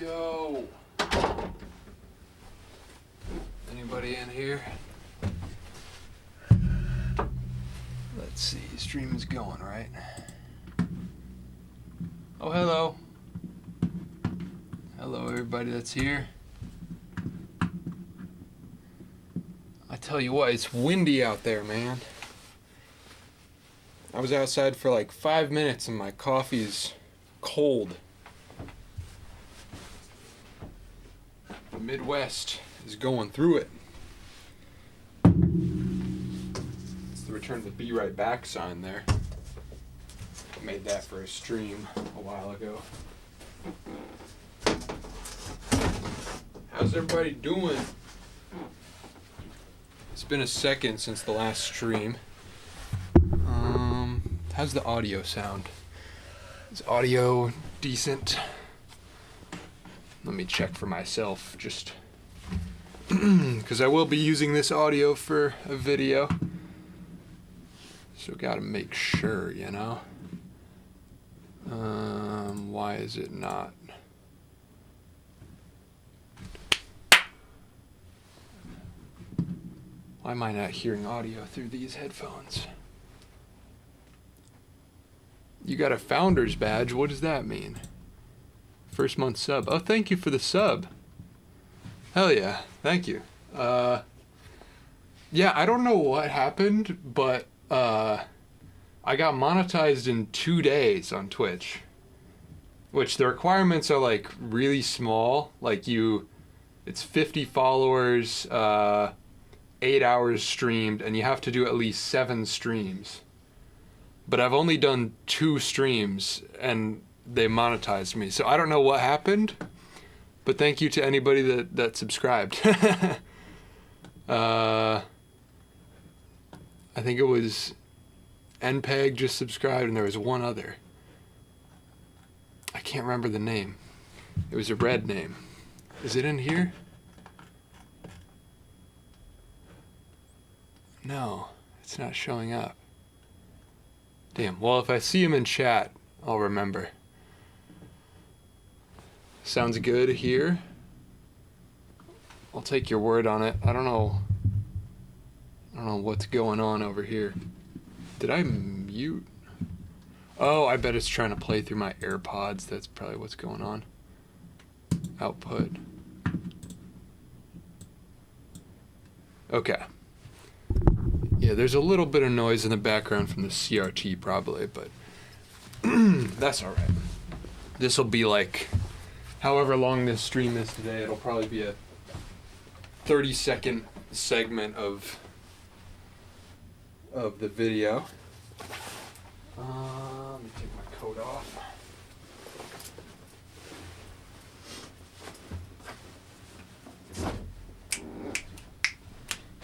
Yo! Anybody in here? Let's see, stream is going, right? Oh, hello. Hello, everybody that's here. I tell you what, it's windy out there, man. I was outside for like 5 minutes and my coffee is cold. The Midwest is going through it. It's the return to the Be Right Back sign there. I made that for a stream a while ago. How's everybody doing? It's been a second since the last stream. How's the audio sound? Is audio decent? Let me check for myself, just because I will be using this audio for a video. So gotta make sure, you know? Why is it not? Why am I not hearing audio through these headphones? You got a founder's badge, what does that mean? First month sub. Oh, thank you for the sub. Hell yeah, thank you. Yeah, I don't know what happened, but I got monetized in 2 days on Twitch. Which the requirements are like really small. Like it's 50 followers, 8 hours streamed, and you have to do at least 7 streams. But I've only done 2 streams, and they monetized me. So I don't know what happened, but thank you to anybody that subscribed. I think it was NPEG just subscribed, and there was one other. I can't remember the name. It was a red name. Is it in here? No, it's not showing up. Damn, well, if I see him in chat, I'll remember. Sounds good here. I'll take your word on it. I don't know what's going on over here. Did I mute? Oh, I bet it's trying to play through my AirPods. That's probably what's going on. Output. Okay. Yeah, there's a little bit of noise in the background from the CRT probably, but that's all right. This will be like, however long this stream is today, it'll probably be a 30-second segment of the video. Let me take my coat off.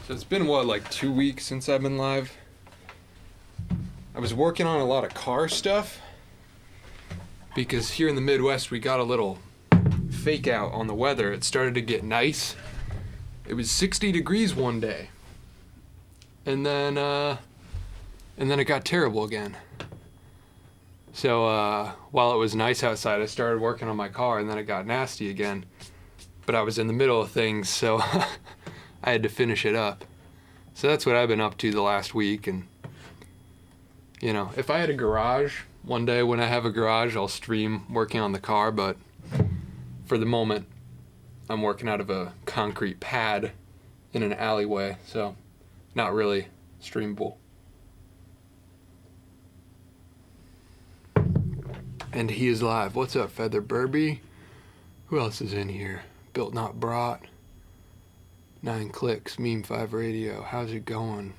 So it's been, what, like 2 weeks since I've been live? I was working on a lot of car stuff because here in the Midwest we got a little fake out on the weather. It started to get nice. It was 60 degrees one day. And then it got terrible again. So while it was nice outside, I started working on my car, and then it got nasty again. But I was in the middle of things, so I had to finish it up. So that's what I've been up to the last week. And, you know, if I had a garage, one day when I have a garage, I'll stream working on the car. But for the moment, I'm working out of a concrete pad in an alleyway. So not really streamable. And he is live. What's up, Feather Burby? Who else is in here? Built Not Brought. 9 Clicks, Meme 5 Radio. How's it going?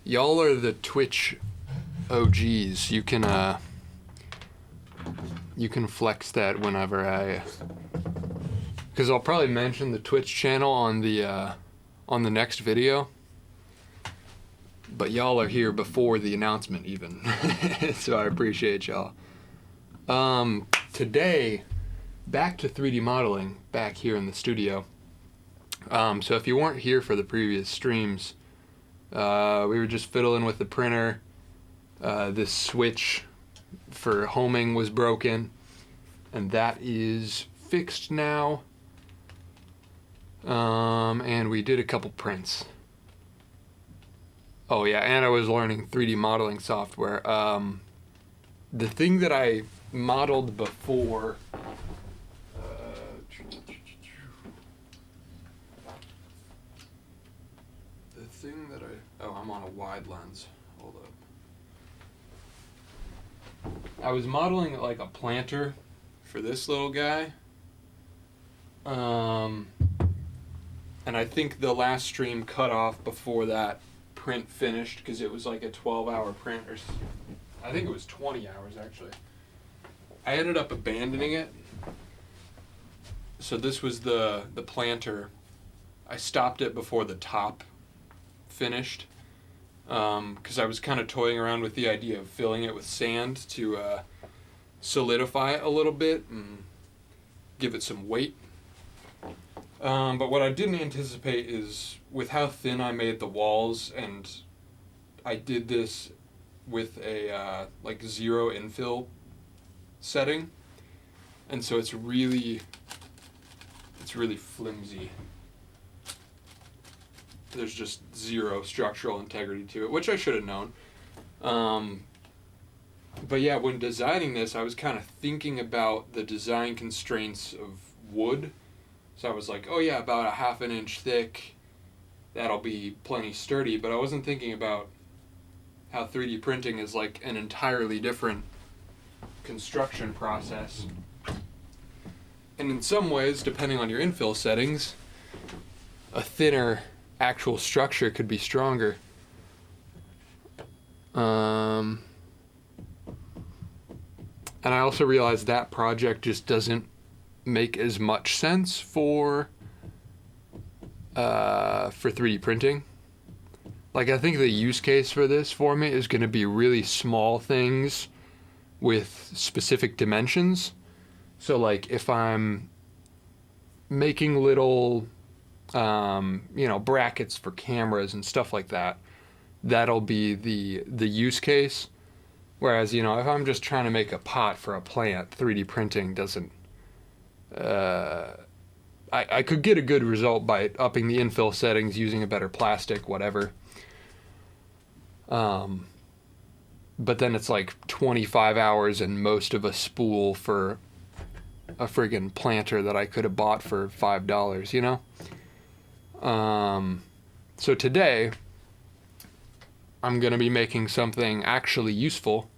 Y'all are the Twitch OGs. You can flex that whenever because I'll probably mention the Twitch channel on the next video. But y'all are here before the announcement even. So I appreciate y'all. Today, back to 3D modeling, back here in the studio. So if you weren't here for the previous streams, we were just fiddling with the printer. This switch for homing was broken. and that is fixed now. And we did a couple prints. Oh yeah, and I was learning 3D modeling software. The thing that I modeled before, I'm on a wide lens. Hold up. I was modeling like a planter for this little guy. And I think the last stream cut off before that print finished because it was like a 12-hour print, or I think it was 20 hours actually. I ended up abandoning it. So this was the planter. I stopped it before the top finished because I was kind of toying around with the idea of filling it with sand to solidify it a little bit and give it some weight. But what I didn't anticipate is with how thin I made the walls, and I did this with a like 0 infill setting, and so it's really flimsy. There's just 0 structural integrity to it, which I should have known. But yeah, when designing this, I was kind of thinking about the design constraints of wood. So I was like, oh yeah, about a 1/2 inch thick, that'll be plenty sturdy. But I wasn't thinking about how 3D printing is like an entirely different construction process. And in some ways, depending on your infill settings, a thinner actual structure could be stronger. And I also realized that project just doesn't make as much sense for 3D printing. Like, I think the use case for this for me is going to be really small things with specific dimensions. So like if I'm making little brackets for cameras and stuff like that, that'll be the use case. Whereas, if I'm just trying to make a pot for a plant, 3D printing doesn't I could get a good result by upping the infill settings, using a better plastic, whatever. But then it's like 25 hours and most of a spool for a friggin' planter that I could have bought for $5, So today, I'm going to be making something actually useful,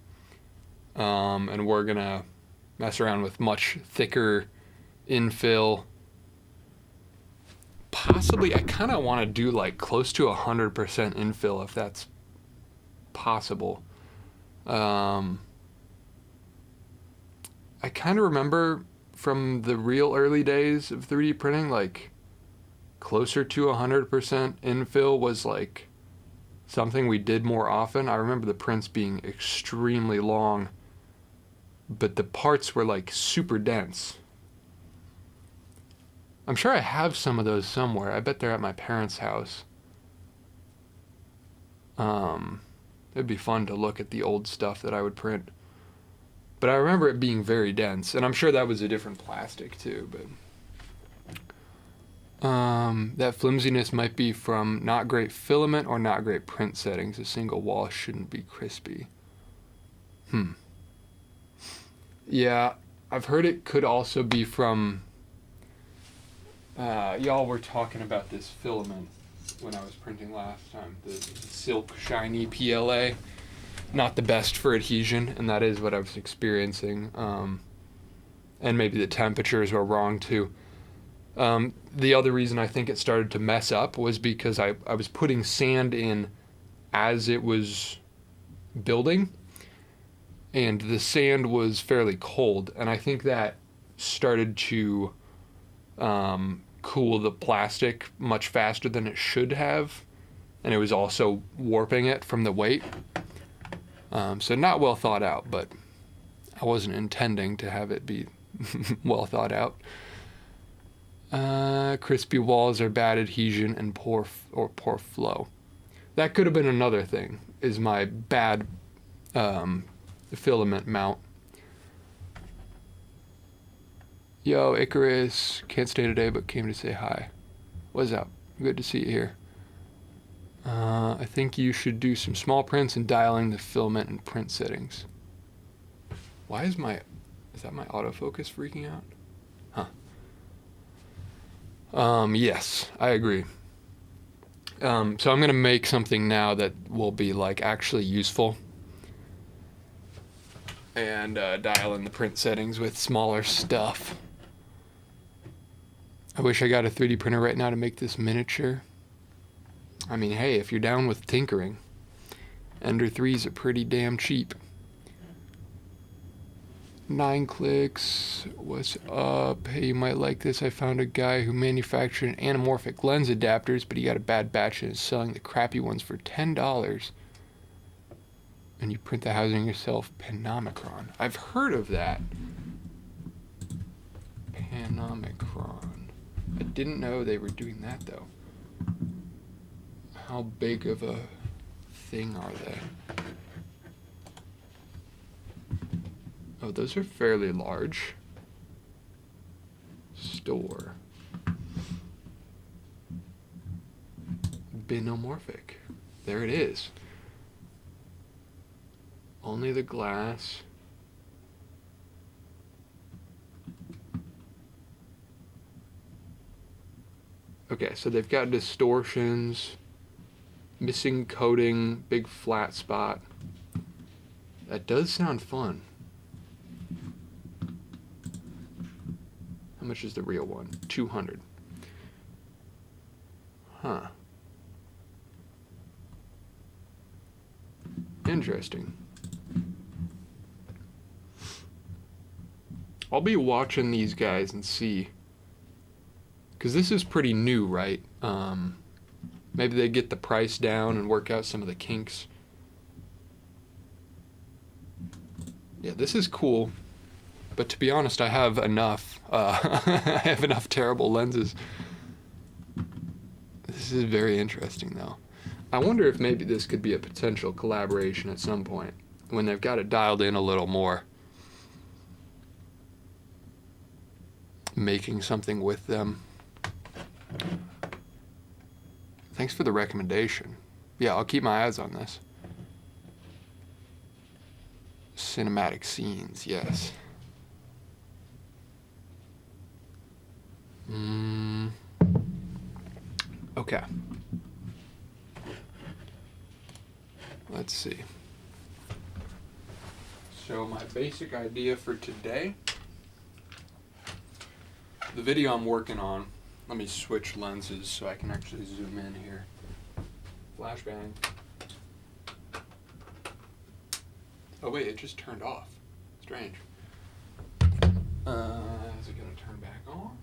and we're going to mess around with much thicker infill. Possibly, I kind of want to do like close to 100% infill if that's possible. I kind of remember from the real early days of 3D printing, like closer to 100% infill was like something we did more often. I remember the prints being extremely long, but the parts were like super dense. I'm sure I have some of those somewhere. I bet they're at my parents' house. It'd be fun to look at the old stuff that I would print. But I remember it being very dense, and I'm sure that was a different plastic too, but that flimsiness might be from not great filament or not great print settings. A single wall shouldn't be crispy. Yeah, I've heard it could also be from y'all were talking about this filament when I was printing last time, the Silk Shiny PLA. Not the best for adhesion, and that is what I was experiencing. And maybe the temperatures were wrong too. The other reason I think it started to mess up was because I was putting sand in as it was building, and the sand was fairly cold, and I think that started to cool the plastic much faster than it should have, and it was also warping it from the weight. So not well thought out, but I wasn't intending to have it be well thought out. Crispy walls are bad adhesion and poor flow. That could have been another thing, is my bad filament mount. Yo, Icarus, can't stay today, but came to say hi. What's up? Good to see you here. I think you should do some small prints and dialing the filament and print settings. Why is that my autofocus freaking out? Huh. Yes, I agree. So I'm gonna make something now that will be like actually useful. And dial in the print settings with smaller stuff. I wish I got a 3D printer right now to make this miniature. I mean, hey, if you're down with tinkering, Ender 3s are pretty damn cheap. 9 clicks, what's up? Hey, you might like this. I found a guy who manufactured anamorphic lens adapters, but he got a bad batch and is selling the crappy ones for $10. And you print the housing yourself. Panomicron. I've heard of that. Panomicron. I didn't know they were doing that, though. How big of a thing are they? Oh, those are fairly large. Store. Binomorphic. There it is. Only the glass. Okay, so they've got distortions, missing coating, big flat spot. That does sound fun. How much is the real one? 200. Huh. Interesting. I'll be watching these guys and see. Because this is pretty new, right? Maybe they get the price down and work out some of the kinks. Yeah, this is cool. But to be honest, I have enough. I have enough terrible lenses. This is very interesting, though. I wonder if maybe this could be a potential collaboration at some point, when they've got it dialed in a little more. Making something with them. Thanks for the recommendation. Yeah, I'll keep my eyes on this. Cinematic scenes, yes. Okay. Let's see. So my basic idea for today, the video I'm working on, let me switch lenses so I can actually zoom in here. Flashbang. Oh wait, it just turned off. Strange. Is it gonna turn back on?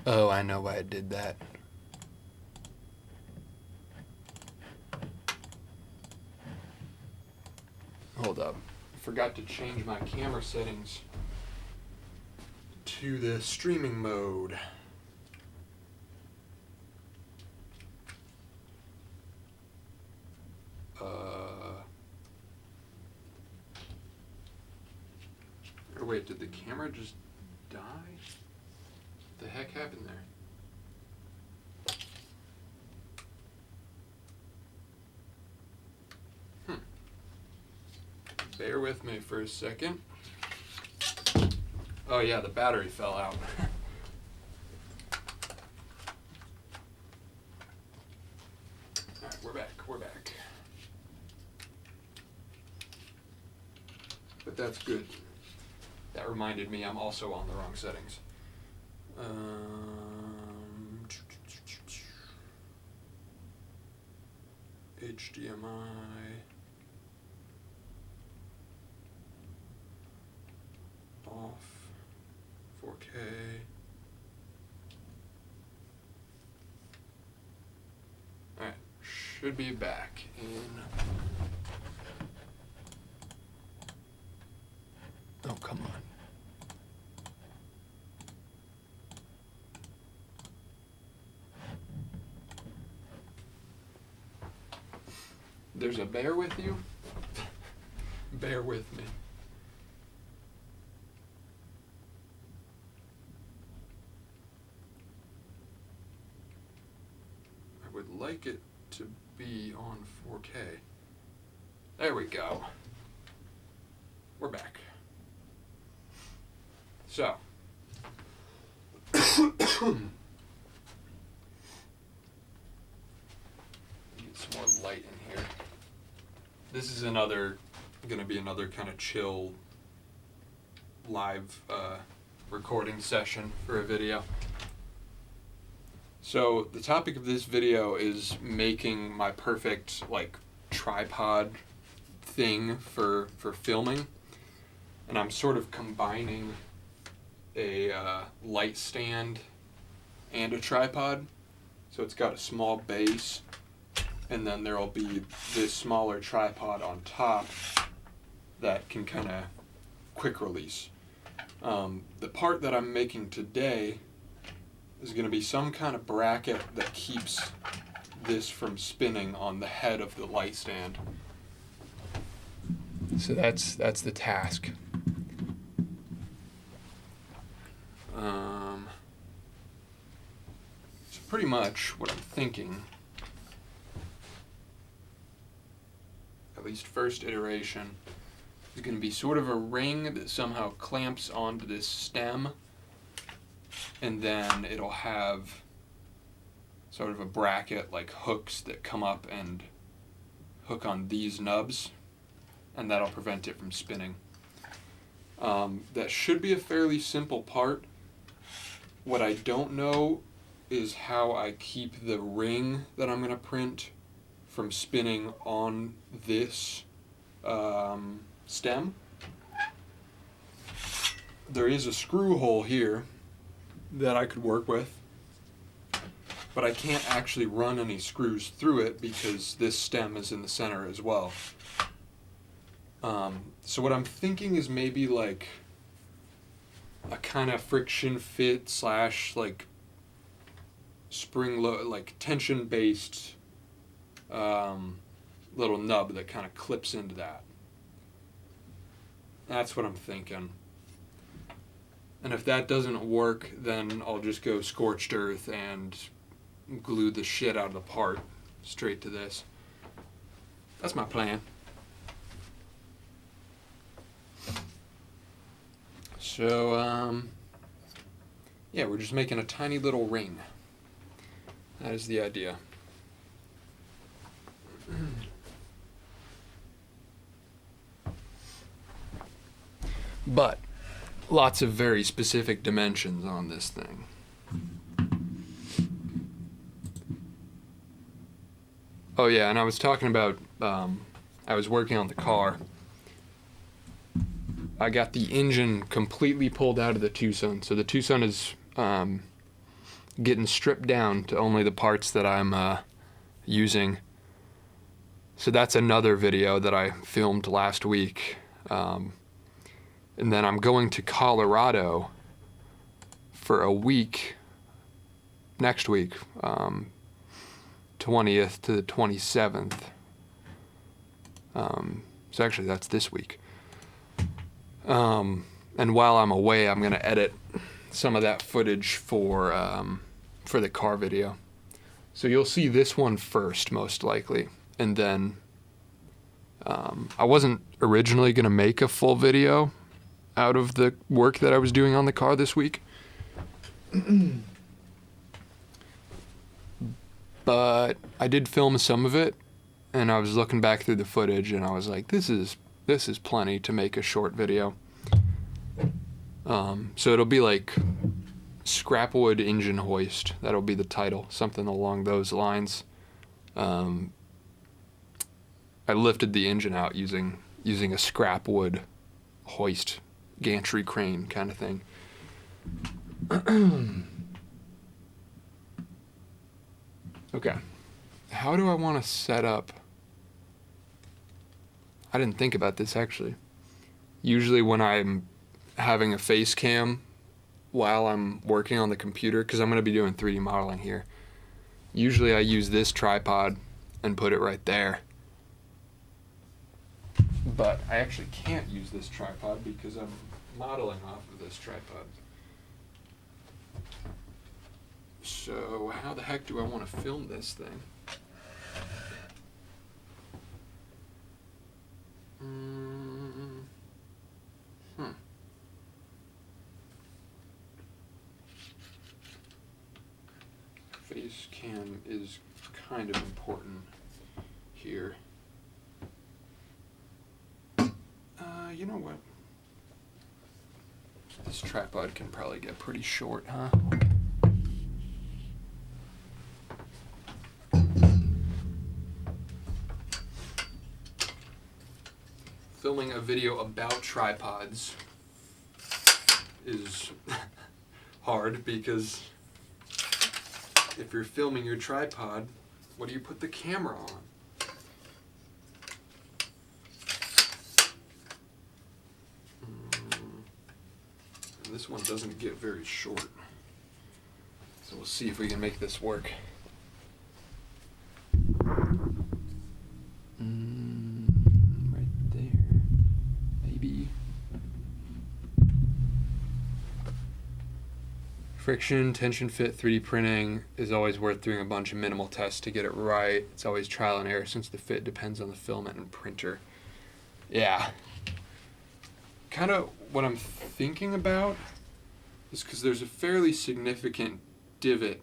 Oh, I know why it did that. Hold up. I forgot to change my camera settings to the streaming mode. Or wait, did the camera just die? What the heck happened there? Bear with me for a second. Oh yeah, the battery fell out. Alright, we're back. But that's good. That reminded me I'm also on the wrong settings. HDMI. Off. 4K. Alright, should be back in. Oh, come on. There's a bear with you? Bear with me. would like it to be on 4K. There we go. We're back. So, get some more light in here. This is gonna be another kind of chill live recording session for a video. So the topic of this video is making my perfect like tripod thing for filming, and I'm sort of combining a light stand and a tripod. So it's got a small base, and then there'll be this smaller tripod on top that can kind of quick release. The part that I'm making today is going to be some kind of bracket that keeps this from spinning on the head of the light stand. So that's the task. So pretty much what I'm thinking, at least first iteration, is going to be sort of a ring that somehow clamps onto this stem, and then it'll have sort of a bracket like hooks that come up and hook on these nubs, and that'll prevent it from spinning. That should be a fairly simple part. What I don't know is how I keep the ring that I'm going to print from spinning on this stem. There is a screw hole here that I could work with, but I can't actually run any screws through it because this stem is in the center as well. So what I'm thinking is maybe like a kind of friction fit / like spring like tension based little nub that kind of clips into that. That's what I'm thinking. And if that doesn't work, then I'll just go scorched earth and glue the shit out of the part straight to this. That's my plan. So, yeah, we're just making a tiny little ring. That is the idea. But lots of very specific dimensions on this thing. Oh yeah, and I was talking about, I was working on the car. I got the engine completely pulled out of the Tucson, so the Tucson is getting stripped down to only the parts that I'm using. So that's another video that I filmed last week. And then I'm going to Colorado for a week, next week, 20th to the 27th. So actually that's this week. And while I'm away, I'm going to edit some of that footage for the car video. So you'll see this one first, most likely. And then I wasn't originally going to make a full video out of the work that I was doing on the car this week. But I did film some of it, and I was looking back through the footage, and I was like, this is plenty to make a short video. So it'll be like Scrapwood Engine Hoist. That'll be the title, something along those lines. I lifted the engine out using a Scrapwood hoist, gantry crane kind of thing. Okay, how do I want to set up? I didn't think about this actually. Usually when I'm having a face cam while I'm working on the computer, because I'm going to be doing 3D modeling here, usually I use this tripod and put it right there. But I actually can't use this tripod because I'm modeling off of this tripod. So how the heck do I want to film this thing? Face cam is kind of important here. You know what? This tripod can probably get pretty short, huh? Filming a video about tripods is hard because if you're filming your tripod, what do you put the camera on? And this one doesn't get very short. So we'll see if we can make this work. Right there. Maybe. Friction, tension fit, 3D printing is always worth doing a bunch of minimal tests to get it right. It's always trial and error since the fit depends on the filament and printer. Yeah. Kind of what I'm thinking about is because there's a fairly significant divot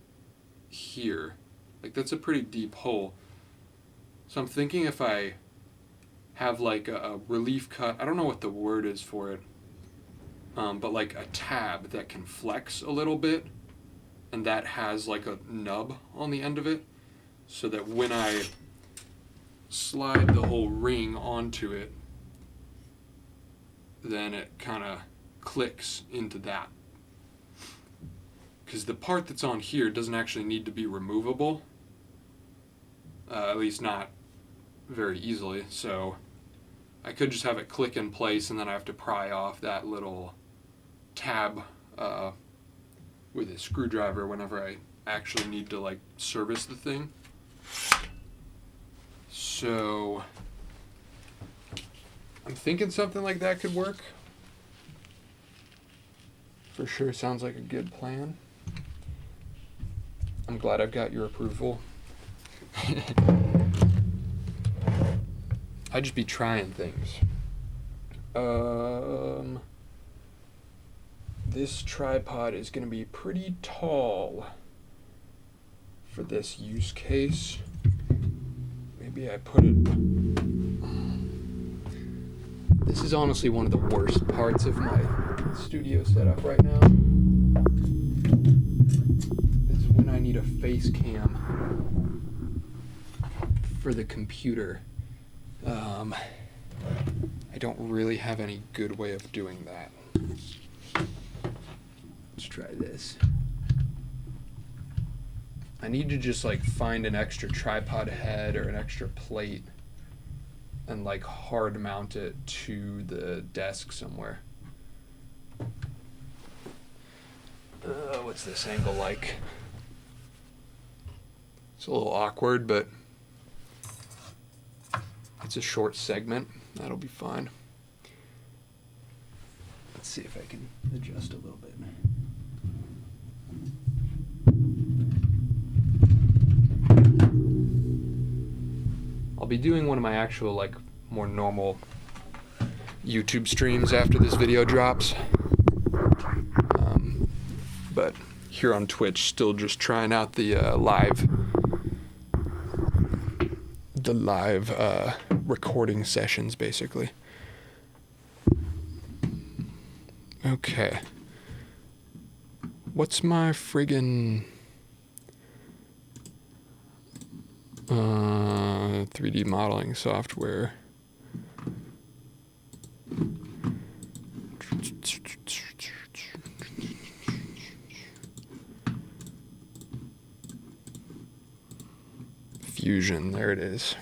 here. Like that's a pretty deep hole. So I'm thinking if I have like a relief cut, I don't know what the word is for it, but like a tab that can flex a little bit and that has like a nub on the end of it so that when I slide the whole ring onto it, then it kind of clicks into that. Because the part that's on here doesn't actually need to be removable, at least not very easily, so I could just have it click in place and then I have to pry off that little tab with a screwdriver whenever I actually need to like service the thing. So I'm thinking something like that could work. For sure sounds like a good plan. I'm glad I've got your approval. I'd just be trying things. This tripod is going to be pretty tall for this use case. Maybe I put it... This is honestly one of the worst parts of my studio setup right now. Is when I need a face cam for the computer. I don't really have any good way of doing that. Let's try this. I need to just like find an extra tripod head or an extra plate and like hard mount it to the desk somewhere. What's this angle like? It's a little awkward, but it's a short segment. That'll be fine. Let's see if I can adjust a little bit. I'll be doing one of my actual, like, more normal YouTube streams after this video drops. But here on Twitch, still just trying out the live recording sessions, basically. Okay. What's my friggin' 3D modeling software? Fusion, there it is.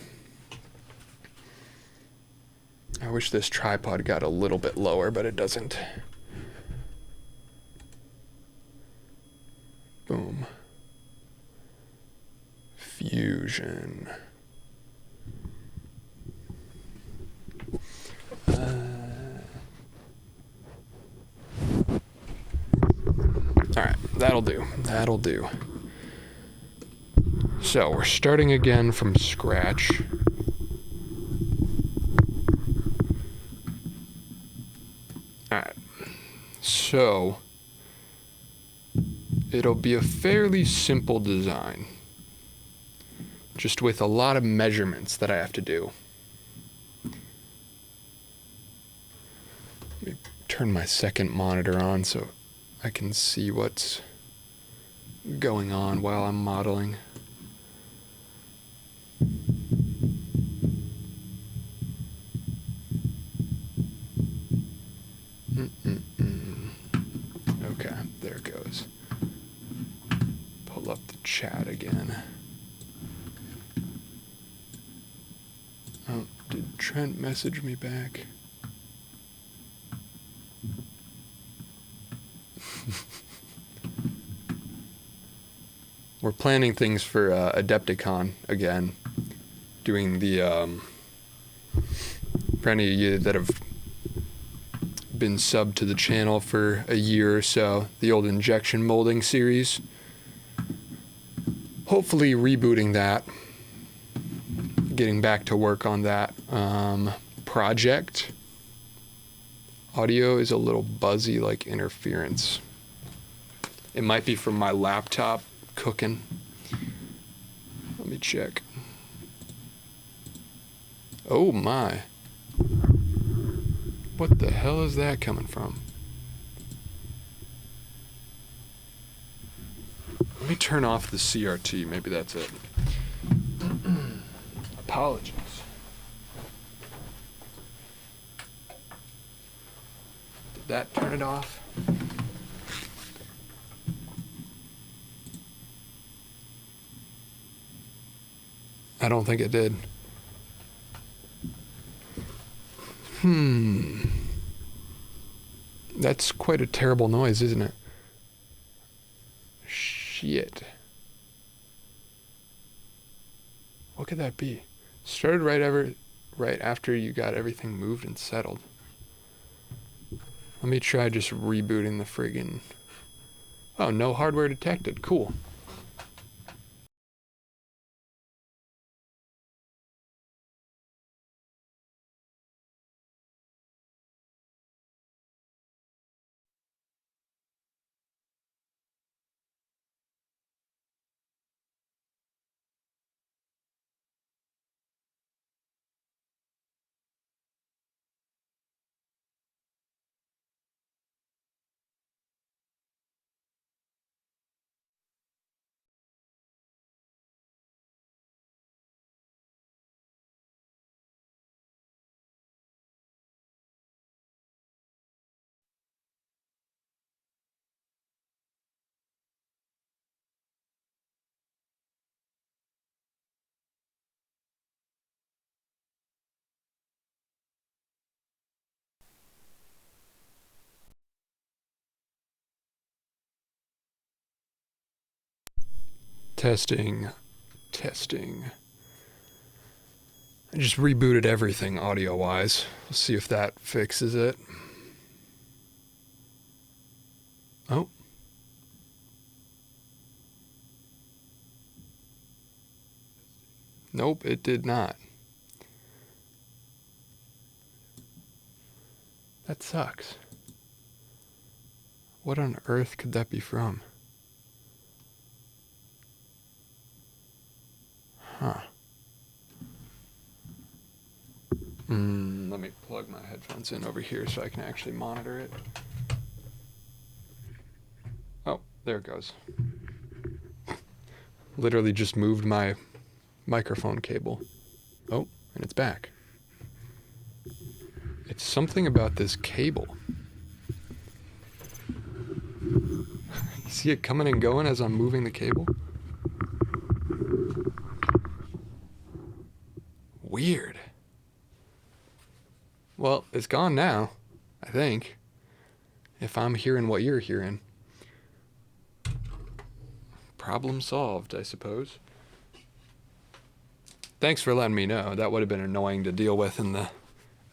I wish this tripod got a little bit lower, but it doesn't. Boom. Fusion. Alright, that'll do. That'll do. So we're starting again from scratch. Alright. So it'll be a fairly simple design, just with a lot of measurements that I have to do. Let me turn my second monitor on so I can see what's going on while I'm modeling. Okay, there it goes. Pull up the chat again. Oh, did Trent message me back? We're planning things for Adepticon again. Doing the, for any of you that have been subbed to the channel for a year or so, the old injection molding series. Hopefully rebooting that. Getting back to work on that project. Audio is a little buzzy, like interference. It might be from my laptop cooking. Let me check. Oh my. What the hell is that coming from? Let me turn off the CRT. Maybe that's it. Apologies. Did that turn it off? I don't think it did. That's quite a terrible noise, isn't it? Shit. What could that be? Started right after you got everything moved and settled. Let me try just rebooting the friggin'... Oh, no hardware detected. Cool. Testing. I just rebooted everything audio-wise. Let's see if that fixes it. Oh. Nope, it did not. That sucks. What on earth could that be from? Huh. Let me plug my headphones in over here so I can actually monitor it. Oh, there it goes. Literally just moved my microphone cable. Oh, and it's back. It's something about this cable. You see it coming and going as I'm moving the cable? Weird. Well, it's gone now, I think. If I'm hearing what you're hearing. Problem solved, I suppose. Thanks for letting me know. That would have been annoying to deal with in the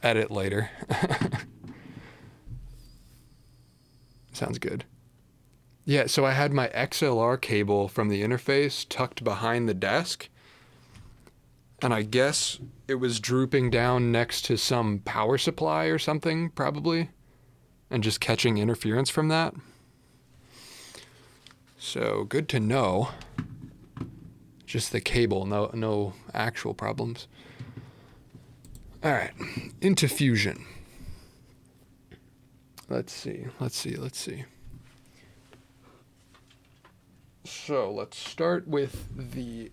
edit later. Sounds good. Yeah, so I had my XLR cable from the interface tucked behind the desk, and I guess it was drooping down next to some power supply or something, probably, and just catching interference from that. So good to know. Just the cable, no actual problems. All right, into Fusion. Let's see. So let's start with the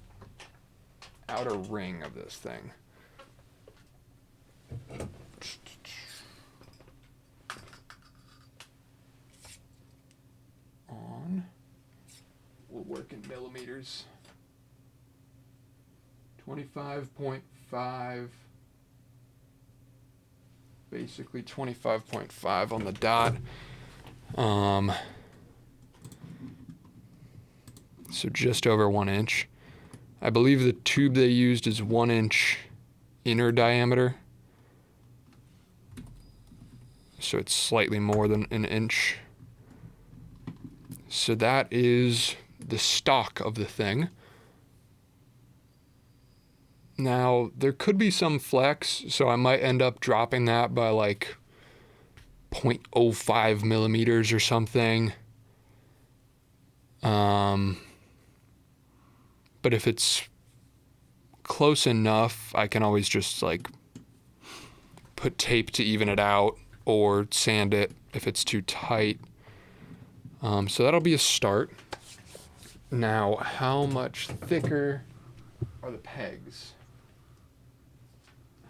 outer ring of this thing. On. We'll work in millimeters. 25.5. Basically 25.5 on the dot. So just over 1 inch. I believe the tube they used is 1 inch inner diameter. So it's slightly more than an inch. So that is the stock of the thing. Now, there could be some flex, so I might end up dropping that by like 0.05 millimeters or something. But if it's close enough, I can always just like put tape to even it out or sand it if it's too tight. So that'll be a start. Now, how much thicker are the pegs?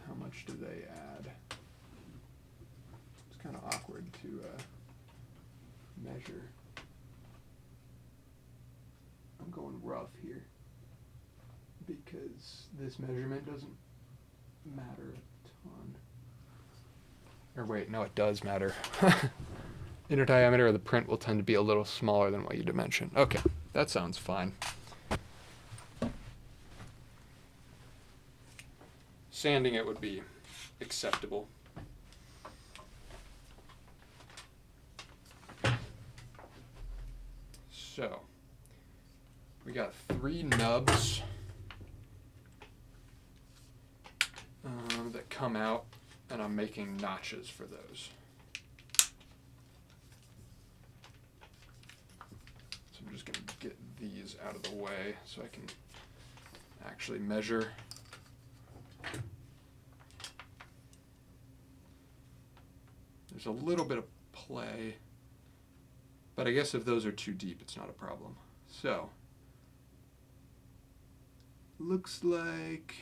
How much do they add? It's kind of awkward to measure. I'm going rough here because this measurement doesn't matter a ton. Or wait, no, it does matter. Inner diameter of the print will tend to be a little smaller than what you dimension. Okay, that sounds fine. Sanding it would be acceptable. So, we got 3 nubs that come out, and I'm making notches for those. So I'm just going to get these out of the way so I can actually measure. There's a little bit of play, but I guess if those are too deep, it's not a problem. So, looks like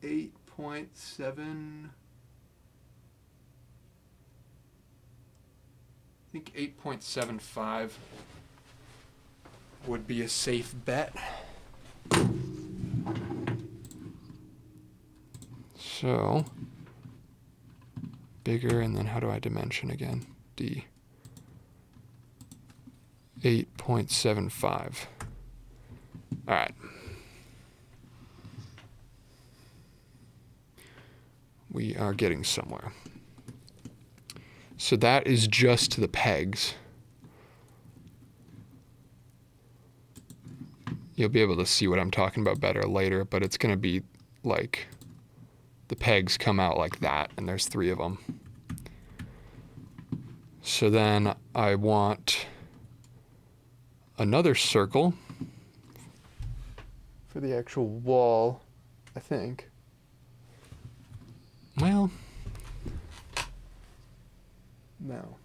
8.7. I think 8.75 would be a safe bet. So, bigger, and then how do I dimension again? D. 8.75. All right. We are getting somewhere. So that is just the pegs. You'll be able to see what I'm talking about better later, but it's going to be like the pegs come out like that, and there's 3 of them. So then I want another circle for the actual wall, I think. Well, no.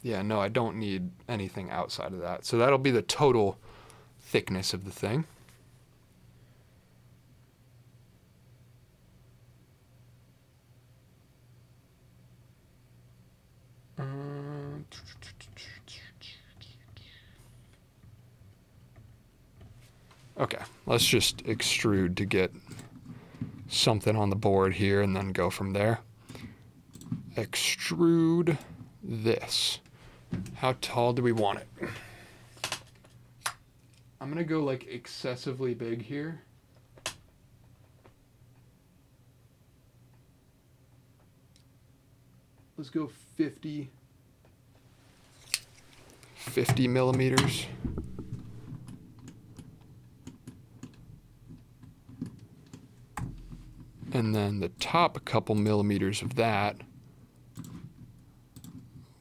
Yeah, no, I don't need anything outside of that. So that'll be the total thickness of the thing. Okay, let's just extrude to get something on the board here and then go from there. Extrude this. How tall do we want it? I'm gonna go like excessively big here. let's go 50 millimeters. And then the top couple millimeters of that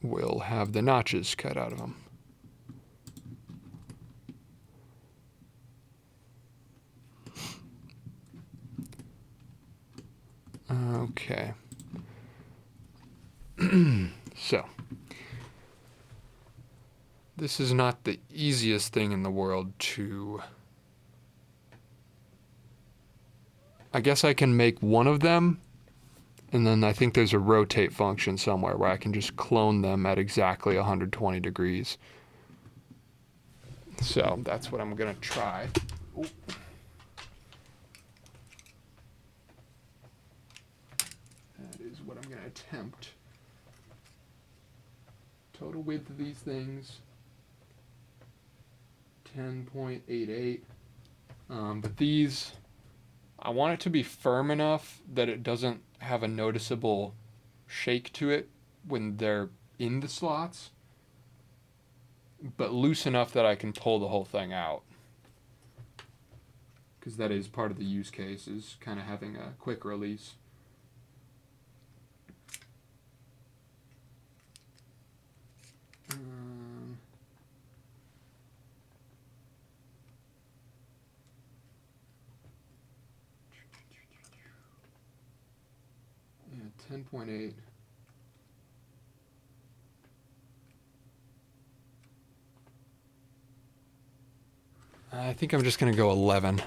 will have the notches cut out of them. Okay. So, this is not the easiest thing in the world to... I guess I can make one of them, and then I think there's a rotate function somewhere where I can just clone them at exactly 120 degrees. So that's what I'm gonna try. Ooh. That is what I'm gonna attempt. Total width of these things, 10.88. But these, I want it to be firm enough that it doesn't have a noticeable shake to it when they're in the slots, but loose enough that I can pull the whole thing out. Because that is part of the use case, is kind of having a quick release. Yeah, 10.8. I think I'm just going to go 11.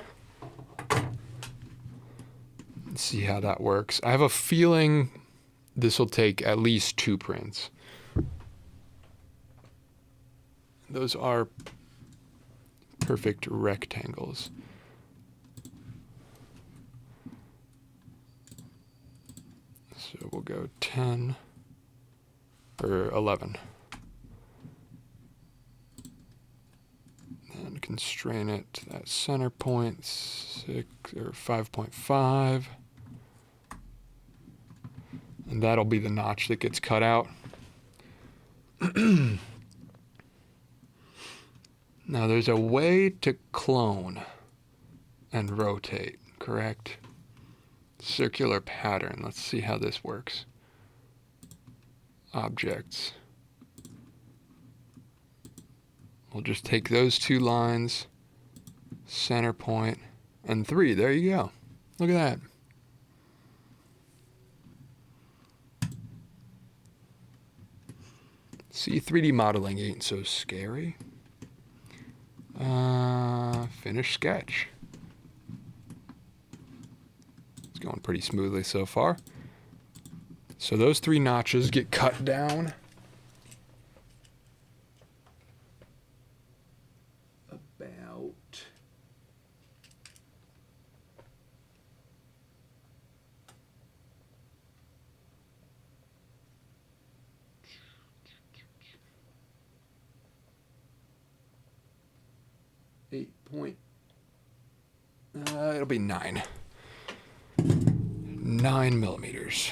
Let's see how that works. I have a feeling this will take at least 2 prints. Those are perfect rectangles. So we'll go 10 or 11. And constrain it to that center point, 6 or 5.5. And that'll be the notch that gets cut out. Now there's a way to clone and rotate, correct? Circular pattern. Let's see how this works. Objects. We'll just take those 2 lines, center point, and 3. There you go. Look at that. See, 3D modeling ain't so scary. Finish sketch. It's going pretty smoothly so far. So those 3 notches get cut down about it'll be 9 millimeters.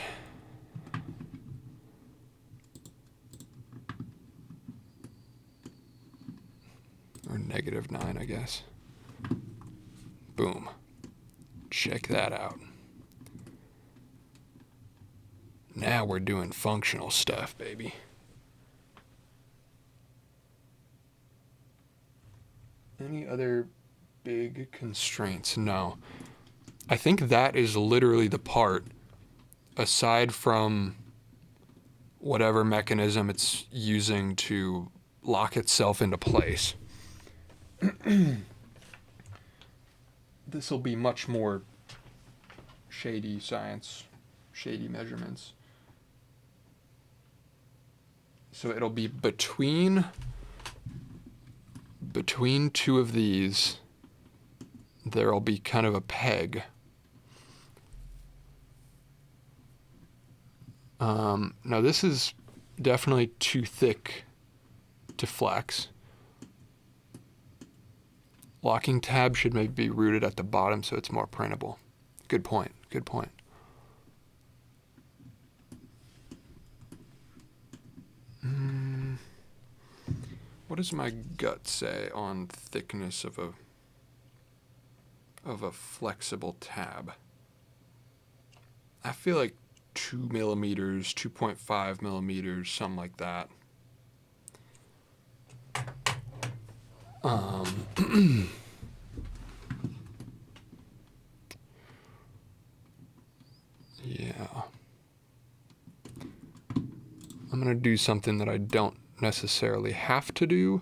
Or -9, I guess. Boom. Check that out. Now we're doing functional stuff, baby. Any other big constraints? No. I think that is literally the part, aside from whatever mechanism it's using to lock itself into place. This will be much more shady science, shady measurements. So it'll be between 2 of these, there'll be kind of a peg. Now this is definitely too thick to flex. Locking tab should maybe be rooted at the bottom so it's more printable. Good point, good point. What does my gut say on thickness of a flexible tab? I feel like 2 millimeters, 2.5 millimeters, something like that. Yeah. I'm gonna do something that I don't necessarily have to do,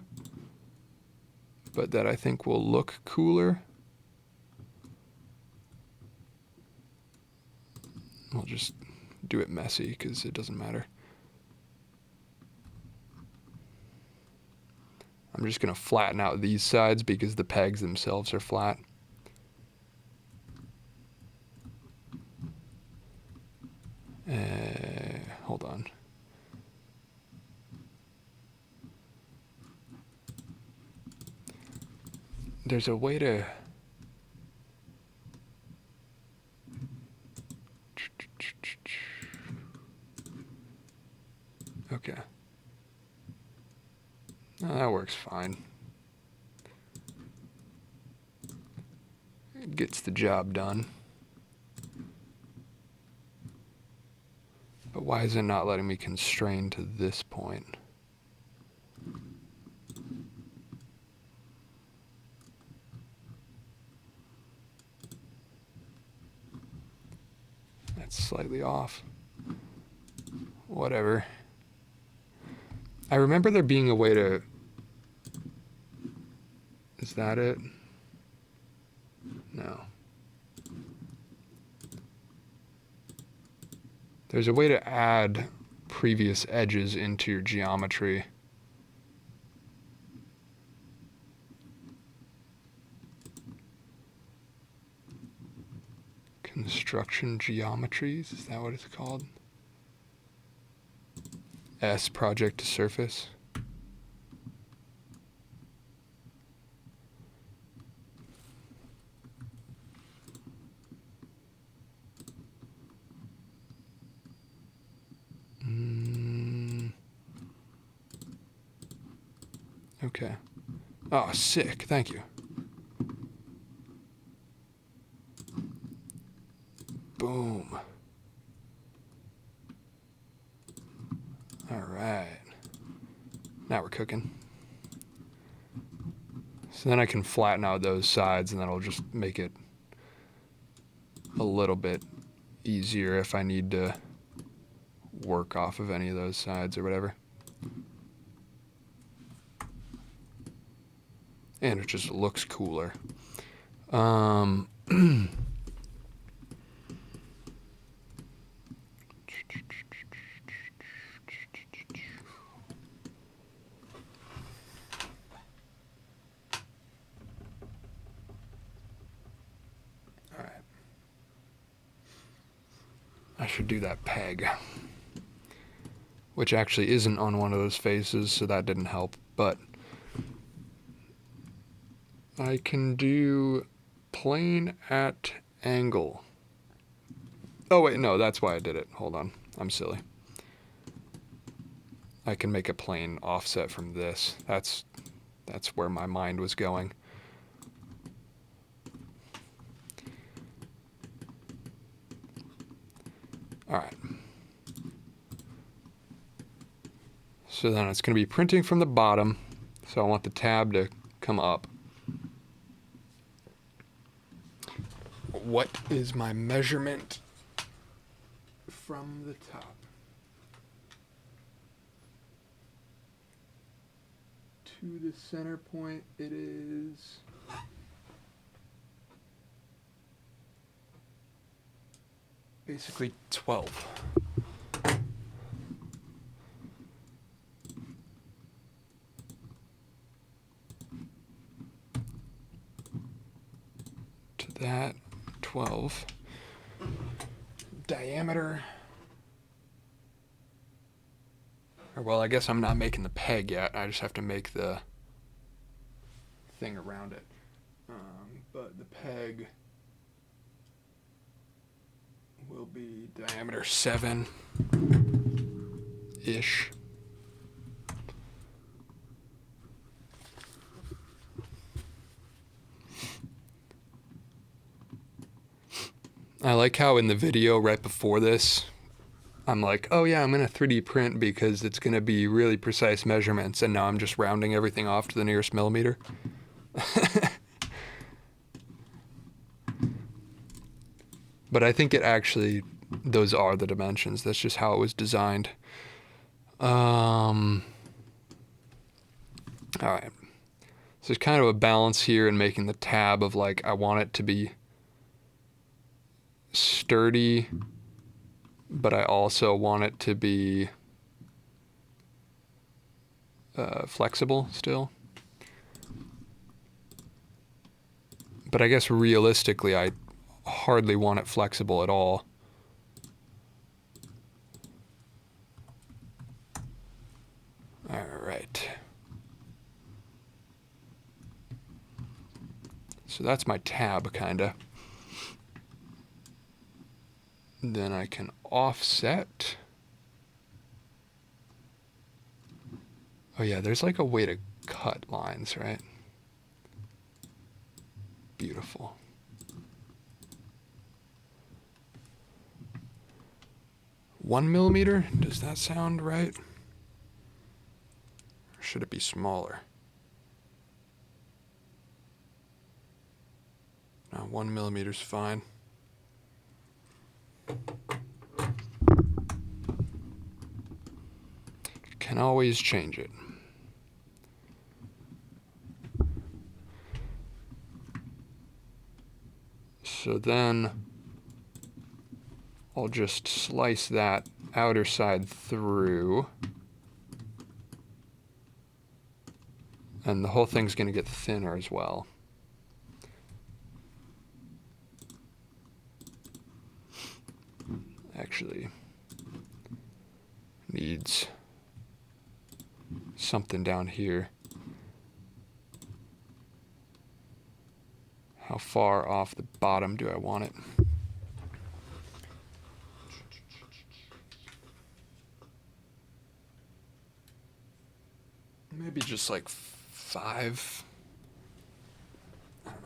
but that I think will look cooler. I'll just do it messy because it doesn't matter. I'm just gonna flatten out these sides because the pegs themselves are flat. Hold on. There's a way to... Okay. Oh, that works fine. It gets the job done. But why is it not letting me constrain to this point? That's slightly off. Whatever. I remember there being a way to... Is that it? No. There's a way to add previous edges into your geometry. Construction geometries, is that what it's called? S, project to surface. Okay. Oh, sick. Thank you. Boom. All right. Now we're cooking. So then I can flatten out those sides, and that'll just make it a little bit easier if I need to work off of any of those sides or whatever. And it just looks cooler. I should do that peg, which actually isn't on one of those faces, so that didn't help, but I can do plane at angle. Oh wait, no, that's why I did it. Hold on, I'm silly. I can make a plane offset from this. That's where my mind was going. All right. So then it's going to be printing from the bottom. So I want the tab to come up. What is my measurement from the top? To the center point, it is... basically 12. To that, 12. Diameter. Or, well, I guess I'm not making the peg yet. I just have to make the thing around it. But the peg will be diameter 7-ish. I like how in the video right before this, I'm like, oh yeah, I'm going to 3D print because it's going to be really precise measurements, and now I'm just rounding everything off to the nearest millimeter. But I think it actually, those are the dimensions. That's just how it was designed. All right. So there's kind of a balance here in making the tab of like, I want it to be sturdy, but I also want it to be flexible still. But I guess realistically, I hardly want it flexible at all. All right. So that's my tab, kinda. Then I can offset. Oh yeah, there's like a way to cut lines, right? Beautiful. One millimeter? Does that sound right? Or should it be smaller? No, 1 millimeter's fine. Can always change it. So then I'll just slice that outer side through. And the whole thing's going to get thinner as well. Actually needs something down here. How far off the bottom do I want it? Maybe just like 5. I don't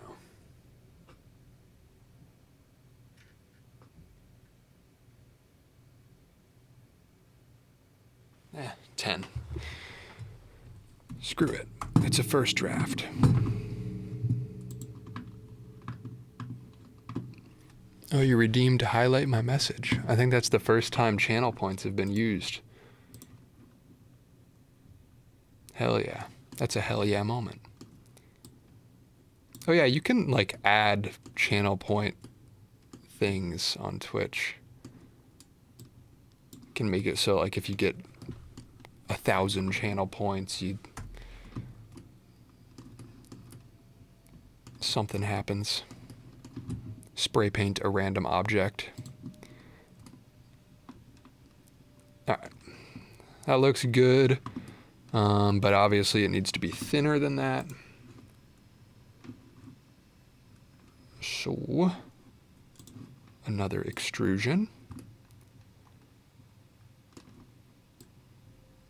know. 10. Screw it. It's a first draft. Oh, you redeemed to highlight my message. I think that's the first time channel points have been used. Hell yeah. That's a hell yeah moment. Oh yeah, you can like add channel point things on Twitch. You can make it so like if you get 1,000 channel points, something happens. Spray paint a random object. Alright. That looks good. But obviously it needs to be thinner than that. So, another extrusion.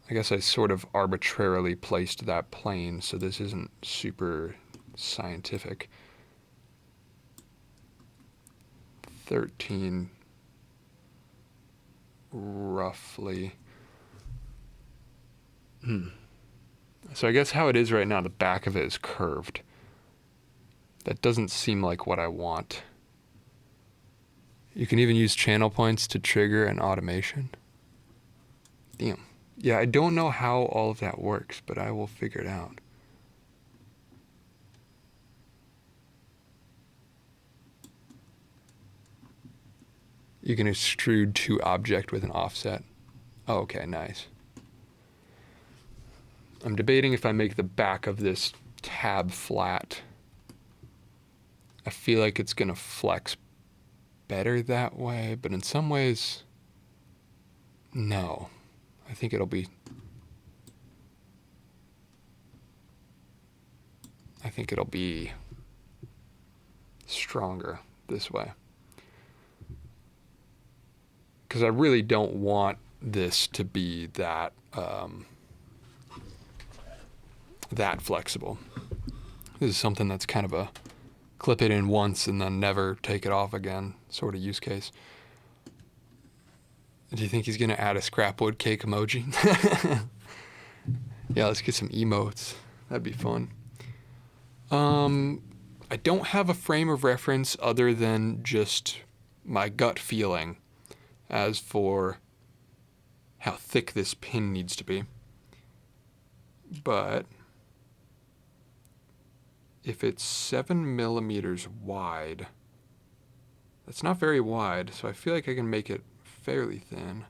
I guess I sort of arbitrarily placed that plane, so this isn't super scientific. 13, roughly. So I guess how it is right now, the back of it is curved. That doesn't seem like what I want. You can even use channel points to trigger an automation. Damn. Yeah, I don't know how all of that works, but I will figure it out. You can extrude to object with an offset. Oh, okay, nice. I'm debating if I make the back of this tab flat. I feel like it's gonna flex better that way, but in some ways, no. I think it'll be stronger this way. Because I really don't want this to be that that flexible. This is something that's kind of a clip it in once and then never take it off again sort of use case. Do you think he's going to add a scrapwood cake emoji? Yeah, let's get some emotes. That'd be fun. I don't have a frame of reference other than just my gut feeling as for how thick this pin needs to be. But if it's 7 millimeters wide, that's not very wide, so I feel like I can make it fairly thin.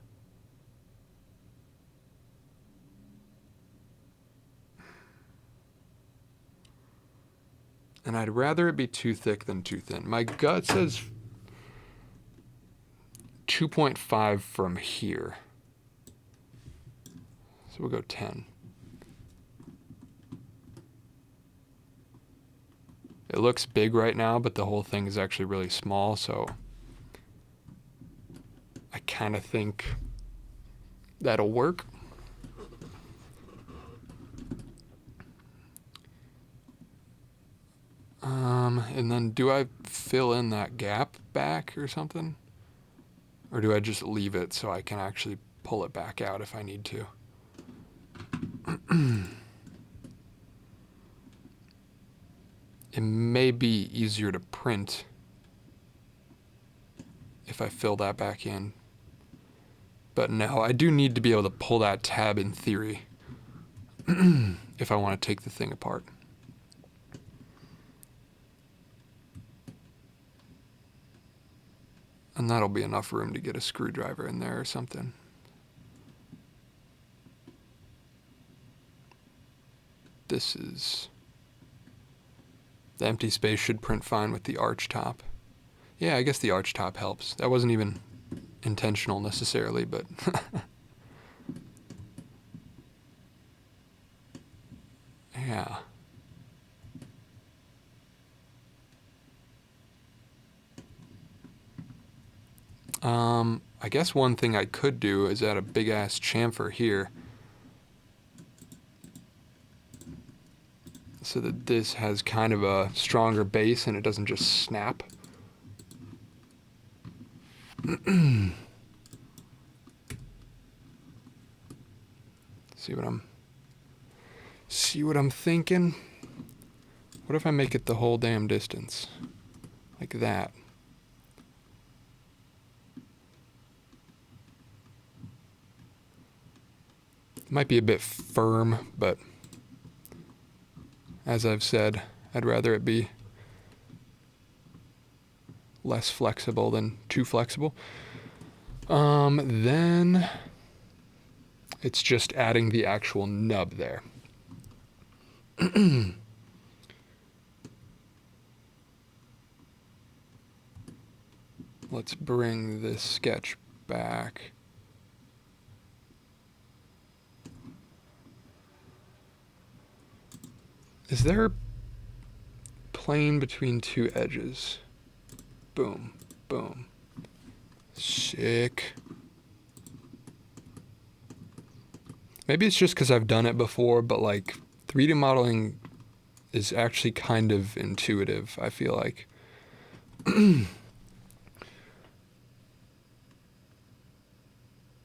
And I'd rather it be too thick than too thin. My gut says 2.5 from here. So we'll go 10. It looks big right now, but the whole thing is actually really small, so I kind of think that'll work. And then do I fill in that gap back or something? Or do I just leave it so I can actually pull it back out if I need to? It may be easier to print if I fill that back in. But no, I do need to be able to pull that tab in theory if I want to take the thing apart. And that'll be enough room to get a screwdriver in there or something. This is... The empty space should print fine with the arch top. Yeah, I guess the arch top helps. That wasn't even intentional necessarily, but... Yeah. I guess one thing I could do is add a big ass chamfer here so that this has kind of a stronger base and it doesn't just snap. See what I'm thinking? What if I make it the whole damn distance? Like that. Might be a bit firm, but as I've said, I'd rather it be less flexible than too flexible. Then it's just adding the actual nub there. Let's bring this sketch back. Is there a plane between two edges? Boom, boom. Sick. Maybe it's just because I've done it before, but like 3D modeling is actually kind of intuitive, I feel like.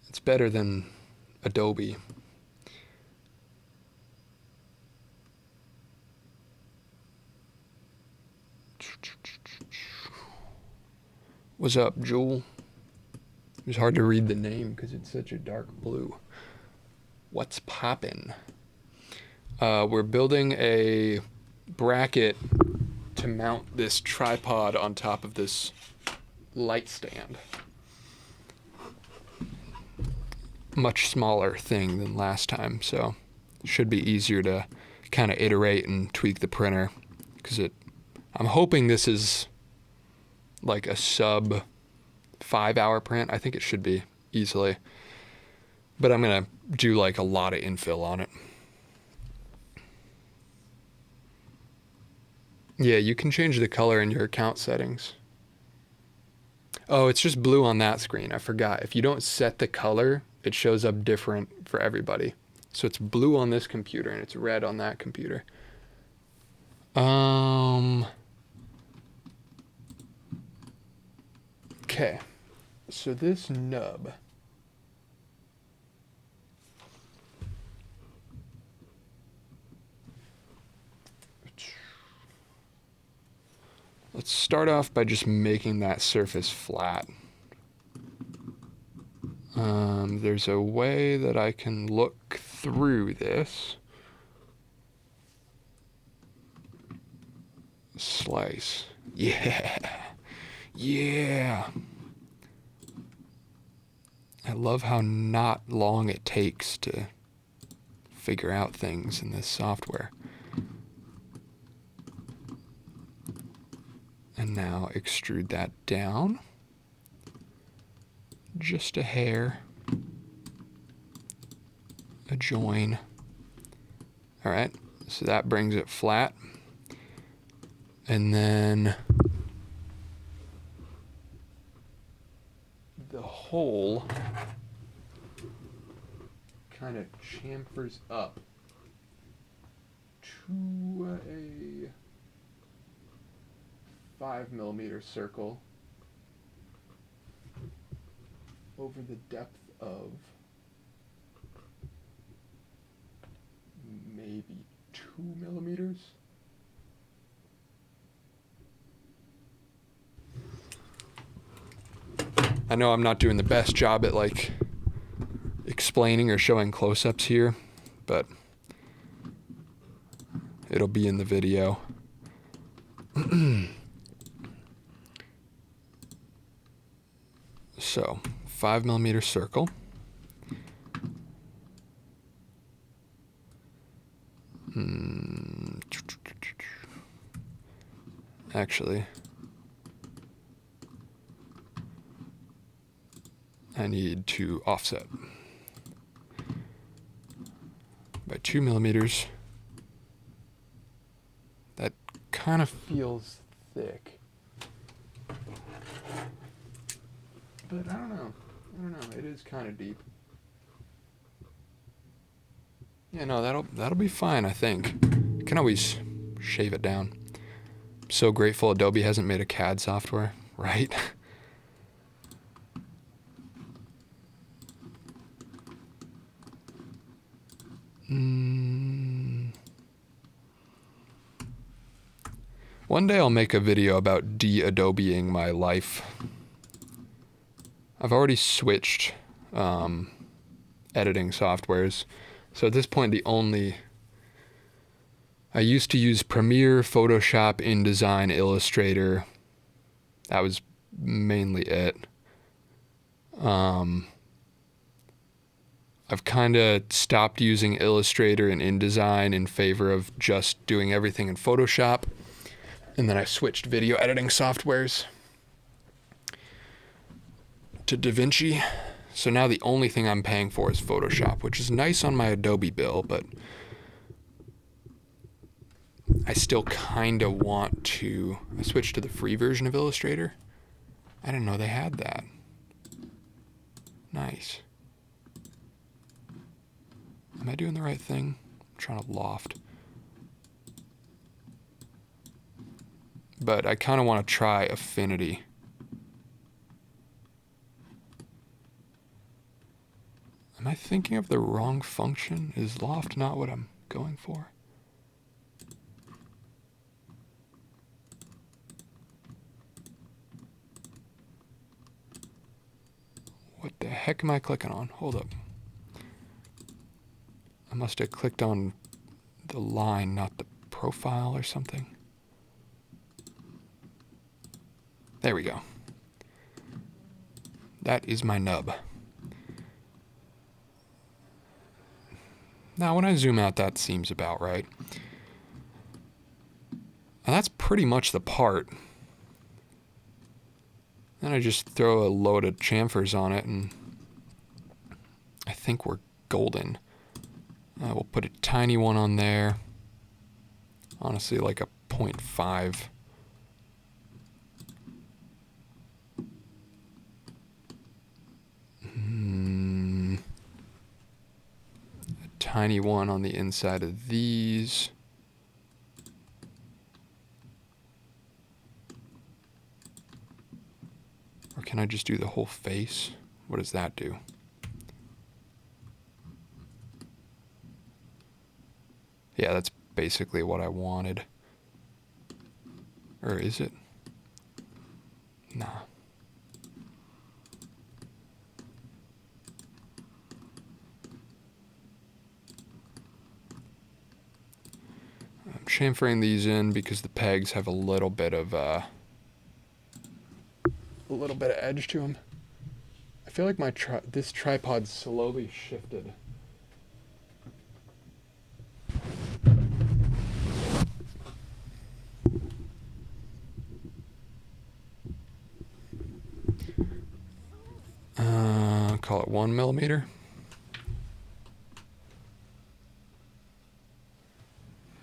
It's better than Adobe. What's up, Jewel? It was hard to read the name because it's such a dark blue. What's poppin'? We're building a bracket to mount this tripod on top of this light stand. Much smaller thing than last time, so it should be easier to kind of iterate and tweak the printer because I'm hoping this is like a sub 5-hour print. I think it should be easily, but I'm gonna do like a lot of infill on it. Yeah, you can change the color in your account settings. Oh, it's just blue on that screen. I forgot. If you don't set the color, it shows up different for everybody. So it's blue on this computer and it's red on that computer. Okay, so this nub. Let's start off by just making that surface flat. There's a way that I can look through this. Slice. Yeah. Yeah. I love how not long it takes to figure out things in this software. And now extrude that down. Just a hair. A join. All right, so that brings it flat. And then the hole kind of chamfers up to a 5mm circle over the depth of maybe 2mm. I know I'm not doing the best job at like explaining or showing close-ups here, but it'll be in the video. So 5mm circle. Actually, I need to offset by 2mm. That kind of feels thick, but I don't know. It is kind of deep. Yeah, no, that'll be fine, I think. You can always shave it down. I'm so grateful Adobe hasn't made a CAD software, right? One day I'll make a video about de-Adobeing my life. I've already switched editing softwares. So at this point, I used to use Premiere, Photoshop, InDesign, Illustrator. That was mainly it. I've kind of stopped using Illustrator and InDesign in favor of just doing everything in Photoshop. And then I switched video editing softwares to DaVinci. So now the only thing I'm paying for is Photoshop, which is nice on my Adobe bill, but I still kind of want to. I switched to the free version of Illustrator. I didn't know they had that. Nice. Am I doing the right thing? I'm trying to loft. But I kind of want to try Affinity. Am I thinking of the wrong function? Is loft not what I'm going for? What the heck am I clicking on? Hold up. I must have clicked on the line, not the profile or something. There we go. That is my nub. Now, when I zoom out, that seems about right. And that's pretty much the part. Then I just throw a load of chamfers on it, and I think we're golden. We'll put a tiny one on there. Honestly, like a 0.5. A tiny one on the inside of these. Or can I just do the whole face? What does that do? Yeah, that's basically what I wanted. Or is it? Nah. I'm chamfering these in because the pegs have a little bit of edge to them. I feel like this tripod slowly shifted. Call it 1 millimeter.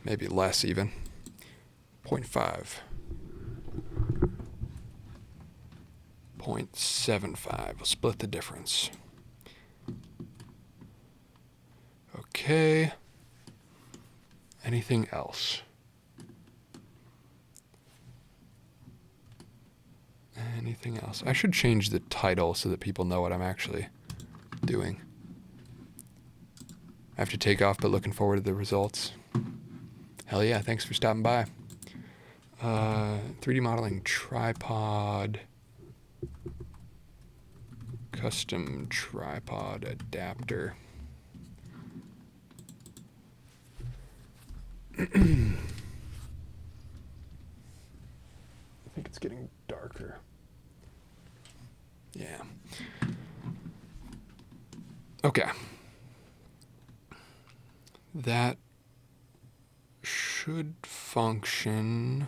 Maybe less even. 0.5. 0.75. We'll split the difference. Okay. Anything else? Anything else? I should change the title so that people know what I'm actually doing. I have to take off, but looking forward to the results. Hell yeah, thanks for stopping by. 3D modeling tripod. Custom tripod adapter. I think it's getting darker. Yeah. Okay. That should function.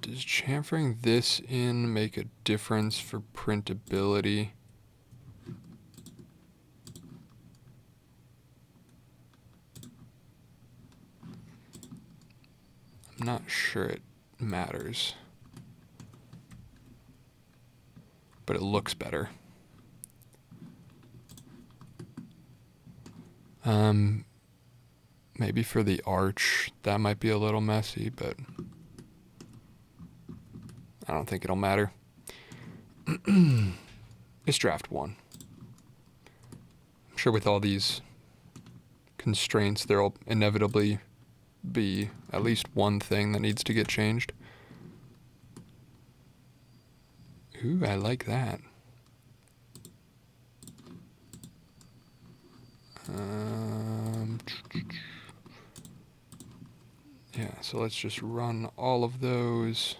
Does chamfering this in make a difference for printability? I'm not sure it matters. But it looks better. Maybe for the arch, that might be a little messy, but I don't think it'll matter. It's draft 1. I'm sure with all these constraints, there'll inevitably be at least one thing that needs to get changed. Ooh, I like that. Yeah, so let's just run all of those.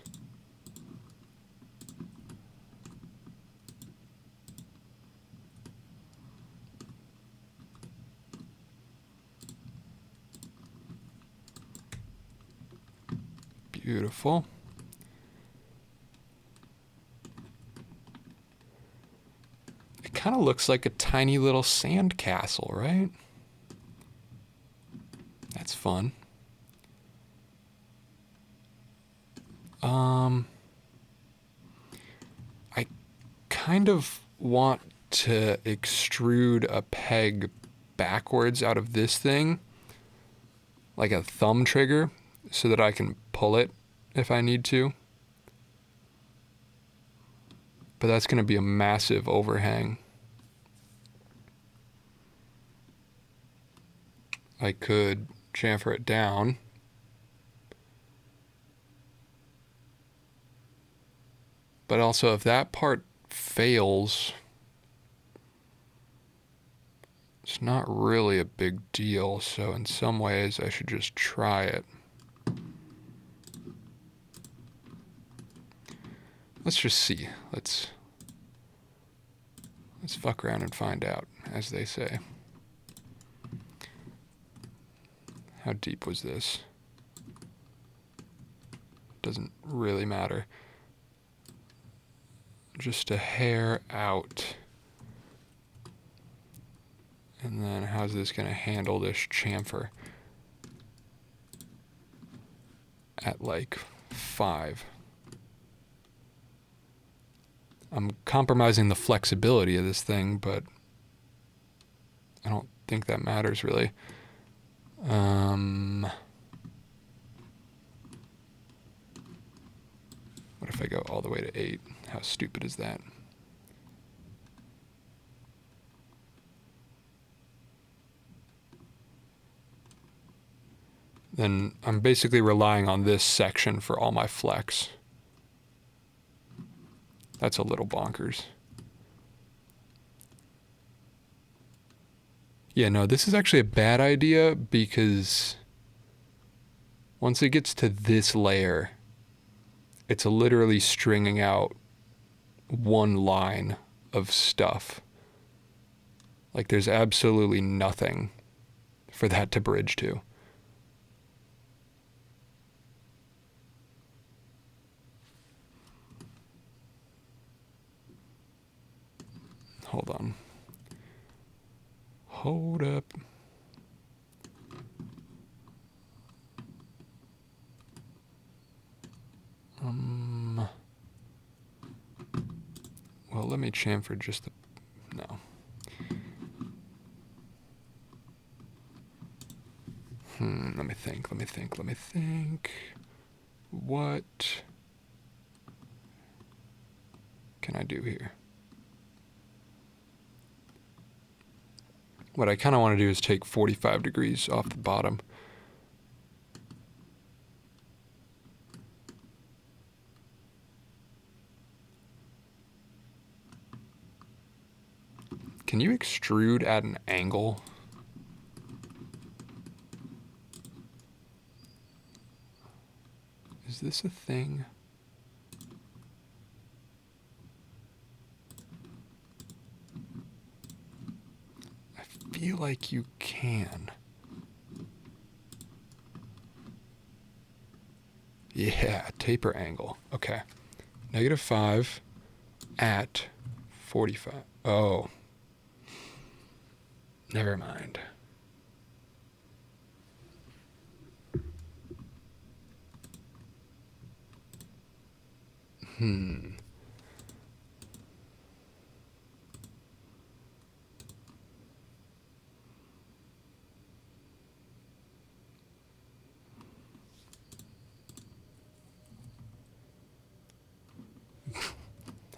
Beautiful. It kind of looks like a tiny little sand castle, right? That's fun. I kind of want to extrude a peg backwards out of this thing, like a thumb trigger, so that I can pull it if I need to. But that's going to be a massive overhang. I could chamfer it down. But also, if that part fails, it's not really a big deal. So in some ways, I should just try it. Let's just see. Let's fuck around and find out, as they say. How deep was this? Doesn't really matter. Just a hair out. And then how's this going to handle this chamfer? At like 5. I'm compromising the flexibility of this thing, but I don't think that matters really. What if I go all the way to 8? How stupid is that? Then I'm basically relying on this section for all my flex. That's a little bonkers. Yeah, no, this is actually a bad idea because once it gets to this layer, it's literally stringing out one line of stuff. Like there's absolutely nothing for that to bridge to. Hold on. Hold up. Well, let me chamfer just the... No. Let me think. What can I do here? What I kind of want to do is take 45 degrees off the bottom. Can you extrude at an angle? Is this a thing? I feel like you can. Yeah, taper angle. Okay. -5 at 45. Oh. Never mind.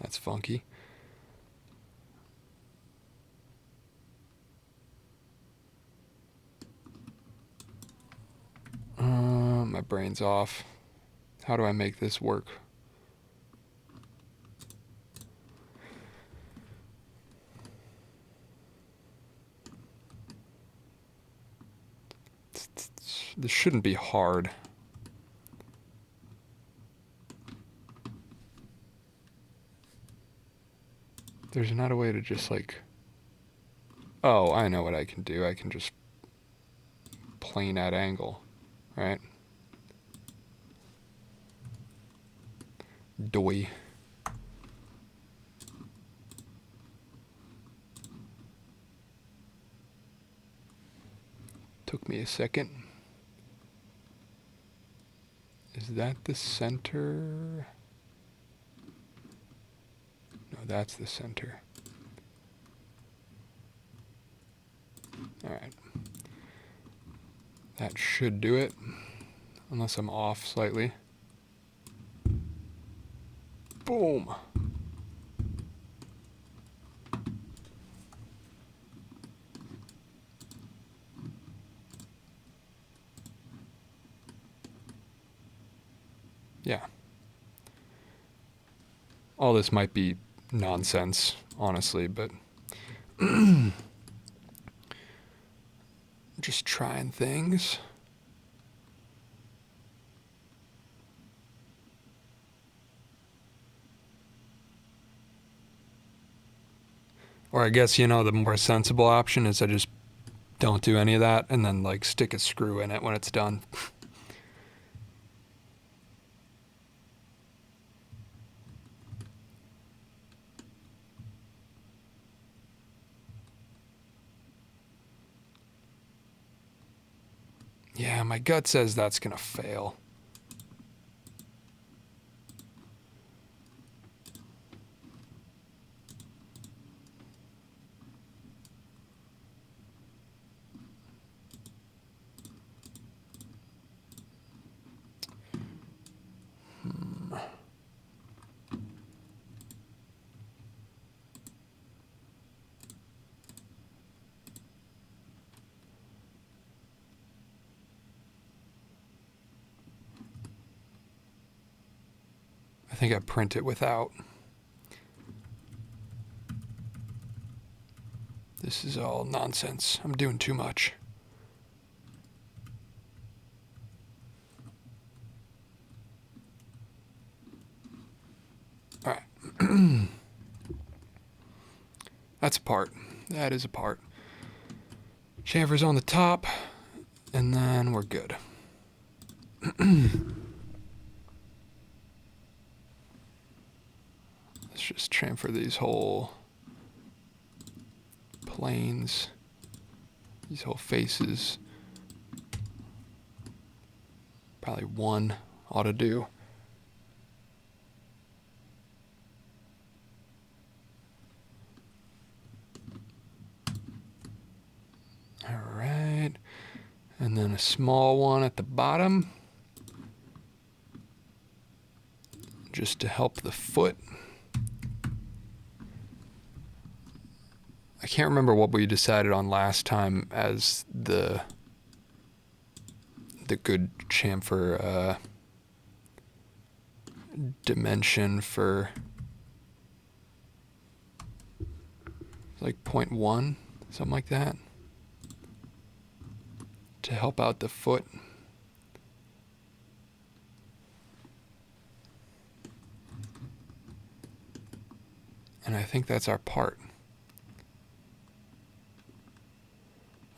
That's funky. My brain's off. How do I make this work? This shouldn't be hard. There's not a way to just like... Oh, I know what I can do. I can just plane at angle, right? Doy. Took me a second. Is that the center? No, that's the center. All right. That should do it, unless I'm off slightly. Boom. Yeah. All this might be nonsense, honestly, but just trying things. Or I guess, you know, the more sensible option is I just don't do any of that and then like stick a screw in it when it's done. Yeah, my gut says that's gonna fail. think I print it without. This is all nonsense. I'm doing too much. All right. That's a part. That is a part. Chamfer's on the top, and then we're good. Let's just chamfer these whole planes, these whole faces. Probably one ought to do. All right, and then a small one at the bottom, just to help the foot. I can't remember what we decided on last time as the good chamfer dimension for like 0.1, something like that, to help out the foot. And I think that's our part.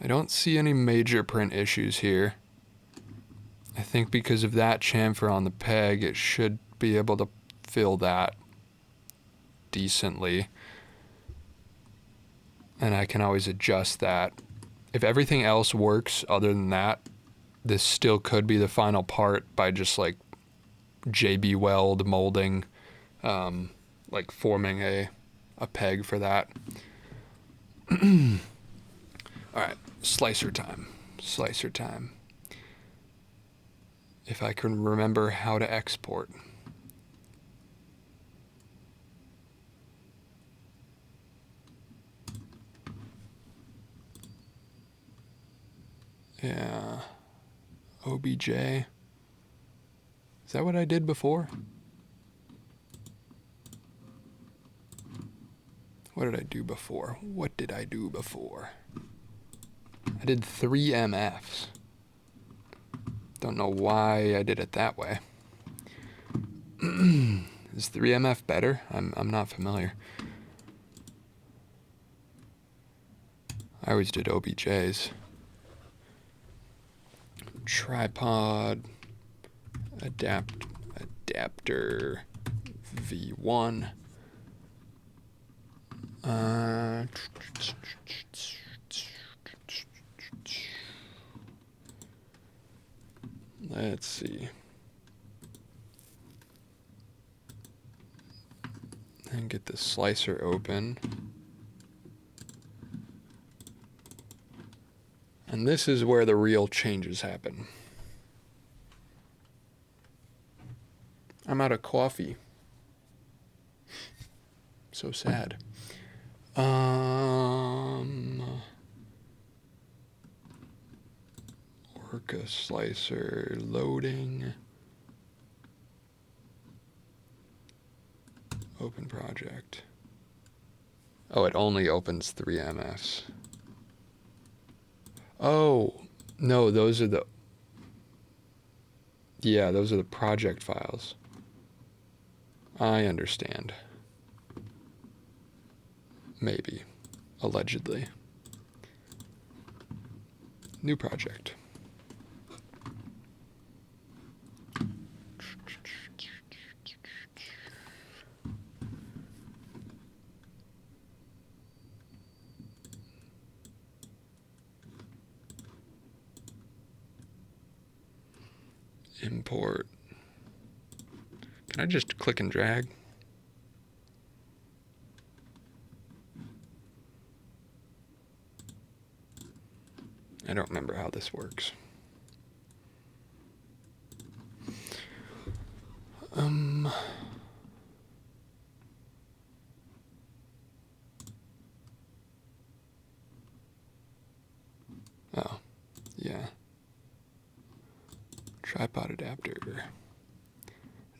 I don't see any major print issues here. I think because of that chamfer on the peg, it should be able to fill that decently. And I can always adjust that. If everything else works other than that, this still could be the final part by just like JB Weld molding, like forming a peg for that. All right, slicer time. Slicer time. If I can remember how to export. Yeah. OBJ. Is that what I did before? What did I do before? What did I do before? I did 3 MFs. Don't know why I did it that way. Is 3MF better? I'm not familiar. I always did OBJs. Tripod, adapter, V1. Let's see. And get the slicer open. And this is where the real changes happen. I'm out of coffee. So sad. Orca slicer loading. Open project. Oh, it only opens 3 MFs. Oh, no, those are the... Yeah, those are the project files. I understand. Maybe. Allegedly. New project. Import. Can I just click and drag? I don't remember how this works. Oh, yeah. Tripod adapter.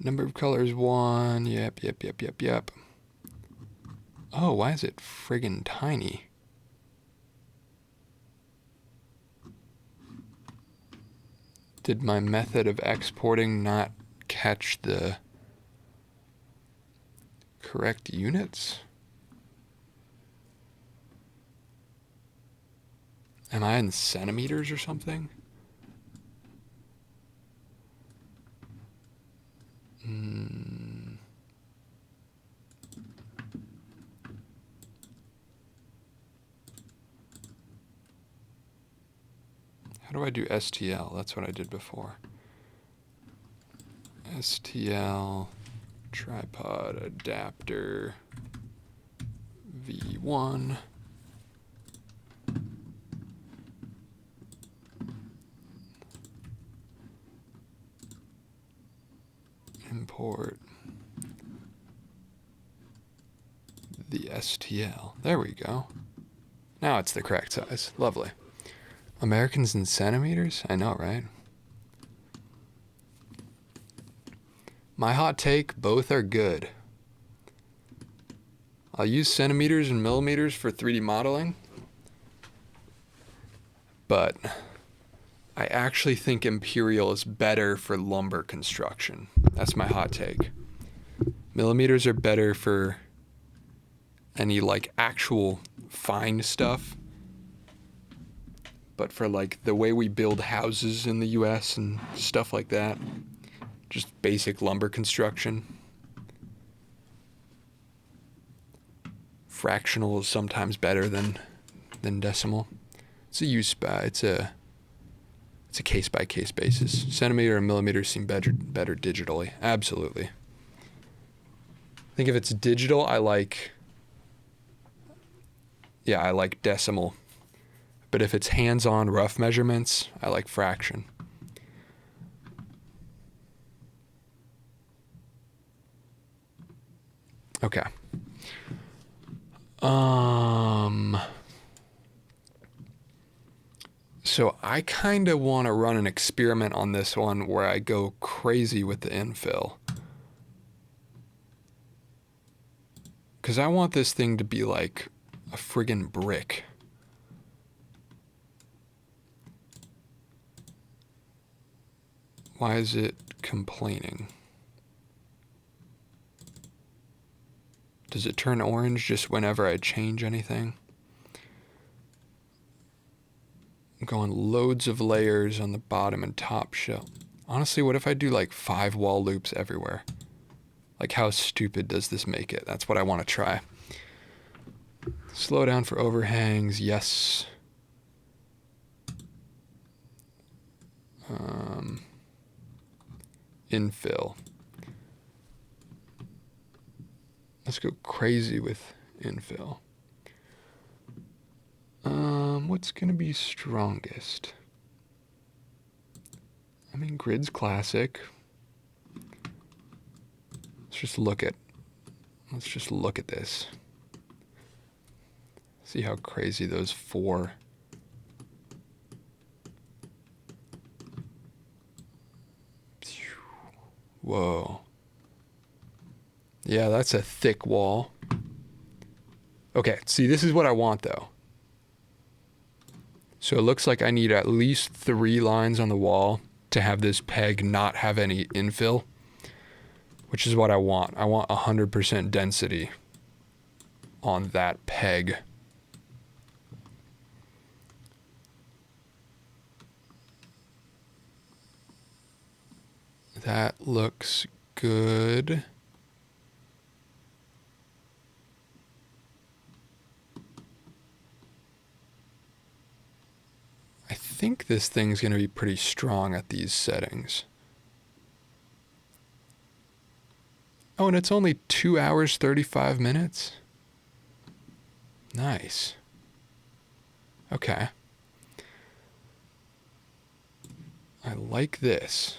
Number of colors 1. Yep. Oh, why is it friggin' tiny? Did my method of exporting not catch the correct units? Am I in centimeters or something? How do I do STL? That's what I did before. STL tripod adapter V1. Import the STL. There we go. Now it's the correct size. Lovely. Americans in centimeters? I know, right? My hot take, both are good. I'll use centimeters and millimeters for 3D modeling, but I actually think imperial is better for lumber construction. That's my hot take. Millimeters are better for any like actual fine stuff, but for like the way we build houses in the US and stuff like that, just basic lumber construction, fractional is sometimes better than decimal. It's a case by case basis. Centimeter and millimeter seem better digitally. Absolutely. I think if it's digital, I like decimal. But if it's hands-on rough measurements, I like fraction. Okay. So I kind of want to run an experiment on this one where I go crazy with the infill. Because I want this thing to be like a friggin' brick. Why is it complaining? Does it turn orange just whenever I change anything? I'm going loads of layers on the bottom and top shell. Honestly, what if I do like 5 wall loops everywhere? Like, how stupid does this make it? That's what I want to try. Slow down for overhangs, yes. Infill. Let's go crazy with infill. What's gonna be strongest? I mean, grid's classic. Let's just look at this. See how crazy those 4. Whoa. Yeah, that's a thick wall. Okay, see, this is what I want though. So it looks like I need at least 3 lines on the wall to have this peg not have any infill, which is what I want. I want 100% density on that peg. That looks good. I think this thing's going to be pretty strong at these settings. Oh, and it's only 2 hours, 35 minutes? Nice. Okay. I like this.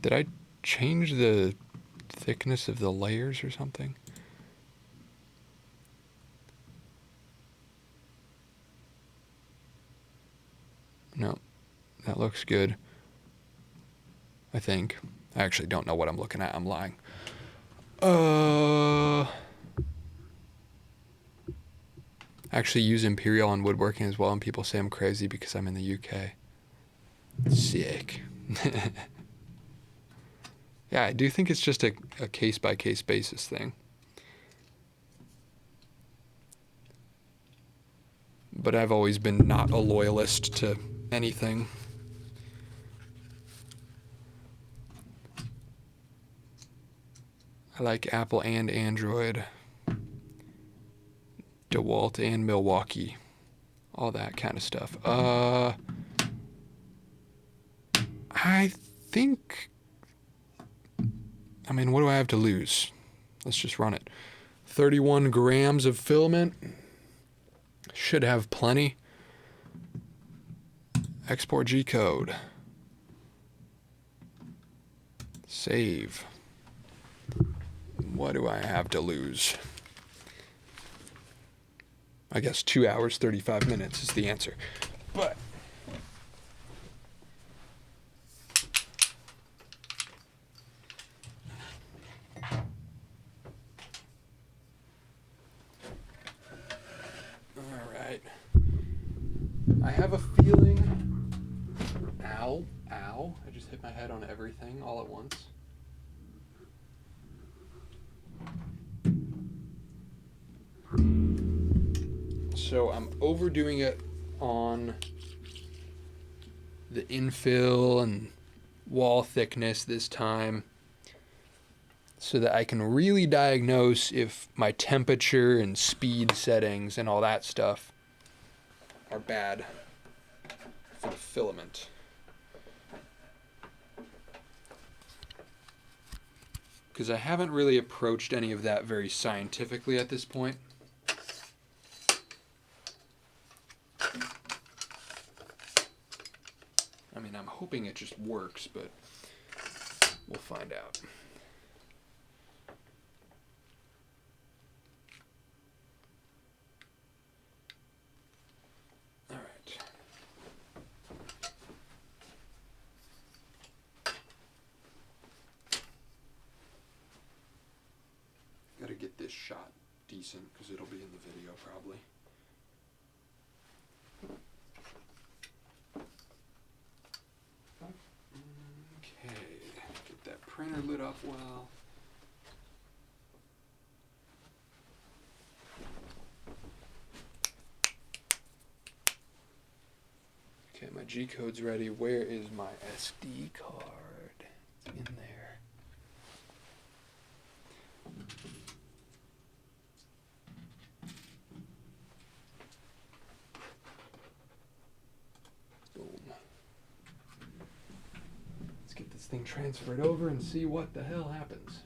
Did I change the thickness of the layers or something? No, that looks good, I think. I actually don't know what I'm looking at. I'm lying. I actually use Imperial on woodworking as well, and people say I'm crazy because I'm in the UK. Sick. Yeah, I do think it's just a case-by-case basis thing. But I've always been not a loyalist to anything. I like Apple and Android. DeWalt and Milwaukee. All that kind of stuff. I think... I mean, what do I have to lose? Let's just run it. 31 grams of filament. Should have plenty. Export G code. Save. What do I have to lose? I guess 2 hours, 35 minutes is the answer. But... Alright. I have a feeling... Ow. Ow. I just hit my head on everything all at once. So I'm overdoing it on the infill and wall thickness this time so that I can really diagnose if my temperature and speed settings and all that stuff are bad for the filament. Because I haven't really approached any of that very scientifically at this point. I mean, I'm hoping it just works, but we'll find out. All right. Gotta get this shot decent, because it'll be in the video probably. Printer lit up well. Okay, my G code's ready. Where is my SD card? It's in there. Boom. Let's get this thing transferred over and see what the hell happens.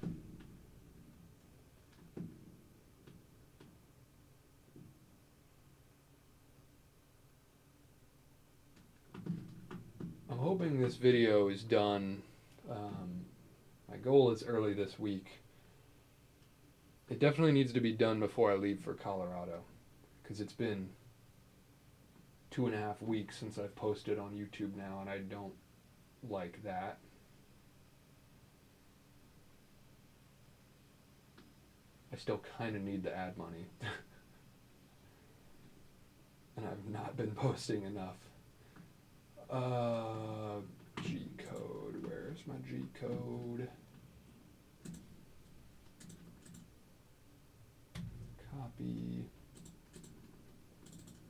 I'm hoping this video is done. My goal is early this week. It definitely needs to be done before I leave for Colorado, because it's been 2.5 weeks since I've posted on YouTube now, and I don't like that. I still kind of need the ad money. And I've not been posting enough. G code. Where's my G code? Copy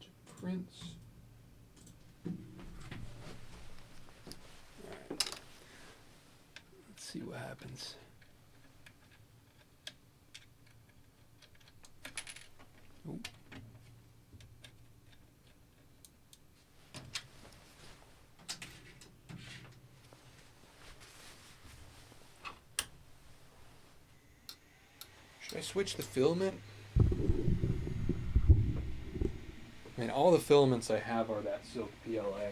to prints. Alright. Let's see what happens. Oh. Should I switch the filament? I mean, all the filaments I have are that silk PLA,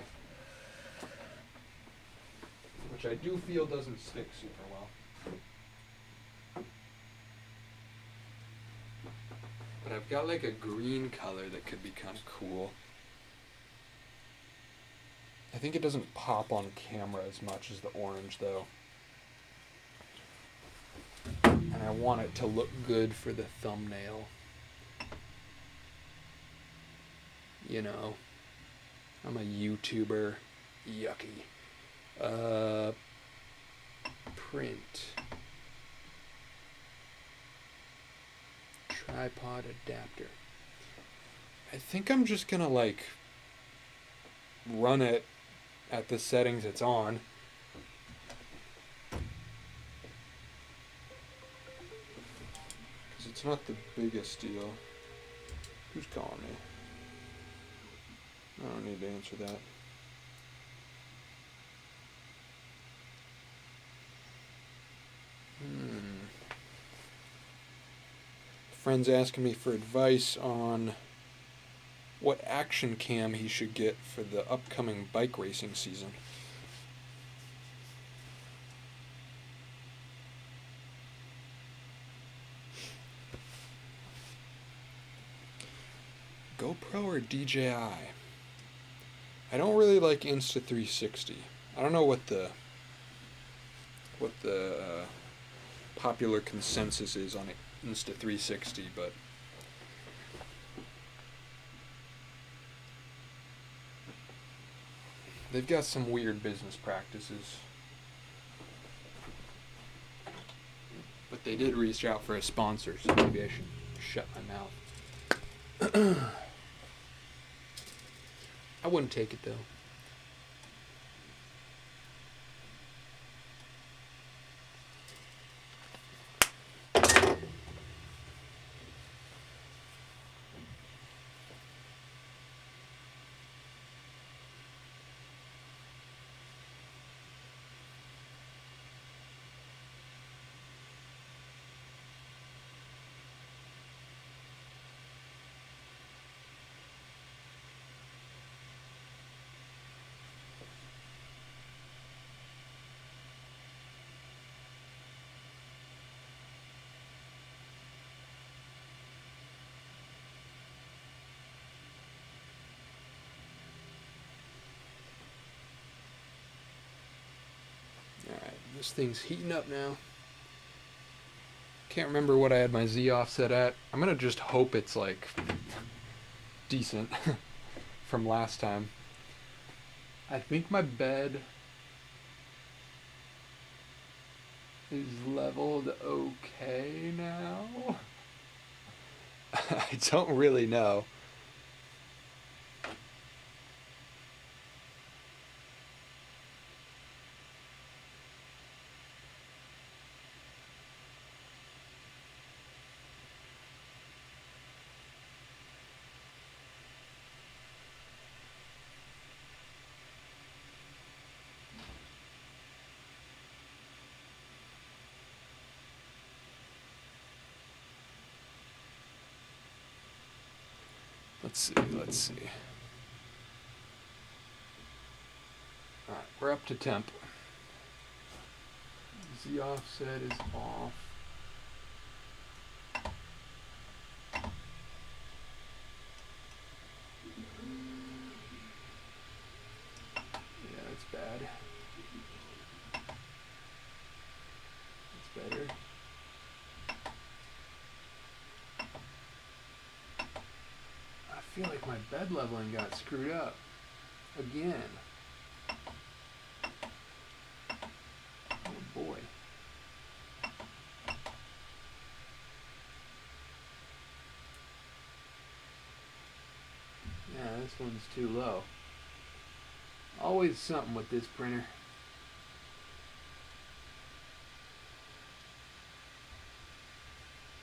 which I do feel doesn't stick super well. But I've got like a green color that could be kind of cool. I think it doesn't pop on camera as much as the orange though. want it to look good for the thumbnail. You know, I'm a YouTuber. Yucky. Print. Tripod adapter. I think I'm just gonna like run it at the settings it's on. Because it's not the biggest deal. Who's calling me? I don't need to answer that. Friend's asking me for advice on what action cam he should get for the upcoming bike racing season. GoPro or DJI? I don't really like Insta360. I don't know what the popular consensus is on Insta360, but they've got some weird business practices. But they did reach out for a sponsor, so maybe I should shut my mouth. I wouldn't take it though. Alright, this thing's heating up now. Can't remember what I had my Z offset at. I'm gonna just hope it's like decent from last time. I think my bed is leveled okay now. I don't really know. Let's see. Alright, we're up to temp. Z offset is off. Yeah, that's bad. That's better. I feel like my bed leveling got screwed up again. Oh boy. Yeah, this one's too low. Always something with this printer.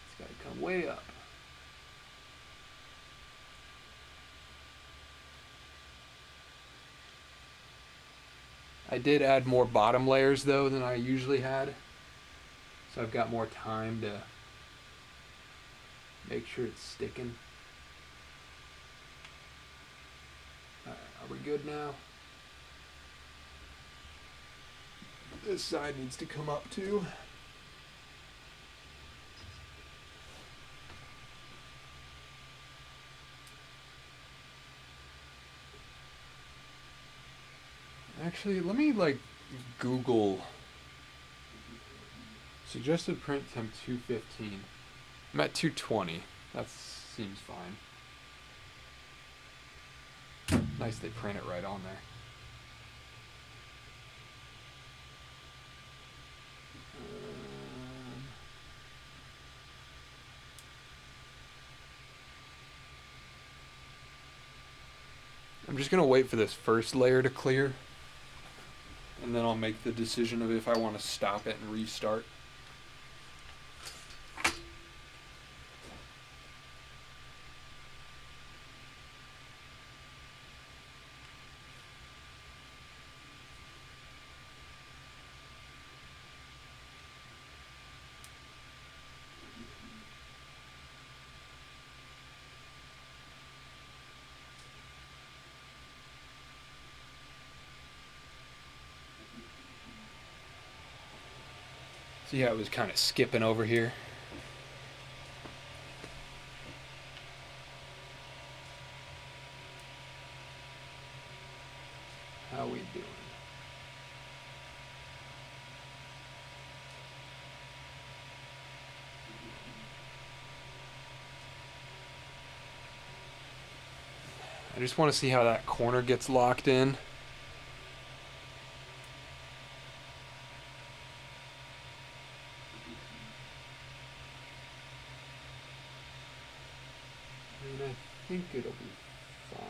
It's got to come way up. I did add more bottom layers though than I usually had, so I've got more time to make sure it's sticking. Alright, are we good now? This side needs to come up too. Actually, let me like Google Suggested print temp 215. I'm at 220. That seems fine. Nice they print it right on there. I'm just going to wait for this first layer to clear, and then I'll make the decision of if I want to stop it and restart. See how it was kind of skipping over here? How we doing? I just want to see how that corner gets locked in. And I think it'll be fine.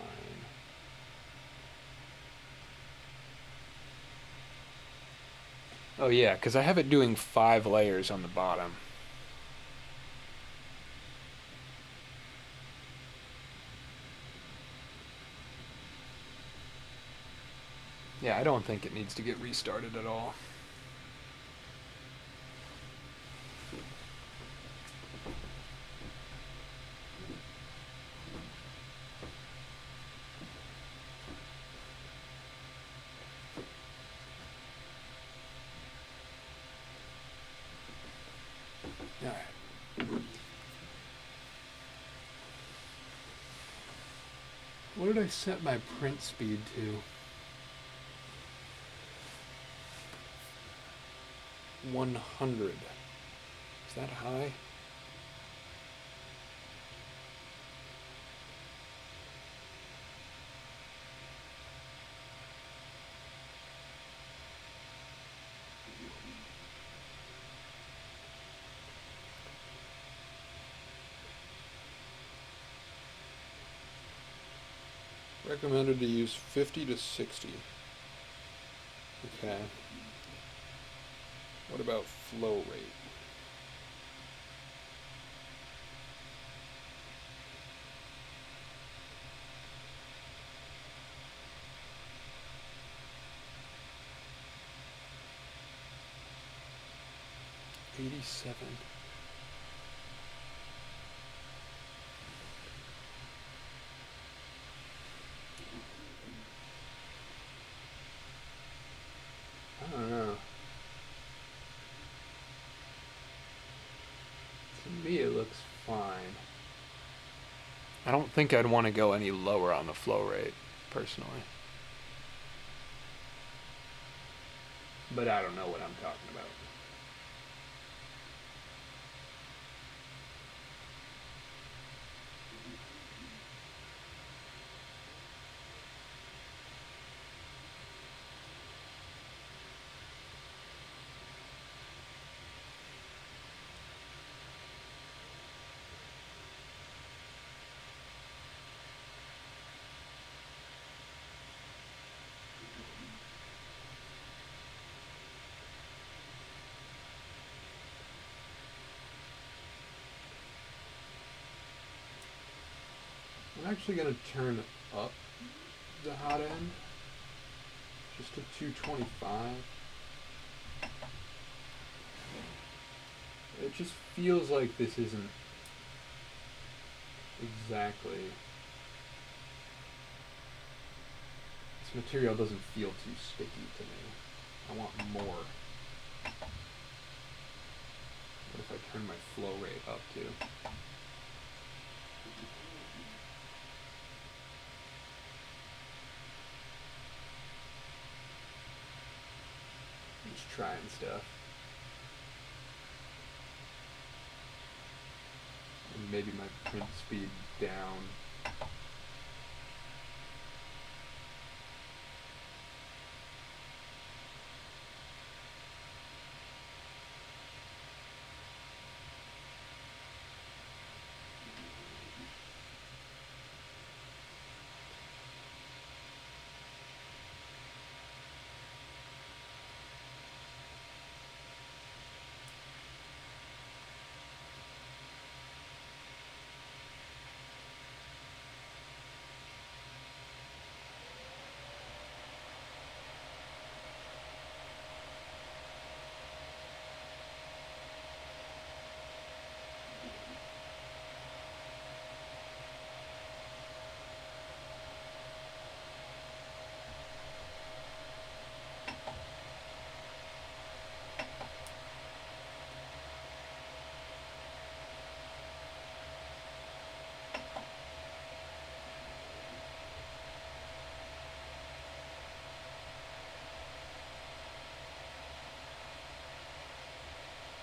Oh yeah, because I have it doing 5 layers on the bottom. Yeah, I don't think it needs to get restarted at all. Alright. What did I set my print speed to? 100. Is that high? Recommended to use 50 to 60. Okay. What about flow rate? $87. I don't know. To me, it looks fine. I don't think I'd want to go any lower on the flow rate, personally. But I don't know what I'm talking about. I'm actually going to turn up the hot end just to 225. It just feels like this isn't exactly... This material doesn't feel too sticky to me. I want more. What if I turn my flow rate up too? Just trying stuff. maybe my print speed down.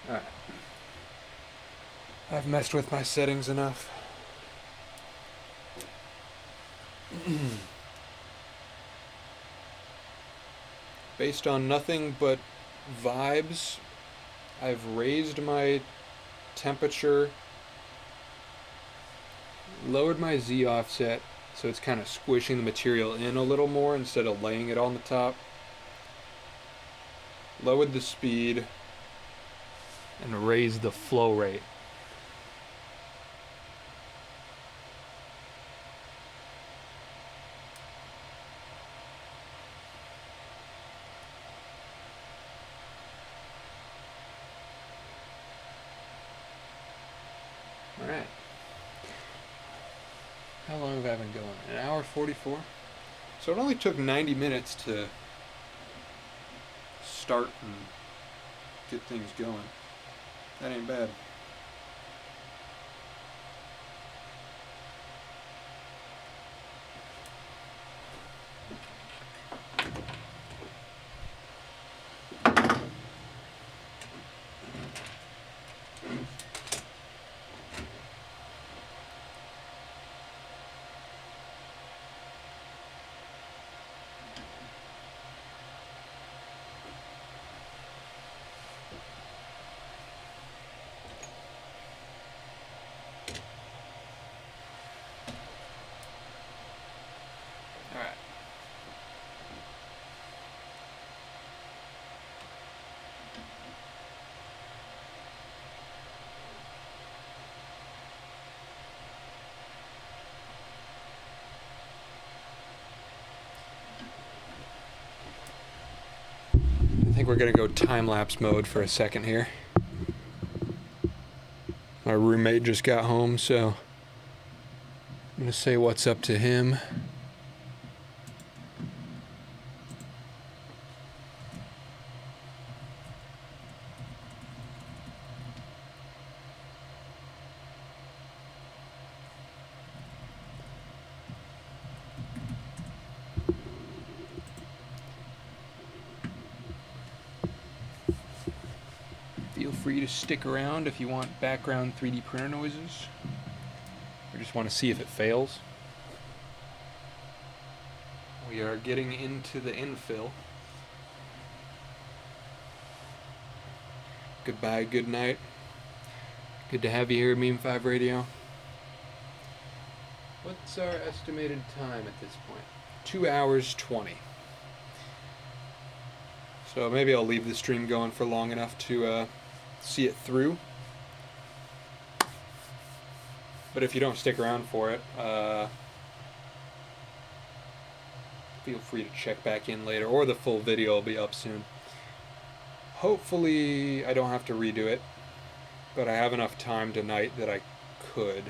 Alright. I've messed with my settings enough. Based on nothing but vibes, I've raised my temperature, lowered my Z offset so it's kind of squishing the material in a little more instead of laying it on the top, lowered the speed, and raised the flow rate. Alright. How long have I been going? An hour 44? So it only took 90 minutes to start and get things going. That ain't bad. Alright. I think we're gonna go time-lapse mode for a second here. My roommate just got home, so I'm gonna say what's up to him. Feel free to stick around if you want background 3D printer noises, or just want to see if it fails. We are getting into the infill. Goodbye, good night. Good to have you here at Meme 5 Radio. What's our estimated time at this point? 2 hours 20. So maybe I'll leave the stream going for long enough to see it through. But if you don't stick around for it, feel free to check back in later, or the full video will be up soon. Hopefully I don't have to redo it, but I have enough time tonight that I could.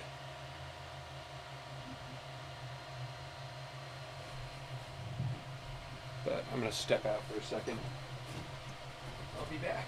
But I'm going to step out for a second. I'll be back.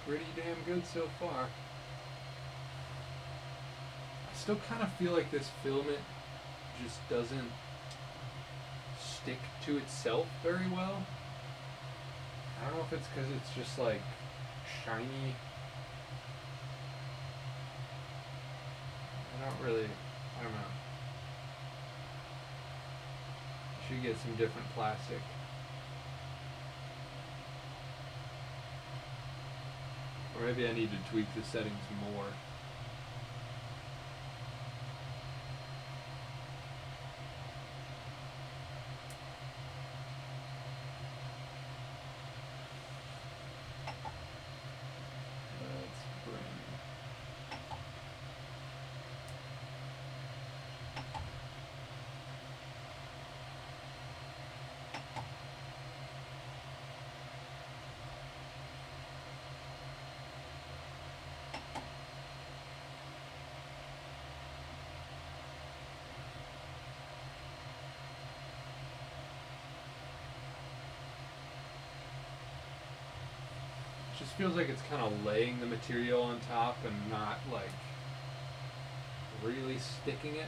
pretty damn good so far. I still kind of feel like this filament just doesn't stick to itself very well. I don't know if it's because it's just like shiny. I don't know. I should get some different plastic. Or maybe I need to tweak the settings more. Just feels like it's kind of laying the material on top and not like really sticking it.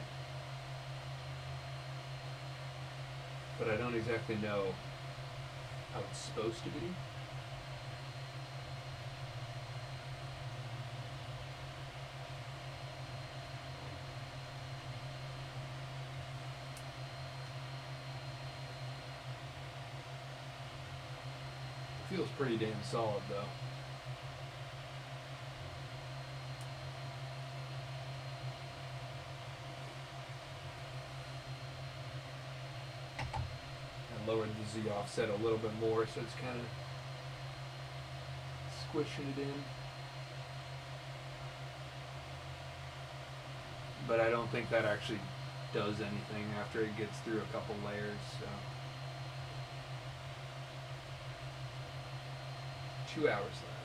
But I don't exactly know how it's supposed to be. It feels pretty damn solid though. Lowered the Z offset a little bit more, so it's kind of squishing it in. But I don't think that actually does anything after it gets through a couple layers, so. 2 hours left.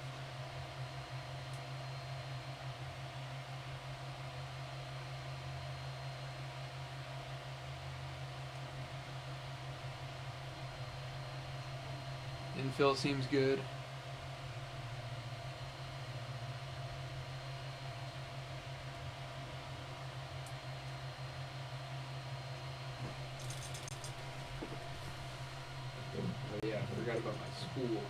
Infill seems good. Oh yeah, I forgot about my spool.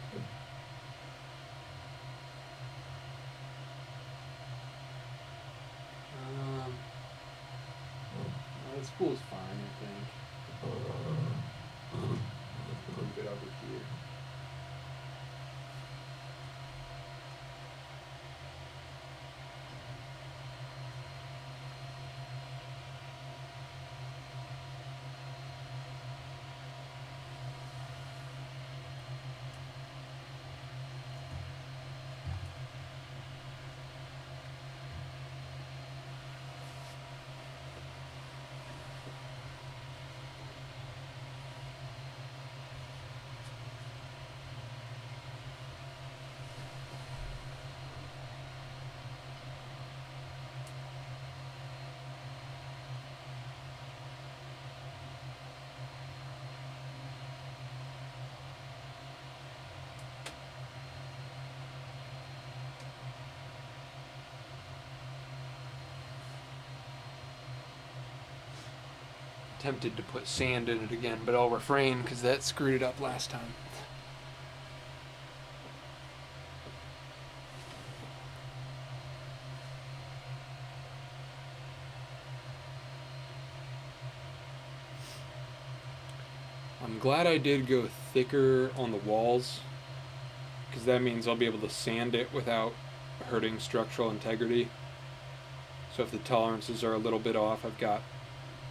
The spool's fine, I think. Move it over here. Tempted to put sand in it again, but I'll refrain because that screwed it up last time. I'm glad I did go thicker on the walls, because that means I'll be able to sand it without hurting structural integrity. So if the tolerances are a little bit off, I've got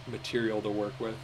material to work with.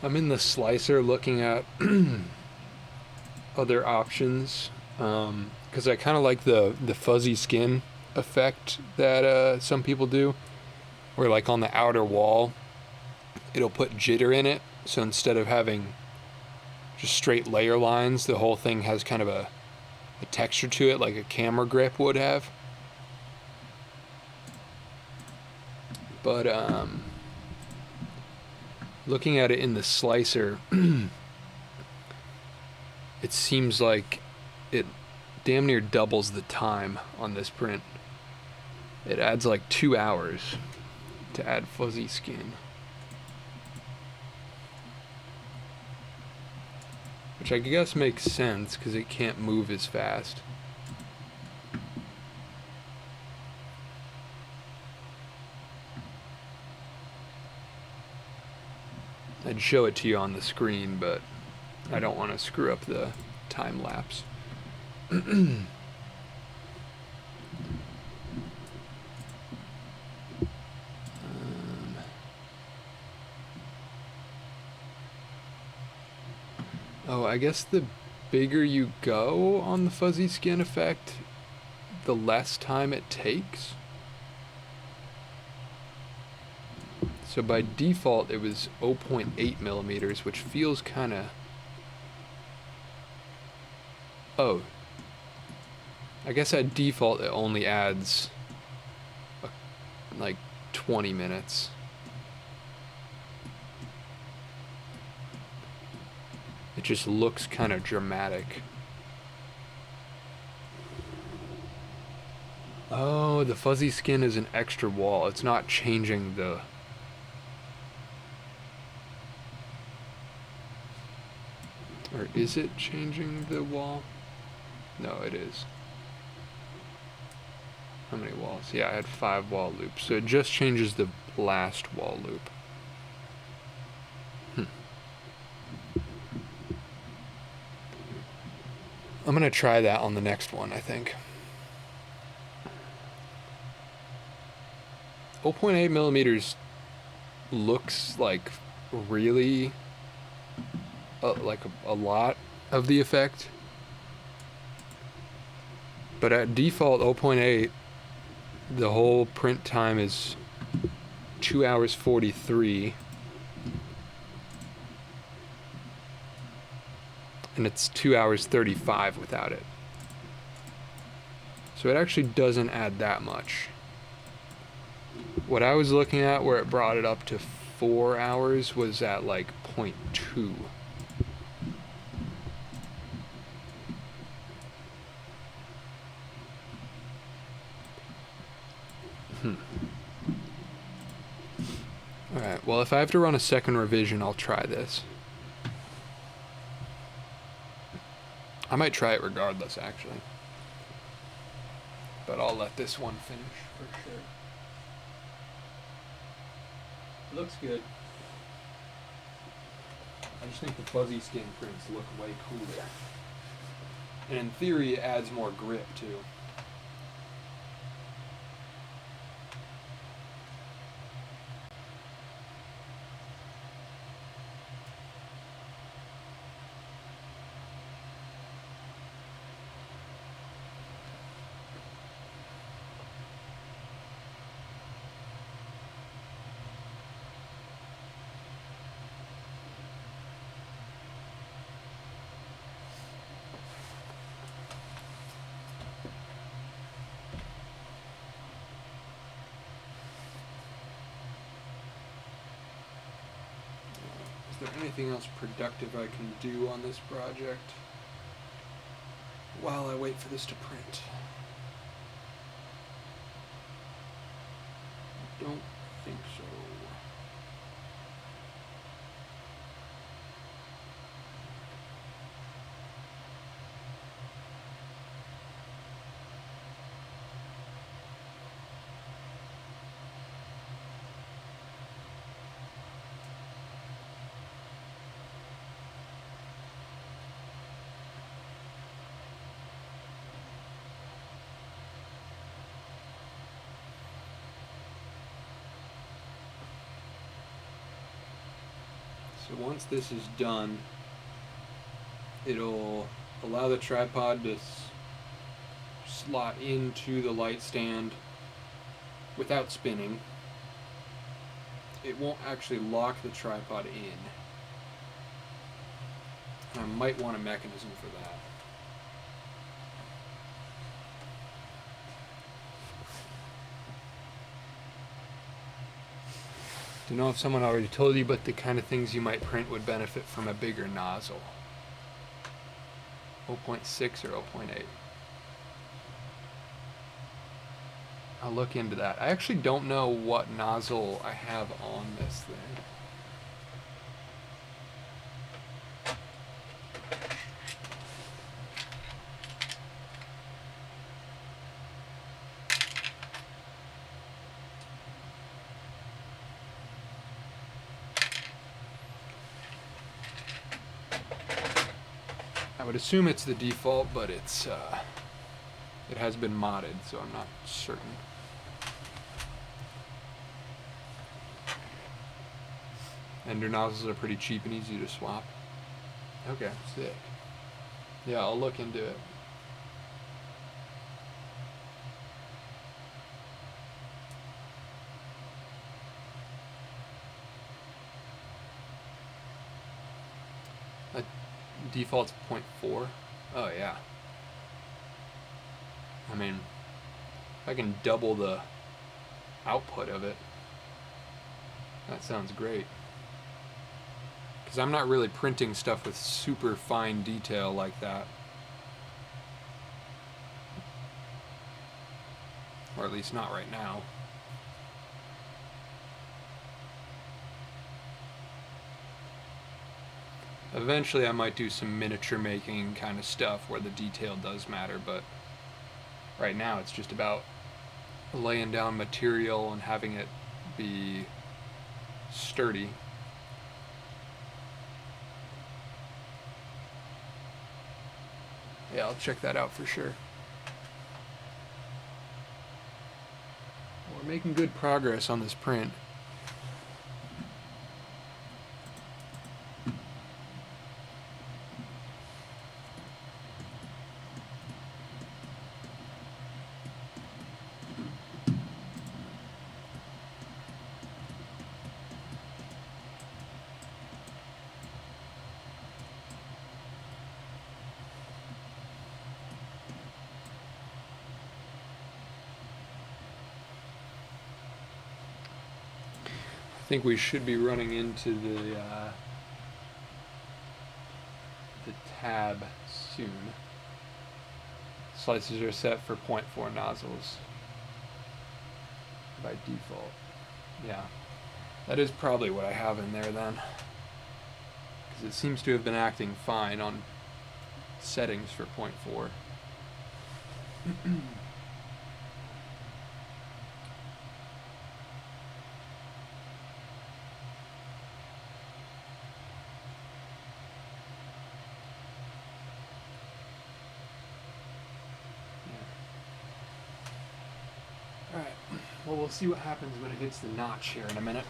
I'm in the slicer looking at other options because I kind of like the fuzzy skin effect that some people do, where like on the outer wall it'll put jitter in it, so instead of having just straight layer lines, the whole thing has kind of a texture to it like a camera grip would have. But looking at it in the slicer, it seems like it damn near doubles the time on this print. It adds like 2 hours to add fuzzy skin, which I guess makes sense because it can't move as fast. I'd show it to you on the screen, but I don't want to screw up the time lapse. Oh, I guess the bigger you go on the fuzzy skin effect, the less time it takes. So by default it was 0.8 millimeters, which feels kind of... Oh. I guess at default it only adds like 20 minutes. It just looks kind of dramatic. Oh, the fuzzy skin is an extra wall. It's not changing the... Or is it changing the wall? No, it is. How many walls? Yeah, I had 5 wall loops. So it just changes the last wall loop. I'm going to try that on the next one, I think. 0.8 millimeters looks like really like a lot of the effect. But at default 0.8, the whole print time is 2 hours 43. And it's 2 hours 35 without it. So it actually doesn't add that much. What I was looking at where it brought it up to 4 hours was at like 0.2. Alright, well if I have to run a second revision, I'll try this. I might try it regardless, actually. But I'll let this one finish for sure. It looks good. I just think the fuzzy skin prints look way cooler. And in theory, it adds more grip, too. Is there anything else productive I can do on this project while I wait for this to print? I don't think so. So once this is done, it'll allow the tripod to slot into the light stand without spinning. It won't actually lock the tripod in. I might want a mechanism for that. Don't know if someone already told you, but the kind of things you might print would benefit from a bigger nozzle. 0.6 or 0.8. I'll look into that. I actually don't know what nozzle I have on this thing. I would assume it's the default, but it has been modded, so I'm not certain. Ender nozzles are pretty cheap and easy to swap. Okay, sick. Yeah, I'll look into it. Default's 0.4. Oh yeah. I mean, if I can double the output of it, that sounds great. Because I'm not really printing stuff with super fine detail like that. Or at least not right now. Eventually I might do some miniature making kind of stuff where the detail does matter, but right now it's just about laying down material and having it be sturdy. Yeah, I'll check that out for sure. We're making good progress on this print. I think we should be running into the tab soon. Slices are set for 0.4 nozzles by default. Yeah, that is probably what I have in there then, because it seems to have been acting fine on settings for 0.4. Alright, well, we'll see what happens when it hits the notch here in a minute.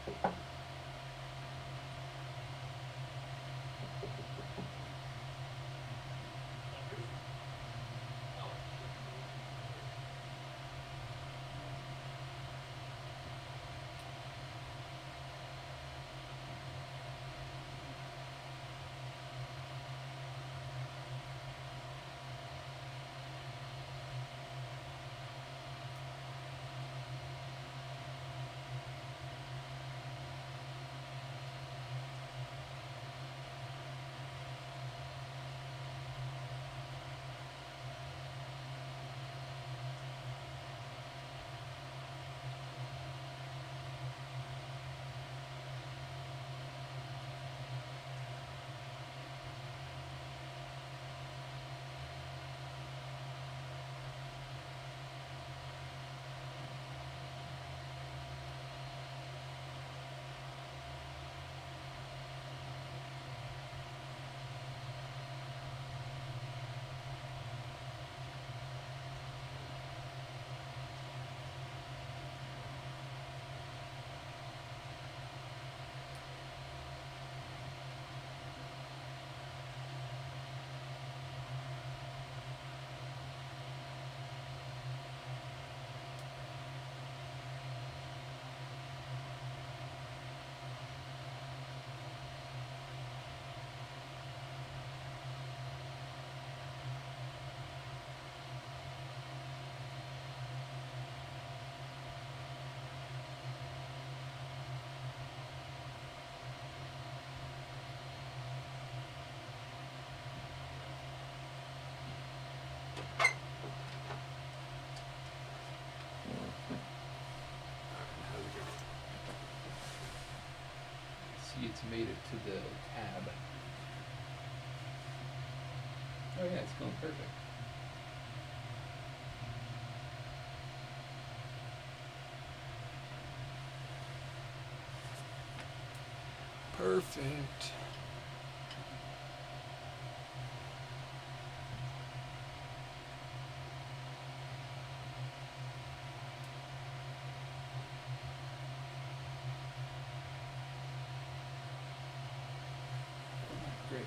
See, it's made it to the tab. Oh yeah, it's going perfect. Perfect. Great.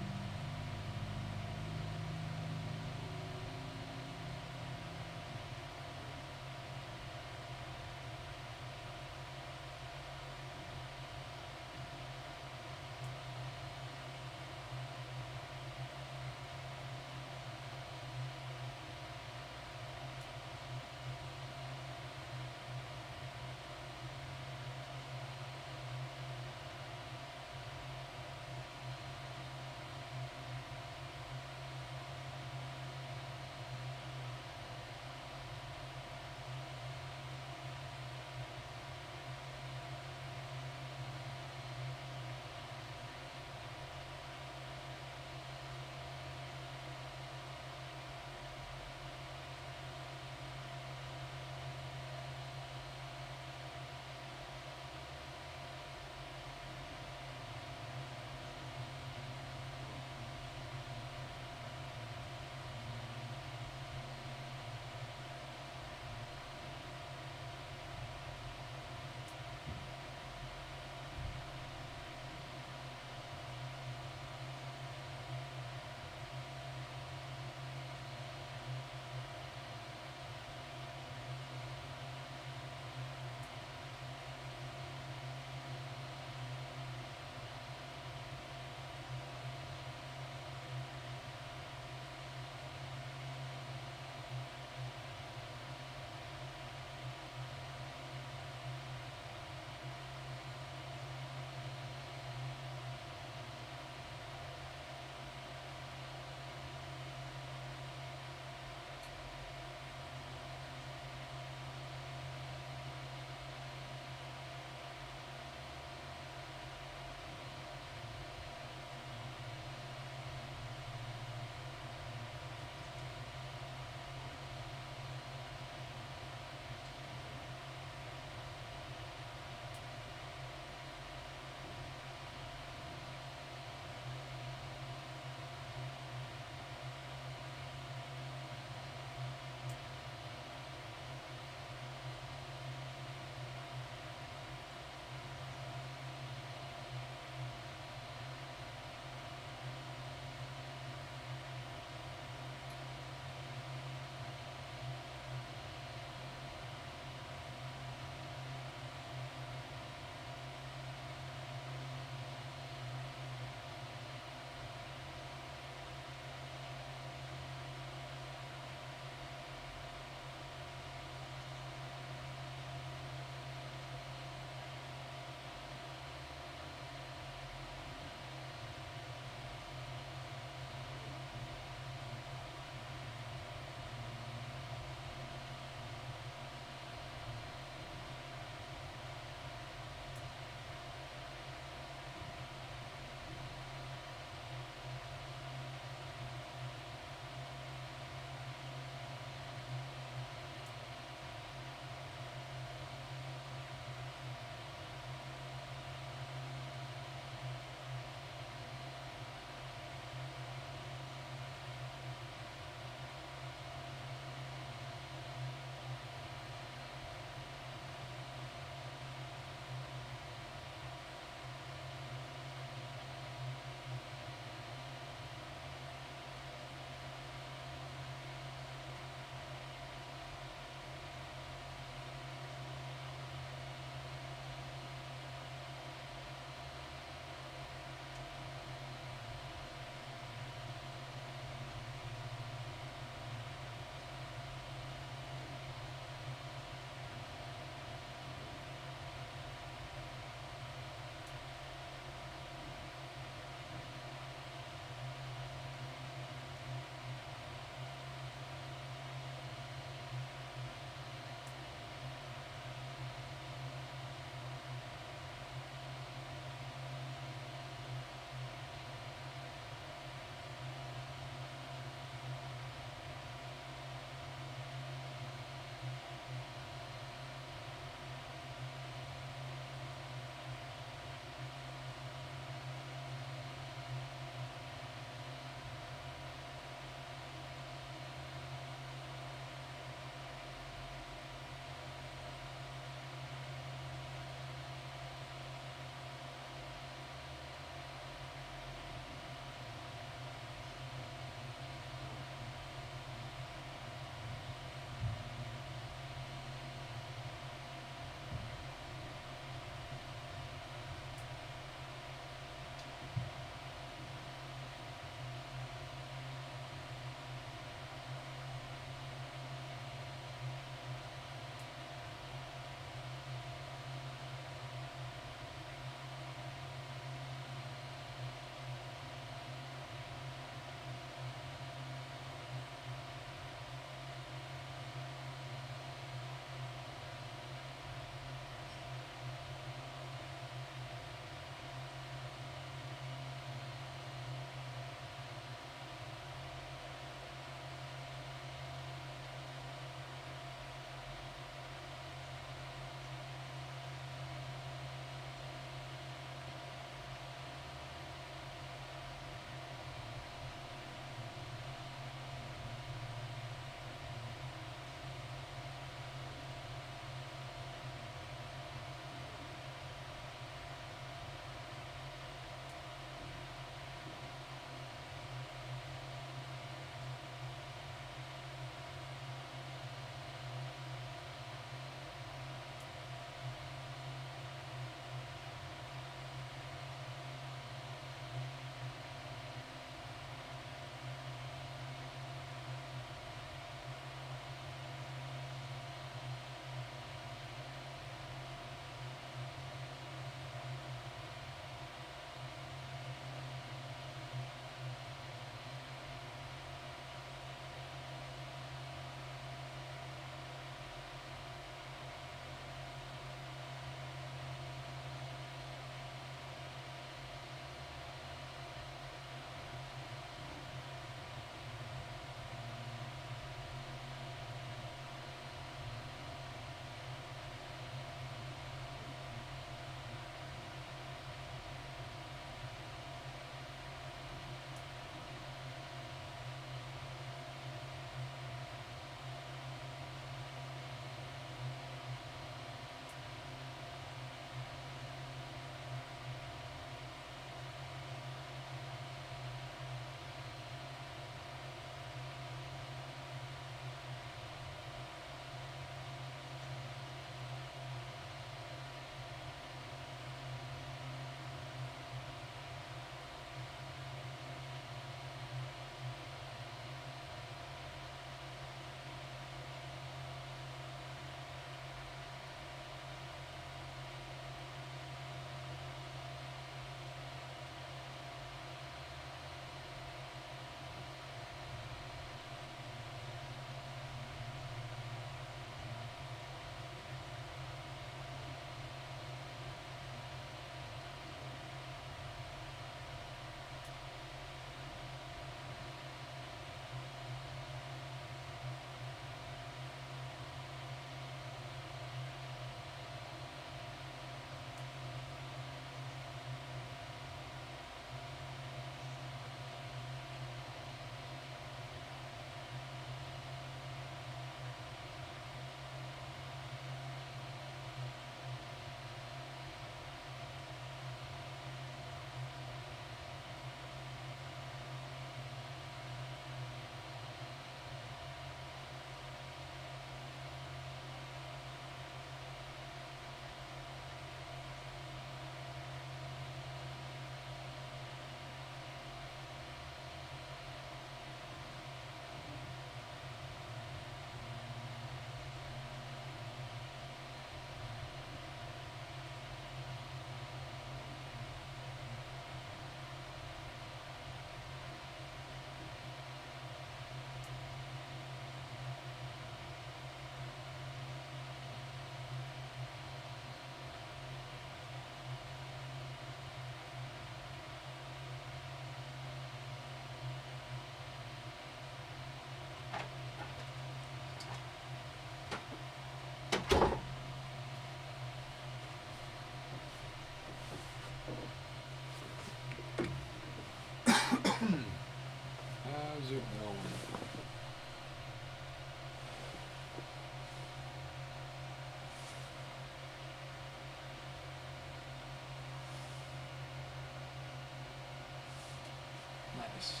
Nice.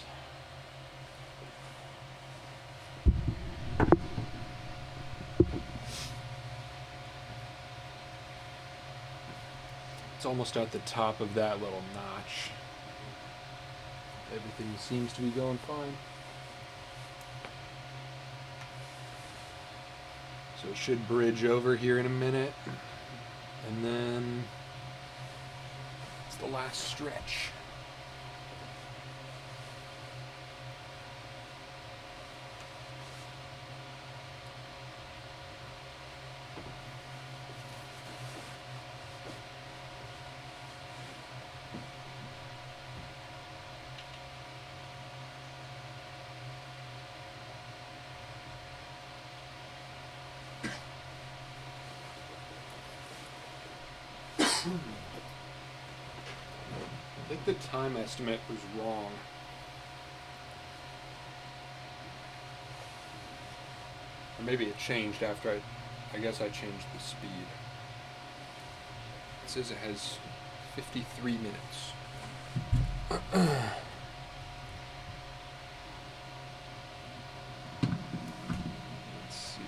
It's almost at the top of that little notch. Everything seems to be going fine. So it should bridge over here in a minute. And then it's the last stretch. I think the time estimate was wrong. Or maybe it changed after I guess I changed the speed. It says it has 53 minutes. Let's see.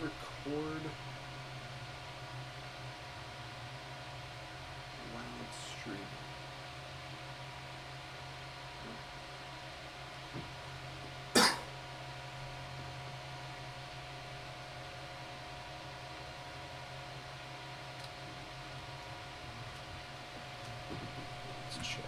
Record loud stream. Let's check.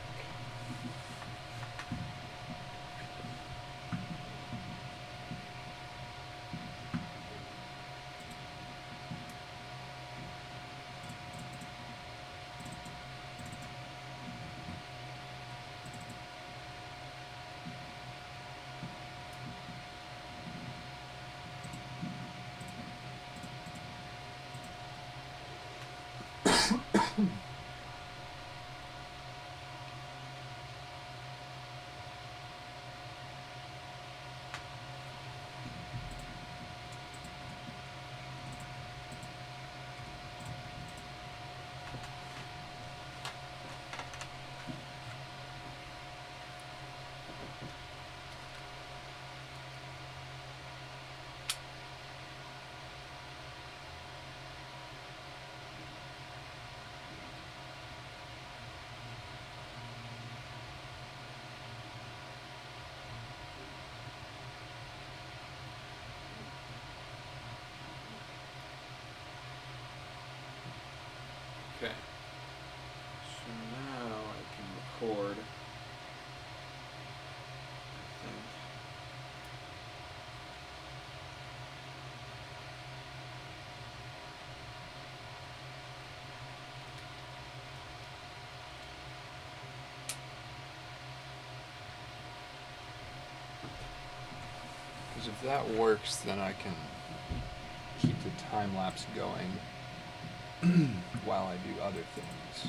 Okay. So now I can record. I think. Because if that works, then I can keep the time lapse going while I do other things.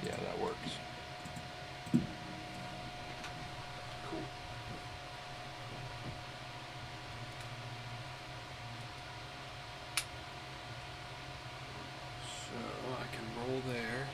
Yeah, that works. Cool. So I can roll there.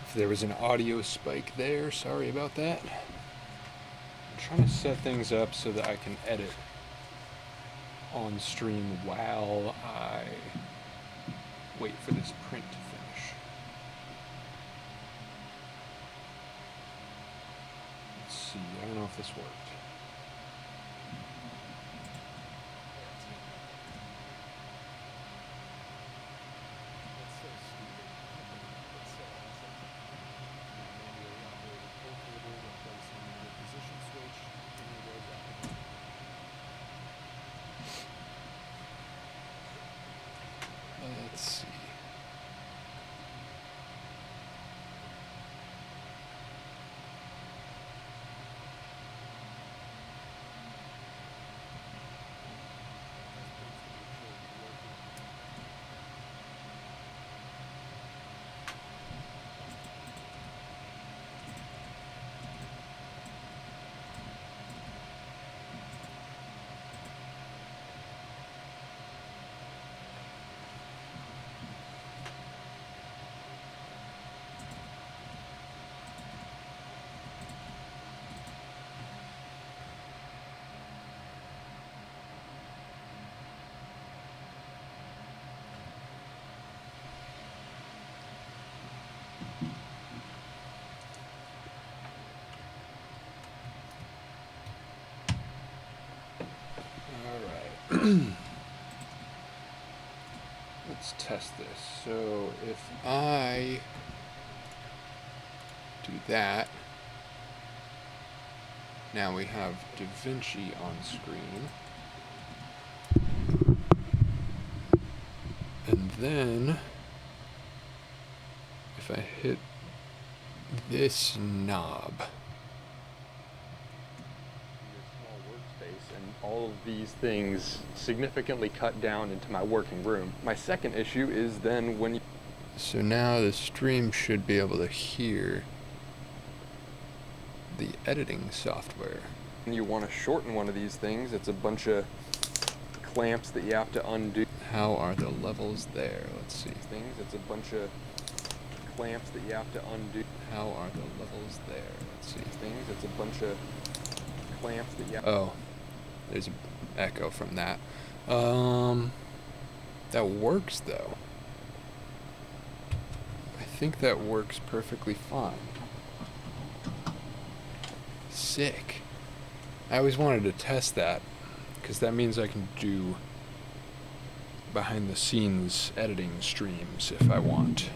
If there was an audio spike there, sorry about that. I'm trying to set things up so that I can edit on stream while I wait for this print to finish. Let's see, I don't know if this worked. Let's see. Let's test this. So if I do that, now we have DaVinci on screen. And then if I hit this knob, your small workspace, and all of these things significantly cut down into my working room. My second issue is then when So now the stream should be able to hear the editing software. you want to shorten one of these things, it's a bunch of clamps that you have to undo. How are the levels there? Let's see. It's a bunch of clamps that you have to undo. How are the levels there? Let's see. It's a bunch of clamps that you have. Oh, there's an echo from that. That works though. I think that works perfectly fine. Sick. I always wanted to test that, because that means I can do behind the scenes editing streams if I want.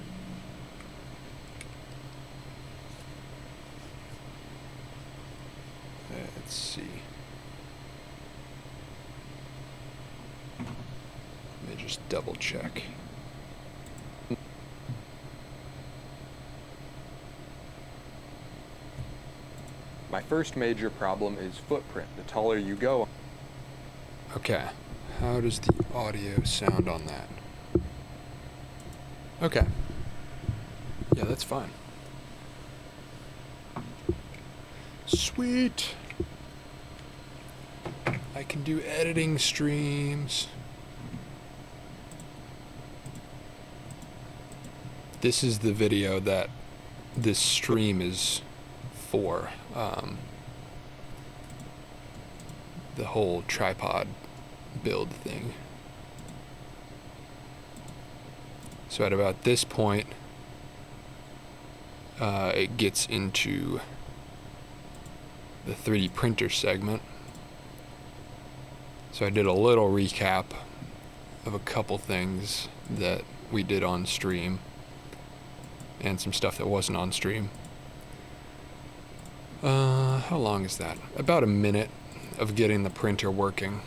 Let's see. Let me just double check. My first major problem is footprint. The taller you go. Okay. How does the audio sound on that? Okay. Yeah, that's fine. Sweet. I can do editing streams. This is the video that this stream is for. The whole tripod build thing. So at about this point, it gets into the 3D printer segment. So I did a little recap of a couple things that we did on stream and some stuff that wasn't on stream. How long is that? About a minute of getting the printer working.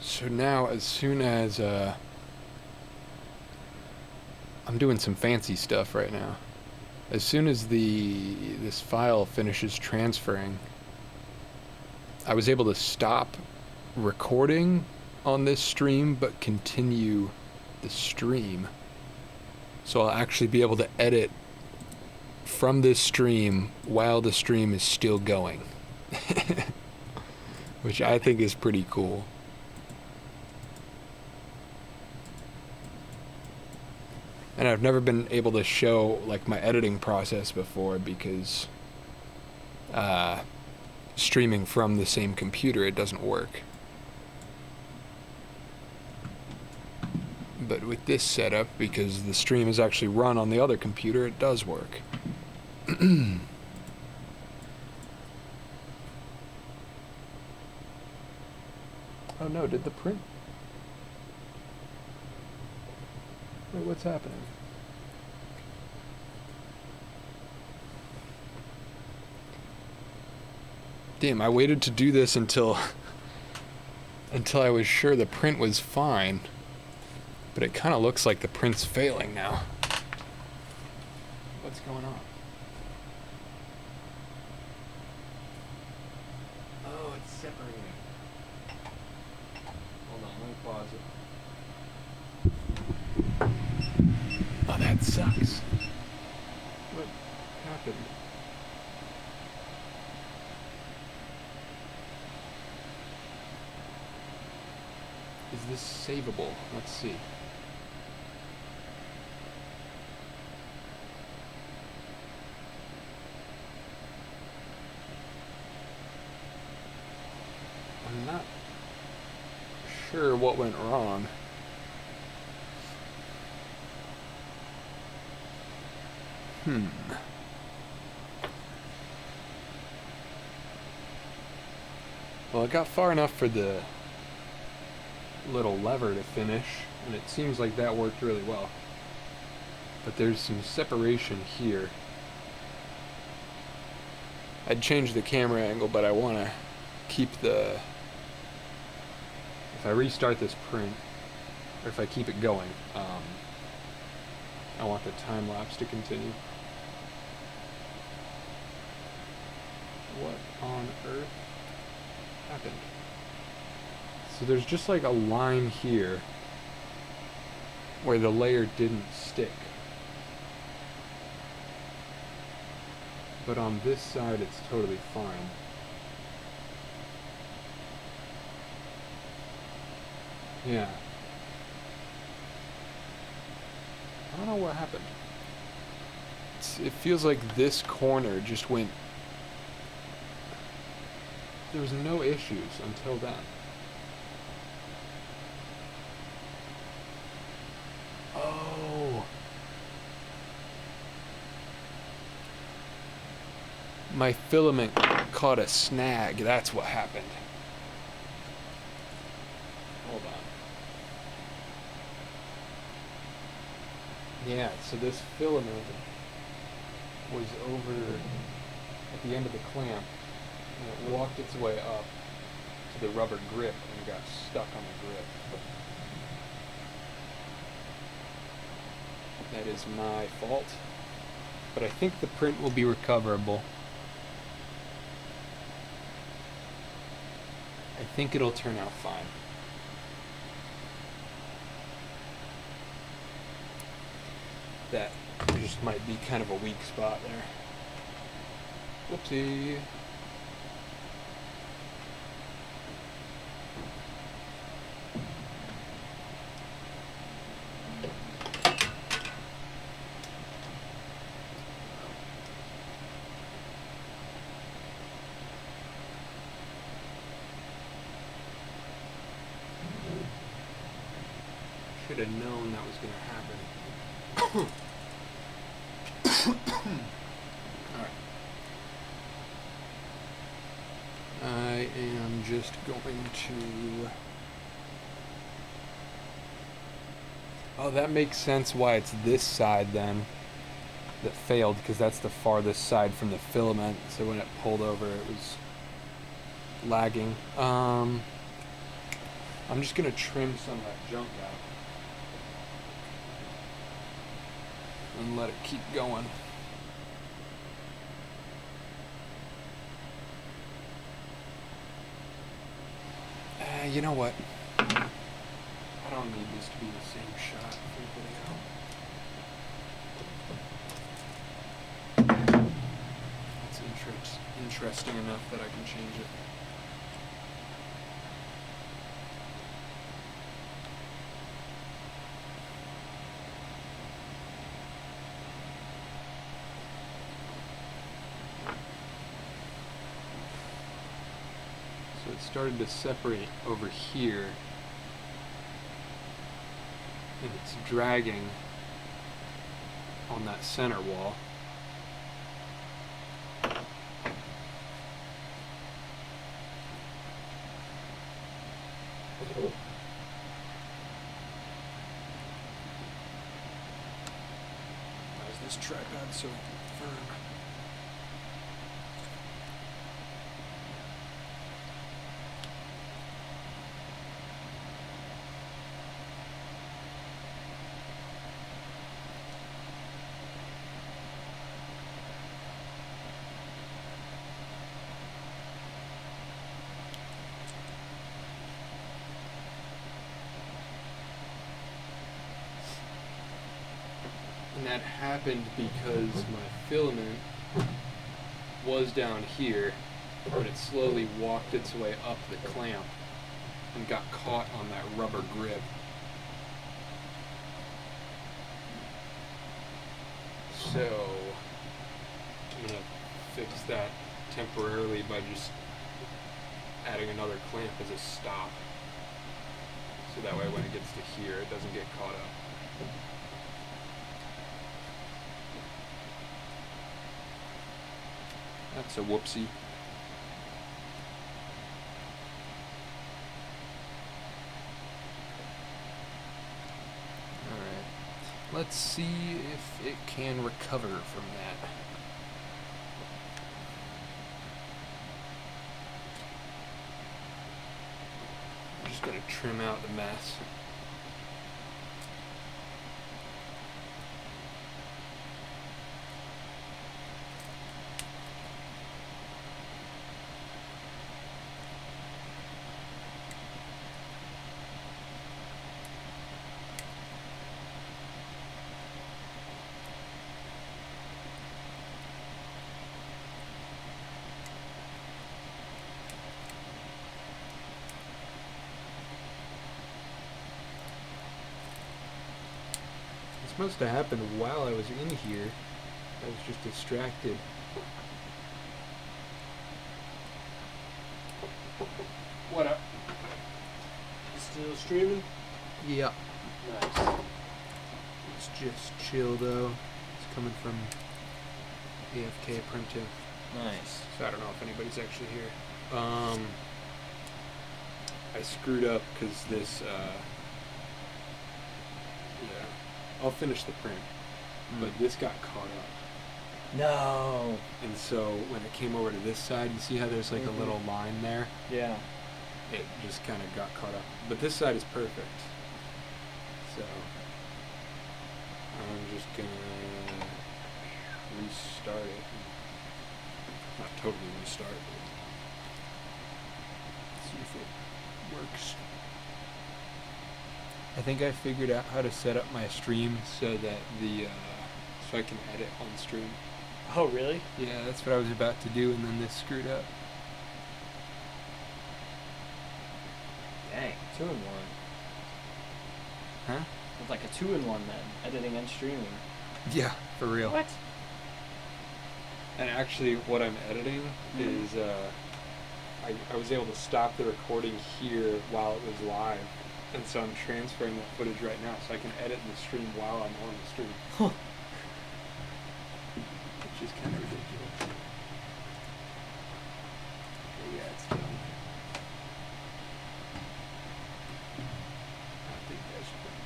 So now, as soon as I'm doing some fancy stuff right now. As soon as this file finishes transferring, I was able to stop recording on this stream but continue the stream. So I'll actually be able to edit from this stream while the stream is still going. Which I think is pretty cool. And I've never been able to show like my editing process before because streaming from the same computer, it doesn't work. But with this setup, because the stream is actually run on the other computer, it does work. Oh no, did the print... Wait, what's happening? Damn, I waited to do this until I was sure the print was fine. But it kind of looks like the print's failing now. What's going on? Oh, it's separating. Hold on, let me pause it. Oh, that sucks. What happened? Is this savable? Let's see. I'm not sure what went wrong. Well, I got far enough for the little lever to finish, and it seems like that worked really well. But there's some separation here. I'd change the camera angle, but I want to keep the... If I restart this print, or if I keep it going, I want the time lapse to continue. What on earth happened? So there's just like a line here where the layer didn't stick. But on this side it's totally fine. Yeah. I don't know what happened. It feels like this corner just went... There was no issues until then. Oh. My filament caught a snag. That's what happened. Hold on. Yeah, so this filament was over at the end of the clamp, and it walked its way up to the rubber grip and got stuck on the grip. That is my fault, but I think the print will be recoverable. I think it'll turn out fine. That just might be kind of a weak spot there. Whoopsie. Should have known that was going to happen. Alright. I am just going to... Oh, that makes sense why it's this side then that failed, because that's the farthest side from the filament, so when it pulled over it was lagging. I'm just going to trim some of that junk out and let it keep going. You know what? I don't need this to be the same shot for the video. It's interesting enough that I can change it. So it started to separate over here, and it's dragging on that center wall. Why is this tripod so firm? And that happened because my filament was down here, but it slowly walked its way up the clamp and got caught on that rubber grip. So I'm gonna fix that temporarily by just adding another clamp as a stop. So that way when it gets to here, it doesn't get caught up. That's a whoopsie. Alright. Let's see if it can recover from that. I'm just going to trim out the mess. Must have happened while I was in here. I was just distracted. What up? Still streaming? Yeah. Nice. It's just chill though. It's coming from AFK Primitive. Nice. So I don't know if anybody's actually here. I screwed up because this, yeah. I'll finish the print. But this got caught up. No. And so when it came over to this side, you see how there's like a little line there? Yeah. It just kind of got caught up. But this side is perfect. So I'm just gonna restart it. Not totally restart, but see if it works. I think I figured out how to set up my stream so that so I can edit on stream. Oh, really? Yeah, that's what I was about to do, and then this screwed up. Dang, 2-in-1. Huh? It's like a 2-in-1 then, editing and streaming. Yeah, for real. What? And actually, what I'm editing is I was able to stop the recording here while it was live, and so I'm transferring that footage right now, so I can edit the stream while I'm on the stream. Huh. Which is kind of ridiculous. But yeah, it's done. I think that's pretty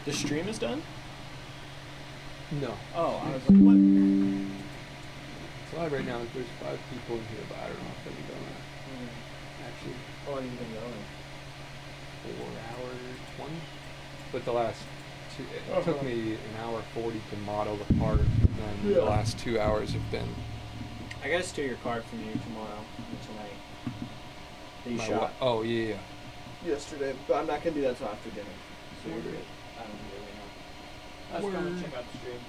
The stream is done? cool. No. Oh, I was like, what? It's live right now. There's 5 people in here, but I don't know if they're going to actually How long have you been going? 4 hours 20. But the last two, it took me an hour 40 to model the part, and then the last 2 hours have been I gotta steal your card from you tomorrow and tonight. That you my shot what? Oh yeah, yeah. yesterday, but I'm not gonna do that until after dinner. So you're Word. good. I don't do it right now. I was Word. gonna check out the stream.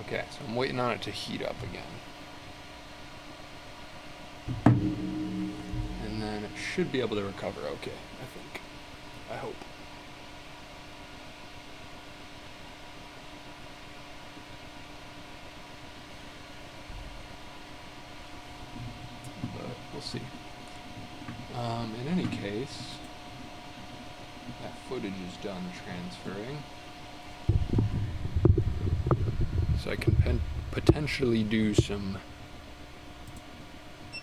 Okay, so I'm waiting on it to heat up again. And then it should be able to recover okay, I think. I hope. But we'll see. In any case, that footage is done transferring. So I can potentially do some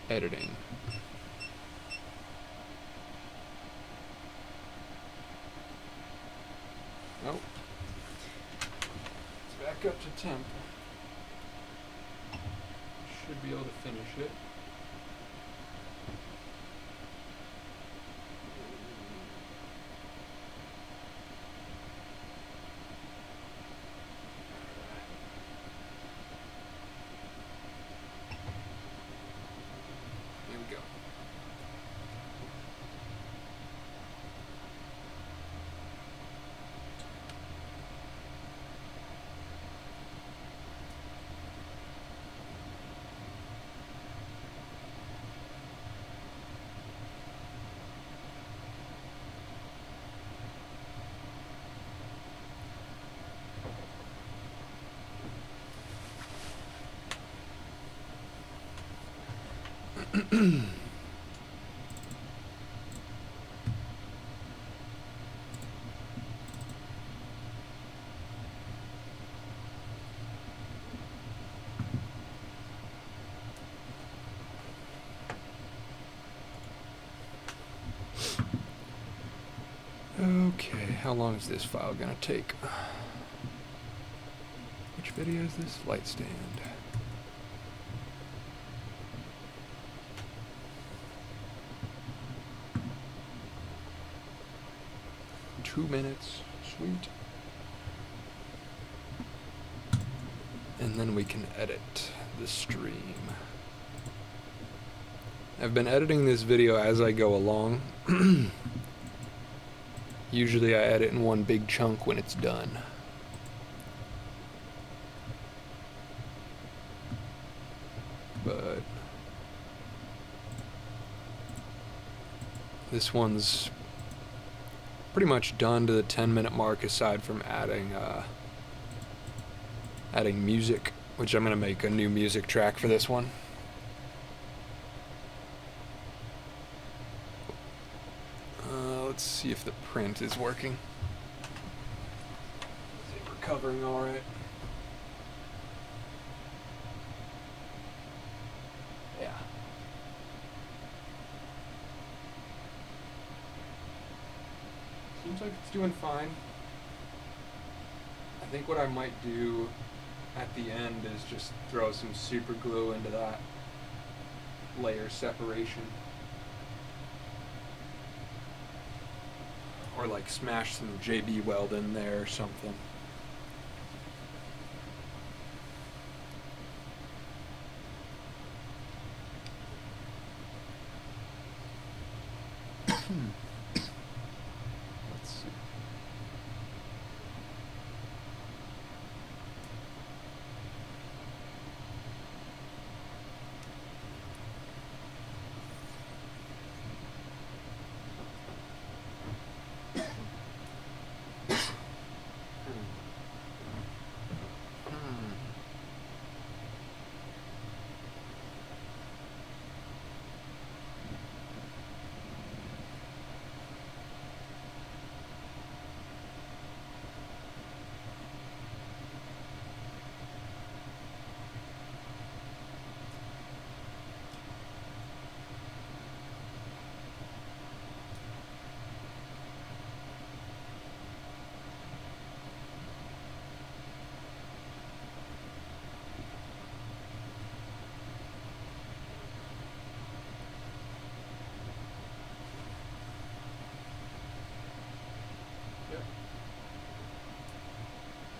editing. Oh. It's back up to temp. Should be able to finish it. There we go. Okay, how long is this file gonna take? Which video is this? Light stand. Two minutes, sweet. And then we can edit the stream. I've been editing this video as I go along. Usually I edit in one big chunk when it's done. But this one's pretty much done to the 10-minute mark, aside from adding music, which I'm gonna make a new music track for this one. Let's see if the print is working. Is it recovering all right? Yeah. Seems like it's doing fine. I think what I might do at the end is just throw some super glue into that layer separation. Or like smash some JB Weld in there or something. Let's see.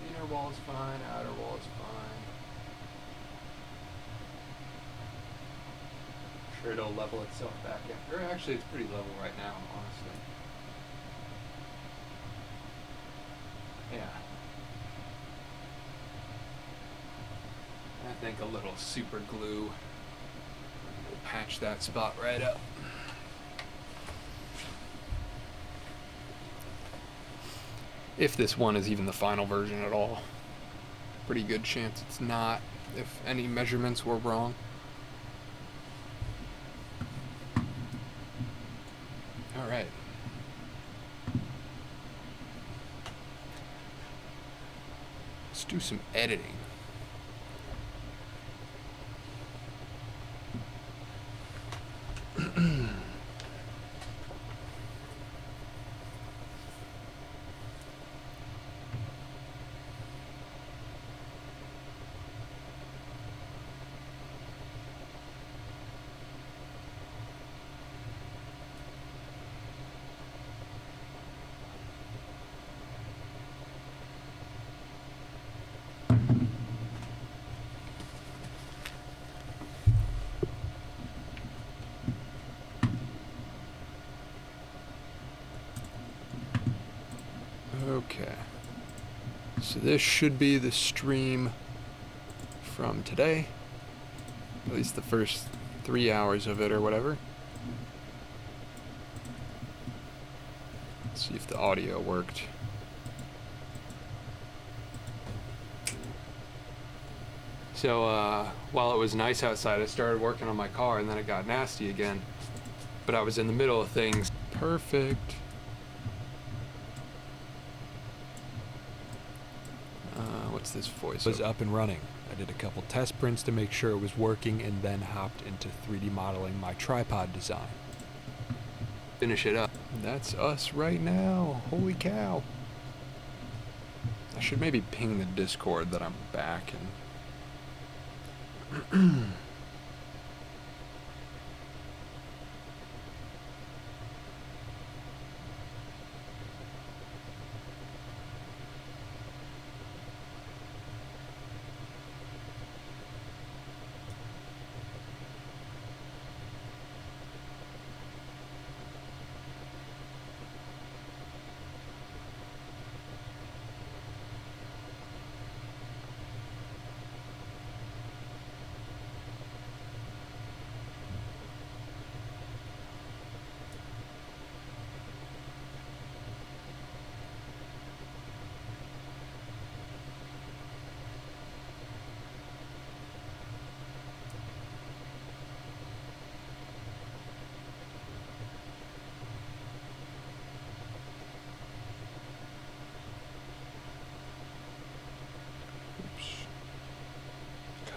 Inner wall is fine, outer wall is fine. I'm sure it'll level itself back in. Or actually, it's pretty level right now, honestly. Yeah. I think a little super glue will patch that spot right up. If this one is even the final version at all. Pretty good chance it's not, if any measurements were wrong. Alright. Let's do some editing. Okay, so this should be the stream from today, at least the first 3 hours of it or whatever. Let's see if the audio worked. So while it was nice outside, I started working on my car and then it got nasty again, but I was in the middle of things. Perfect. What's this voice? Was up and running. I did a couple test prints to make sure it was working and then hopped into 3D modeling my tripod design. Finish it up. That's us right now. Holy cow. I should maybe ping the Discord that I'm back and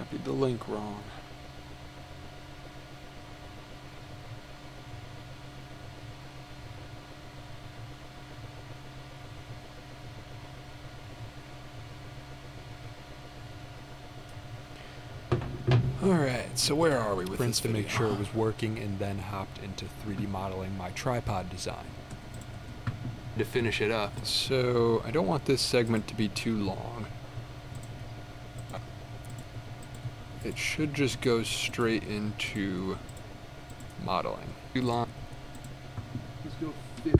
copied the link wrong. Alright, so where are we with Prints this to make video? sure it was working, and then hopped into 3D modeling my tripod design. To finish it up. So I don't want this segment to be too long. It should just go straight into modeling. Too long. Let's go 50.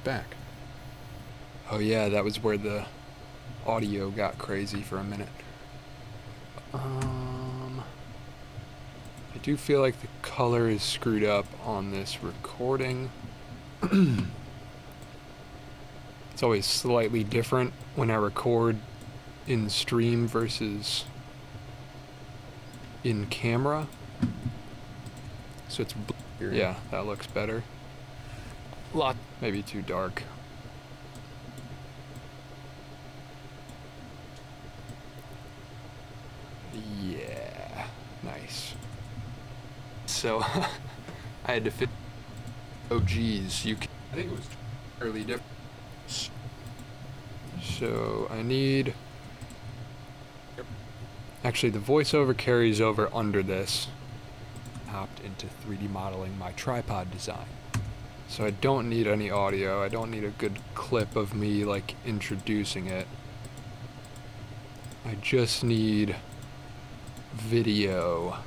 Back. Oh yeah, that was where the audio got crazy for a minute. I do feel like the color is screwed up on this recording. It's always slightly different when I record in stream versus in camera. So it's yeah, that looks better. Lot maybe too dark. Yeah, nice. So I had to fit. Oh geez, you can. I think it was fairly different. So I need. Actually, the voiceover carries over under this. Hopped into 3D modeling my tripod design. So I don't need any audio. I don't need a good clip of me like introducing it. I just need video.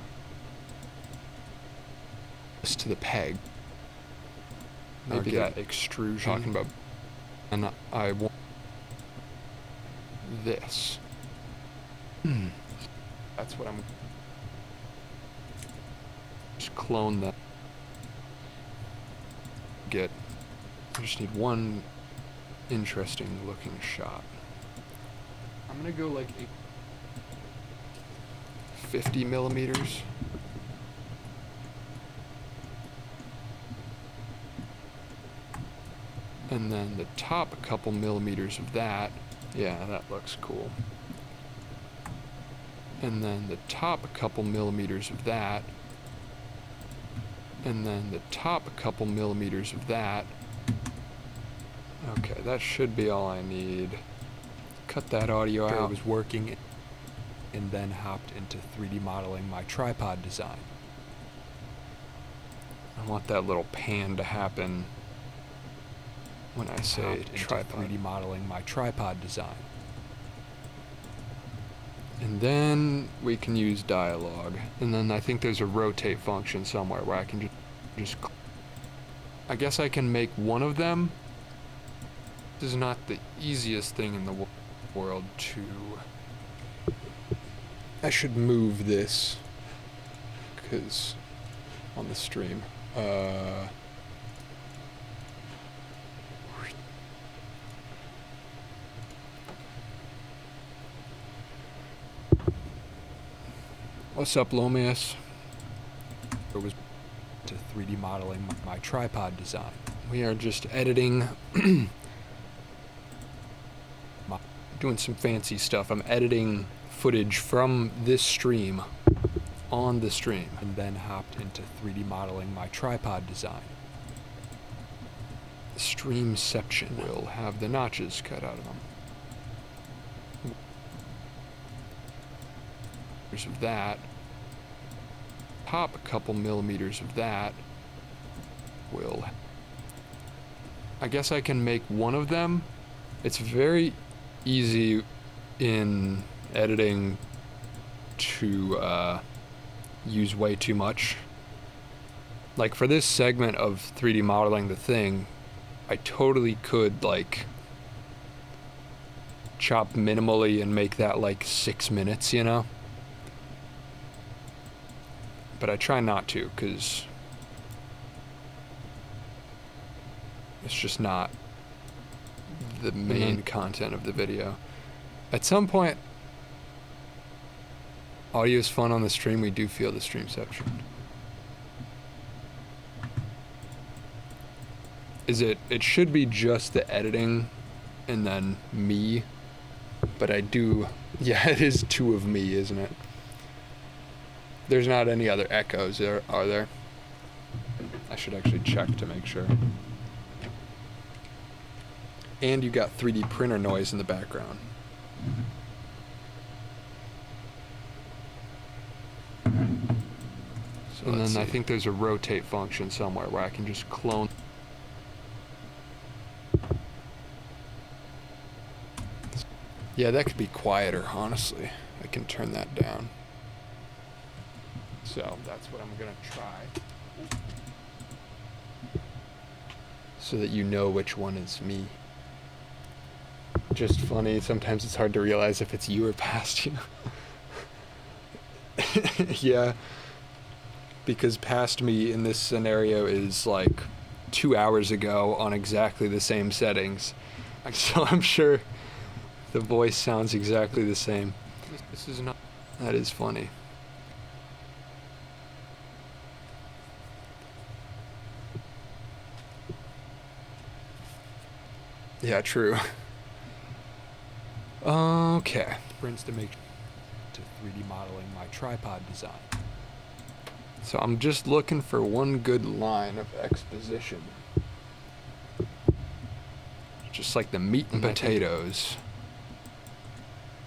Just to the peg. Maybe that extrusion. Talking about, and I want this. That's what I'm. Just clone that. Get. I just need one interesting looking shot. I'm gonna go like 50 millimeters. And then the top a couple millimeters of that. Yeah, that looks cool. And then the top a couple millimeters of that. And then the top a couple millimeters of that. Okay, that should be all I need. Cut that audio It out. was working, and then hopped into 3D modeling my tripod design. I want that little pan to happen when I say Hopped into tripod. 3D modeling my tripod design. And then we can use dialogue. And then I think there's a rotate function somewhere where I can just I guess I can make one of them. This is not the easiest thing in the world to. I should move this because on the stream. What's up, Lomius? It was to 3D modeling my tripod design. We are just editing, doing some fancy stuff. I'm editing footage from this stream on the stream. And then hopped into 3D modeling my tripod design. Streamception will have the notches cut out of them. Of that. Pop a couple millimeters of that. Will. I guess I can make one of them. It's very easy in editing to use way too much. Like for this segment of 3D modeling the thing, I totally could like chop minimally and make that like 6 minutes, you know? But I try not to, because it's just not the main content of the video. At some point, audio is fun on the stream. We do feel the streamception. is it should be just the editing and then me, but I do, yeah, it is two of me, isn't it? There's not any other echoes there, are there? I should actually check to make sure. And you got 3D printer noise in the background. So and then I think there's a rotate function somewhere where I can just clone. Yeah, that could be quieter, honestly. I can turn that down. So that's what I'm gonna try. So that you know which one is me. Just funny, sometimes it's hard to realize if it's you or past you. Yeah. Because past me in this scenario is like 2 hours ago on exactly the same settings. So I'm sure the voice sounds exactly the same. This is not. That is funny. Yeah, true. Okay. Prints to make to 3D modeling my tripod design. So I'm just looking for one good line of exposition. Just like the meat and potatoes.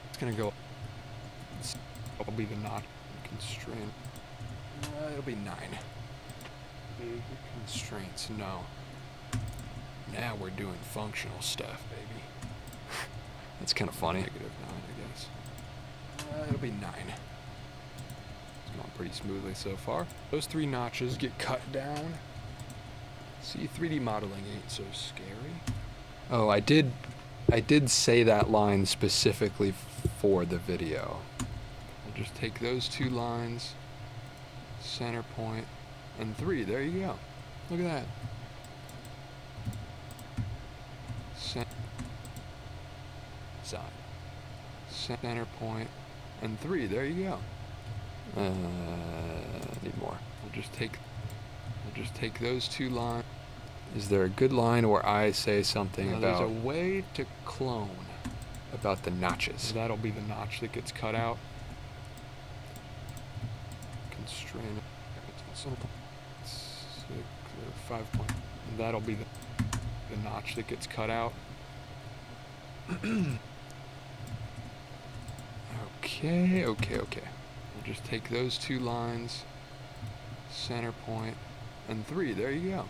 It's gonna go. It'll be the notch constraint. It'll be 9. Big constraints, no. Now we're doing functional stuff, baby. That's kind of funny. -9, I guess. It'll be 9. It's going pretty smoothly so far. Those 3 notches get cut down. See, 3D modeling ain't so scary. Oh, I did say that line specifically for the video. I'll just take those 2 lines, center point, and 3. There you go. Look at that. Center point, and 3. There you go. Need more. We'll just take those 2 lines. Is there a good line where I say something about? There's a way to clone about the notches. That'll be the notch that gets cut out. Constraint. 5 point. That'll be the notch that gets cut out. Okay. We'll just take those 2 lines, center point, and 3. There you go.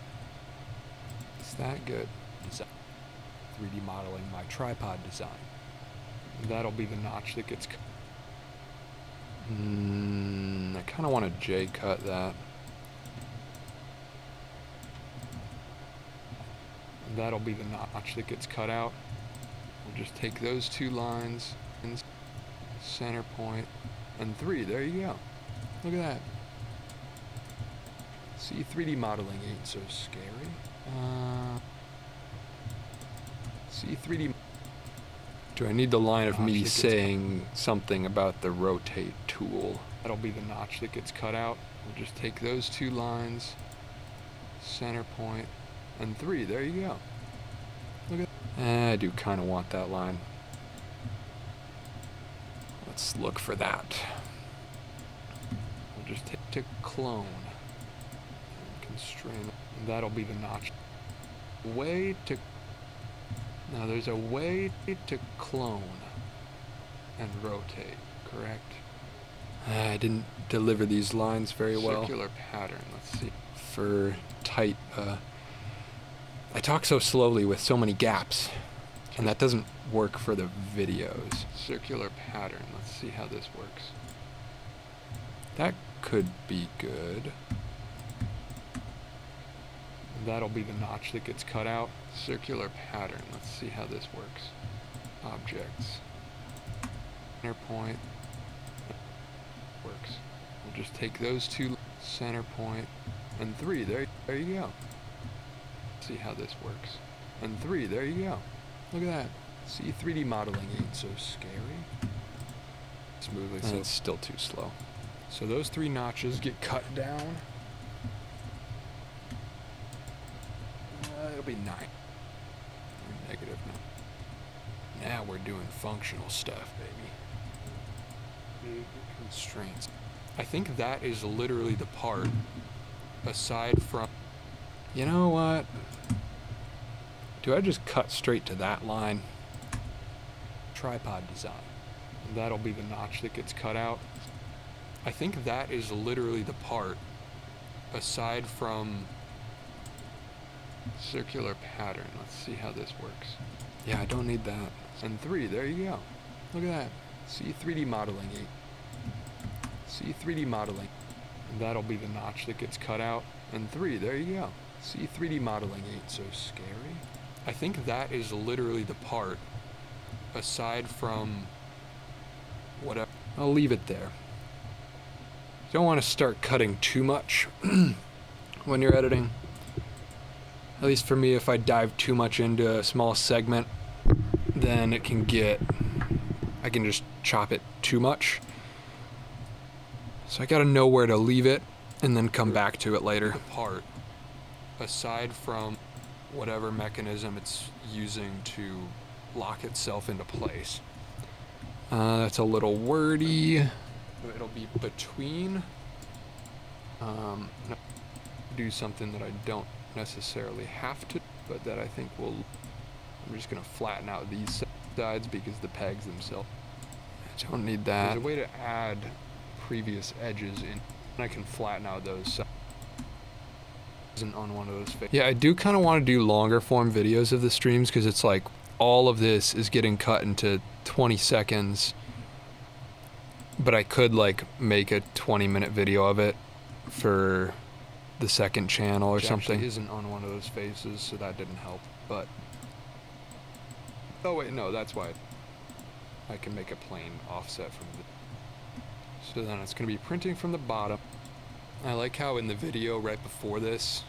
It's that good. 3D modeling my tripod design. That'll be the notch that gets cut. I kind of want to J-cut that. That'll be the notch that gets cut out. We'll just take those 2 lines, center point, and 3. There you go. Look at that. See, 3D modeling ain't so scary. See, 3D. Do I need the line of me saying something about the rotate tool? That'll be the notch that gets cut out. We'll just take those 2 lines, center point, and 3. There you go. Look at that. I do kind of want that line. Let's look for that. We'll just take to clone. Constraint. That'll be the notch. Way to. Now there's a way to clone and rotate, correct? I didn't deliver these lines very well. Circular pattern, let's see. For tight, I talk so slowly with so many gaps, and that doesn't work for the videos. Circular pattern, let's see how this works. That could be good. That'll be the notch that gets cut out. Circular pattern, let's see how this works. Objects. Center point. Works. We'll just take those 2, center point, and 3. There you go. See how this works. And 3. There you go. Look at that. See, 3D modeling ain't so scary. Smoothly, so it's still too slow. So those 3 notches get cut down. It'll That'll be 9. Or negative 9. Now we're doing functional stuff, baby. Constraints. I think that is literally the part, aside from... You know what? Do I just cut straight to that line? Tripod design. That'll be the notch that gets cut out. I think that is literally the part, aside from circular pattern. Let's see how this works. Yeah, I don't need that. And 3, there you go. Look at that. See 3D modeling 8. See 3D modeling. And that'll be the notch that gets cut out. And 3, there you go. See 3D modeling 8, so scary. I think that is literally the part, aside from whatever. I'll leave it there. Don't want to start cutting too much when you're editing. At least for me, if I dive too much into a small segment, then it can get, I can just chop it too much. So I gotta know where to leave it and then come back to it later. Part, aside from whatever mechanism it's using to lock itself into place. That's a little wordy. It'll be between. Do something that I don't necessarily have to, but that I think will. I'm just gonna flatten out these sides because the pegs themselves. I don't need that. There's a way to add previous edges in, and I can flatten out those sides. Isn't on one of those faces. Yeah, I do kind of want to do longer form videos of the streams because it's like all of this is getting cut into 20 seconds. But I could like make a 20-minute video of it for the second channel or something. Actually isn't on one of those faces, so that didn't help. But oh wait, no, that's why I can make a plain offset from the. So then it's going to be printing from the bottom. I like how in the video right before this,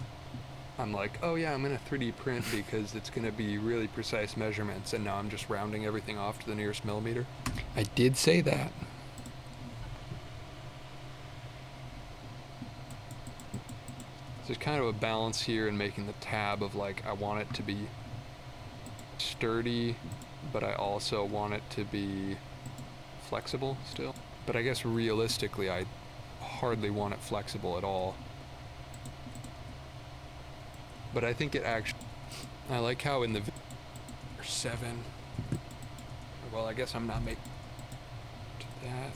I'm like, oh yeah, I'm going to 3D print because it's going to be really precise measurements, and now I'm just rounding everything off to the nearest millimeter. I did say that. So there's kind of a balance here in making the tab of like, I want it to be sturdy, but I also want it to be flexible still. But I guess realistically, I hardly want it flexible at all. But I think it actually, I like how in the 7, well, I guess I'm not making that.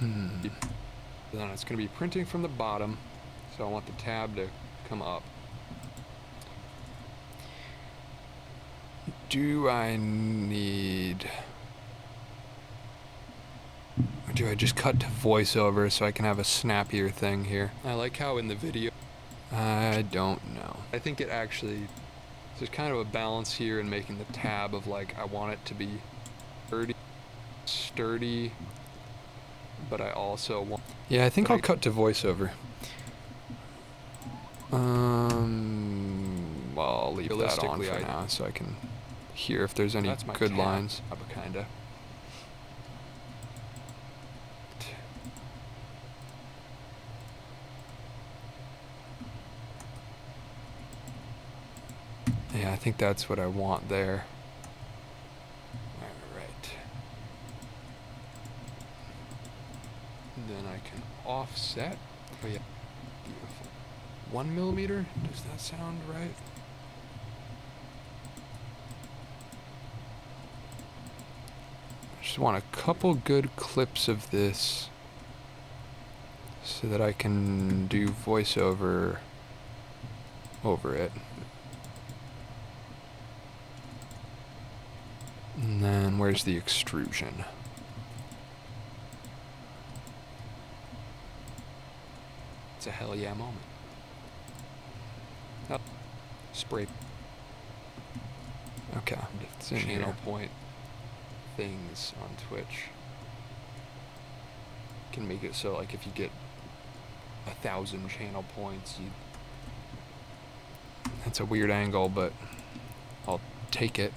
Then it's going to be printing from the bottom, so I want the tab to come up. Do I need, or do I just cut to voiceover so I can have a snappier thing here? I like how in the video, I don't know. I think it actually, there's kind of a balance here in making the tab of like, I want it to be sturdy, but I also want. Yeah, I think I'll cut to voiceover. Well, I'll leave that on for now so I can hear if there's any good lines. Kinda. Yeah, I think that's what I want there. Alright. Then I can offset. Oh yeah, beautiful. 1 millimeter? Does that sound right? I just want a couple good clips of this so that I can do voiceover over it. And then where's the extrusion? It's a hell yeah moment. Oh, spray. Okay, it's in channel point things on Twitch. Can make it so like if you get 1,000 channel points, you. That's a weird angle, but I'll take it.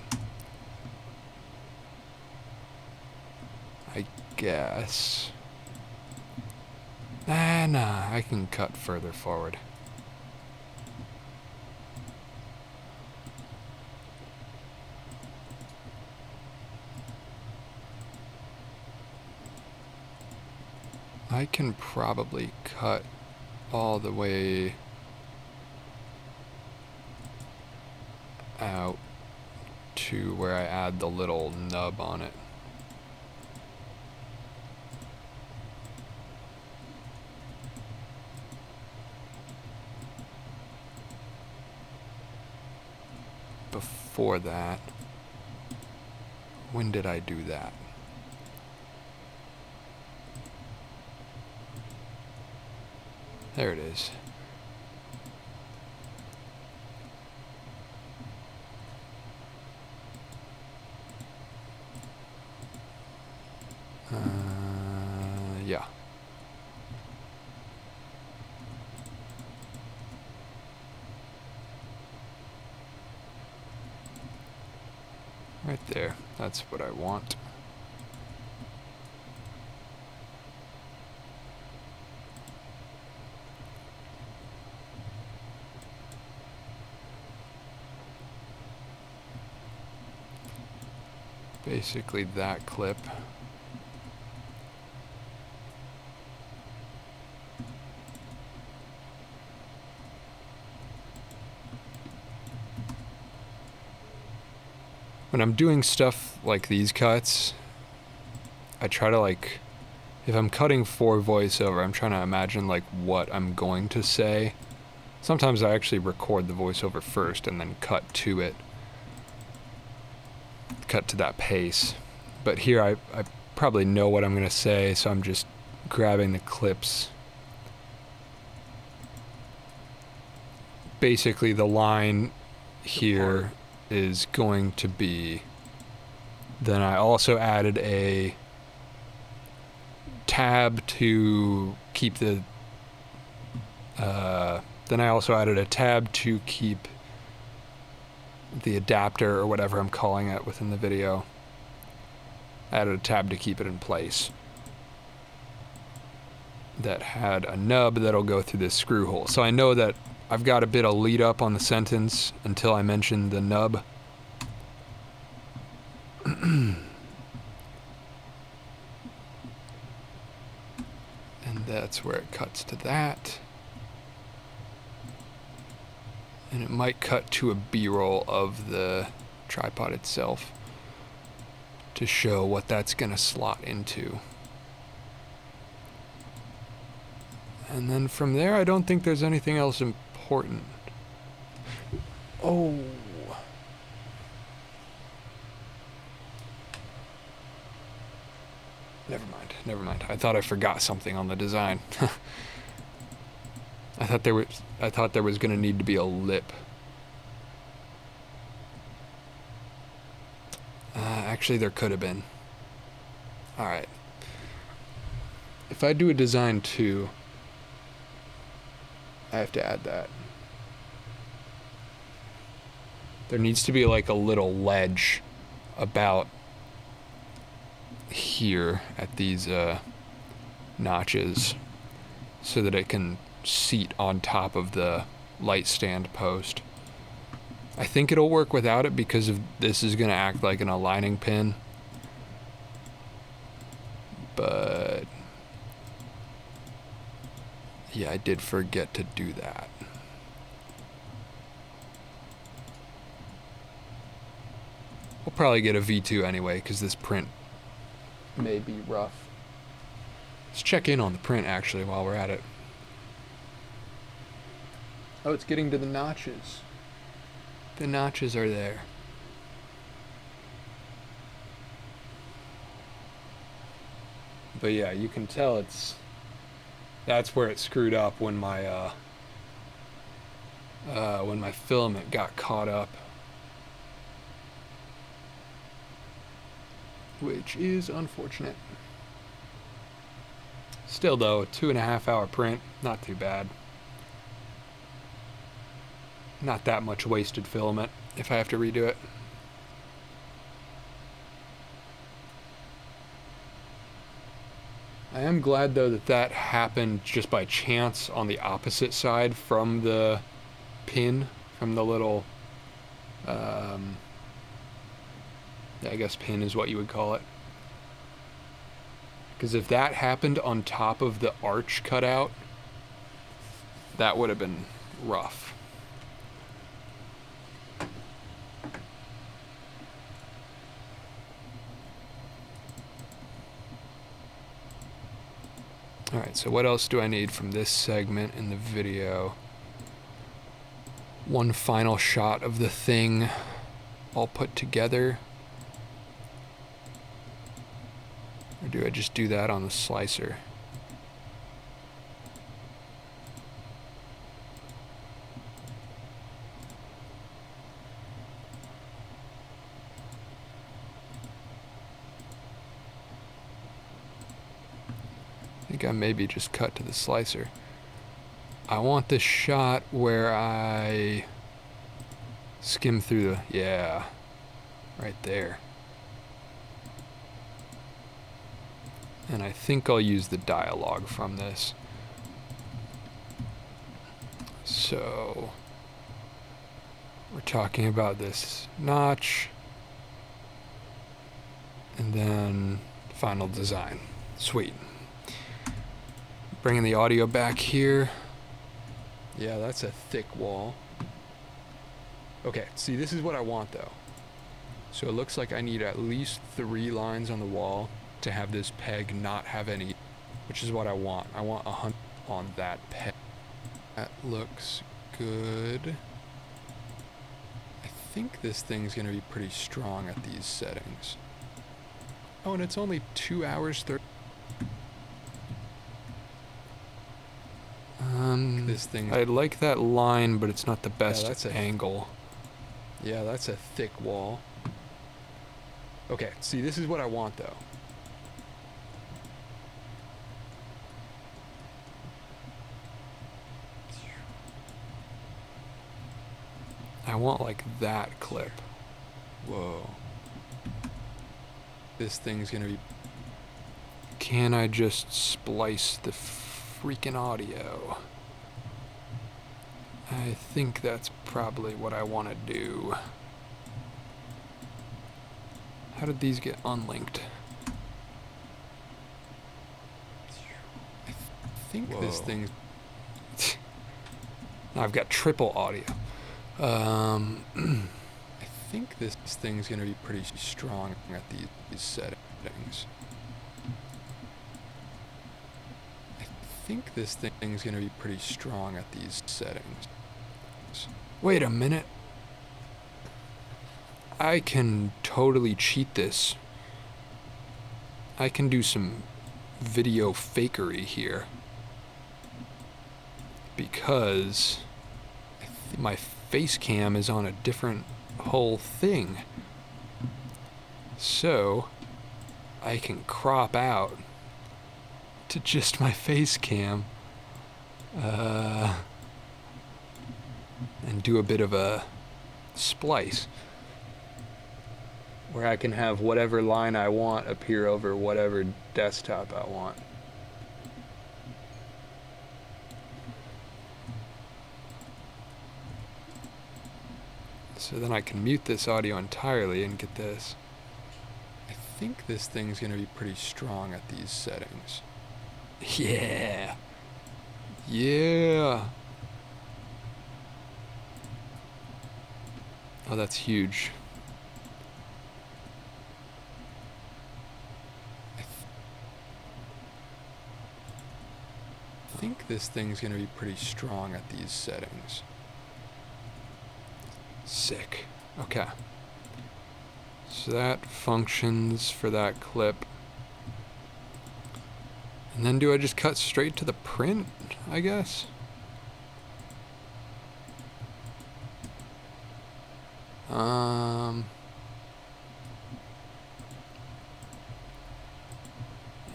I guess. Nah, I can cut further forward. I can probably cut all the way out to where I add the little nub on it. Before that, when did I do that? There it is. Yeah. Right there. That's what I want. Basically that clip. When I'm doing stuff like these cuts, I try to like, if I'm cutting for voiceover, I'm trying to imagine like what I'm going to say. Sometimes I actually record the voiceover first and then cut to it. Cut to that pace. But here I probably know what I'm going to say, so I'm just grabbing the clips. Basically the line here is going to be, then I also added a tab to keep the then I also added a tab to keep the adapter or whatever I'm calling it within the video. I added a tab to keep it in place that had a nub that'll go through this screw hole. So I know that I've got a bit of lead up on the sentence until I mention the nub. And that's where it cuts to that. And it might cut to a B-roll of the tripod itself to show what that's going to slot into. And then from there, I don't think there's anything else important. Oh. Never mind. I thought I forgot something on the design. I thought there was going to need to be a lip. Actually, there could have been. All right. If I do a design 2, I have to add that. There needs to be like a little ledge about here at these notches so that it can seat on top of the light stand post. I think it'll work without it because of this is going to act like an aligning pin. But yeah, I did forget to do that. We'll probably get a V2 anyway because this print may be rough. Let's check in on the print actually while we're at it. Oh, it's getting to the notches. The notches are there. But yeah, you can tell that's where it screwed up when my filament got caught up. Which is unfortunate. Still though, a 2.5 hour print, not too bad. Not that much wasted filament if I have to redo it. I am glad though that happened just by chance on the opposite side from the pin, from the little, yeah, I guess pin is what you would call it. Because if that happened on top of the arch cutout, that would have been rough. Alright, so what else do I need from this segment in the video? One final shot of the thing all put together. Or do I just do that on the slicer? I think I maybe just cut to the slicer. I want this shot where I skim through the, yeah, right there. And I think I'll use the dialogue from this. So, we're talking about this notch, and then final design. Sweet. Bringing the audio back here. Yeah, that's a thick wall. Okay, see, this is what I want though. So it looks like I need at least 3 lines on the wall to have this peg not have any, which is what I want. I want 100 on that peg. That looks good. I think this thing's gonna be pretty strong at these settings. Oh, and it's only 2 hours 30. This thing. I like that line, but it's not the best angle. Yeah, that's a thick wall. Okay, see, this is what I want though. I want like that clip. Whoa. This thing's gonna be... Can I just splice the freaking audio? I think that's probably what I want to do. How did these get unlinked? I think this thing... I've got triple audio. I think this thing's gonna be pretty strong at these settings. I think this thing's gonna be pretty strong at these settings. Wait a minute. I can totally cheat this. I can do some video fakery here. Because my face cam is on a different whole thing. So I can crop out to just my face cam and do a bit of a splice where I can have whatever line I want appear over whatever desktop I want. So then I can mute this audio entirely and get this. I think this thing's gonna be pretty strong at these settings. Yeah. Yeah. Oh, that's huge. I think this thing's gonna be pretty strong at these settings. Sick. Okay. So that functions for that clip. And then do I just cut straight to the print, I guess?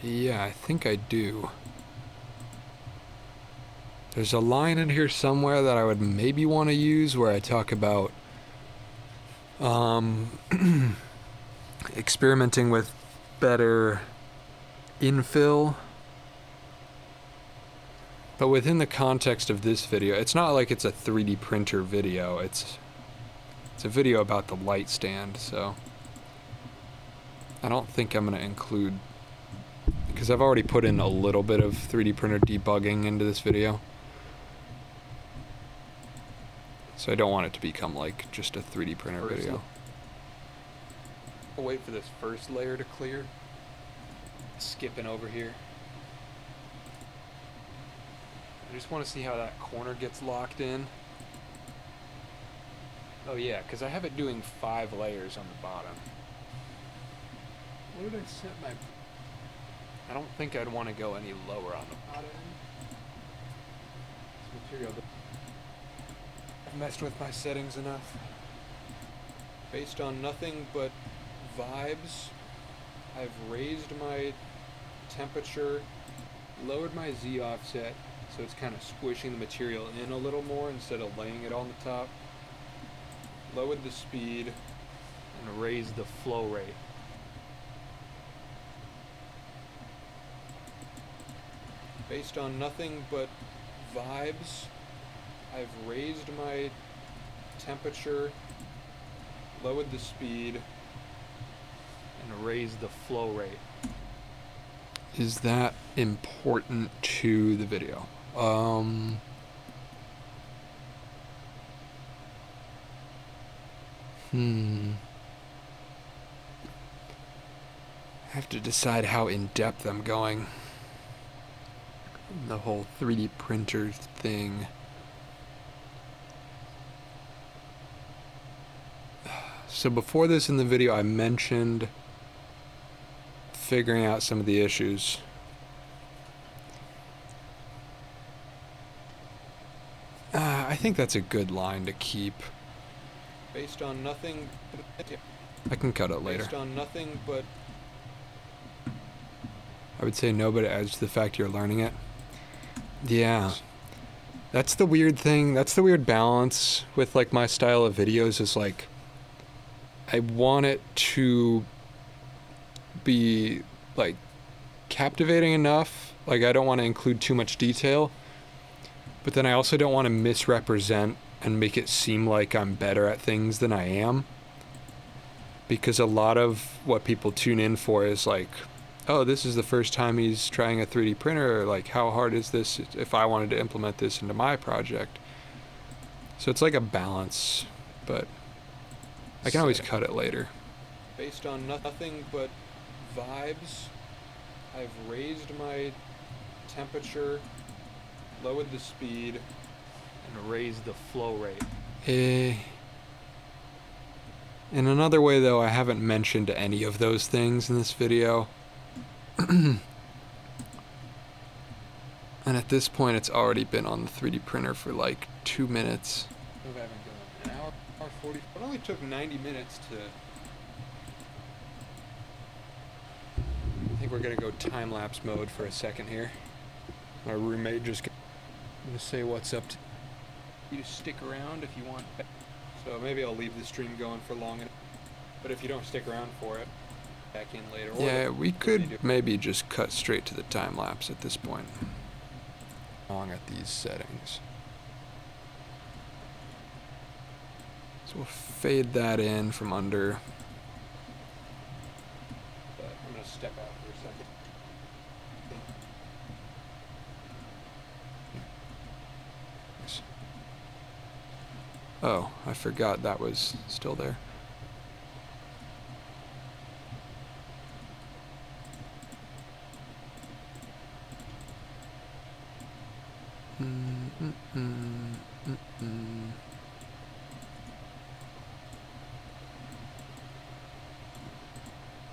Yeah, I think I do. There's a line in here somewhere that I would maybe want to use where I talk about experimenting with better infill. But within the context of this video, it's not like it's a 3D printer video. It's a video about the light stand, so I don't think I'm going to include because I've already put in a little bit of 3D printer debugging into this video. So I don't want it to become like just a 3D printer video. I'll wait for this first layer to clear. Skipping over here. I just want to see how that corner gets locked in. Oh yeah, because I have it doing 5 layers on the bottom. What did I set my... I don't think I'd want to go any lower on the bottom. This material... I've messed with my settings enough. Based on nothing but vibes, I've raised my temperature, lowered my Z offset, so it's kind of squishing the material in a little more instead of laying it on the top. Lowered the speed and raised the flow rate. Based on nothing but vibes, I've raised my temperature, lowered the speed, and raised the flow rate. Is that important to the video? I have to decide how in-depth I'm going. The whole 3D printer thing. So before this in the video, I mentioned figuring out some of the issues. I think that's a good line to keep. Based on nothing... I can cut it later. Based on nothing but... I would say no, but it adds to the fact you're learning it. Yeah. That's the weird thing. That's the weird balance with like my style of videos is like I want it to be like captivating enough. Like I don't want to include too much detail, but then I also don't want to misrepresent and make it seem like I'm better at things than I am. Because a lot of what people tune in for is like, oh, this is the first time he's trying a 3D printer, or like how hard is this if I wanted to implement this into my project? So it's like a balance, but I can always cut it later. Based on nothing but vibes, I've raised my temperature, lowered the speed, and raised the flow rate. In another way though, I haven't mentioned any of those things in this video. And at this point it's already been on the 3D printer for like 2 minutes. What have I been going? An hour 40? It only took 90 minutes to... I think we're gonna go time-lapse mode for a second here. My roommate just gonna say what's up to you. Stick around if you want. So maybe I'll leave the stream going for long enough. But if you don't stick around for it, back in later. Yeah, we could maybe just cut straight to the time lapse at this point. Along at these settings. So we'll fade that in from under. But I'm gonna step out for a second. Oh, I forgot that was still there.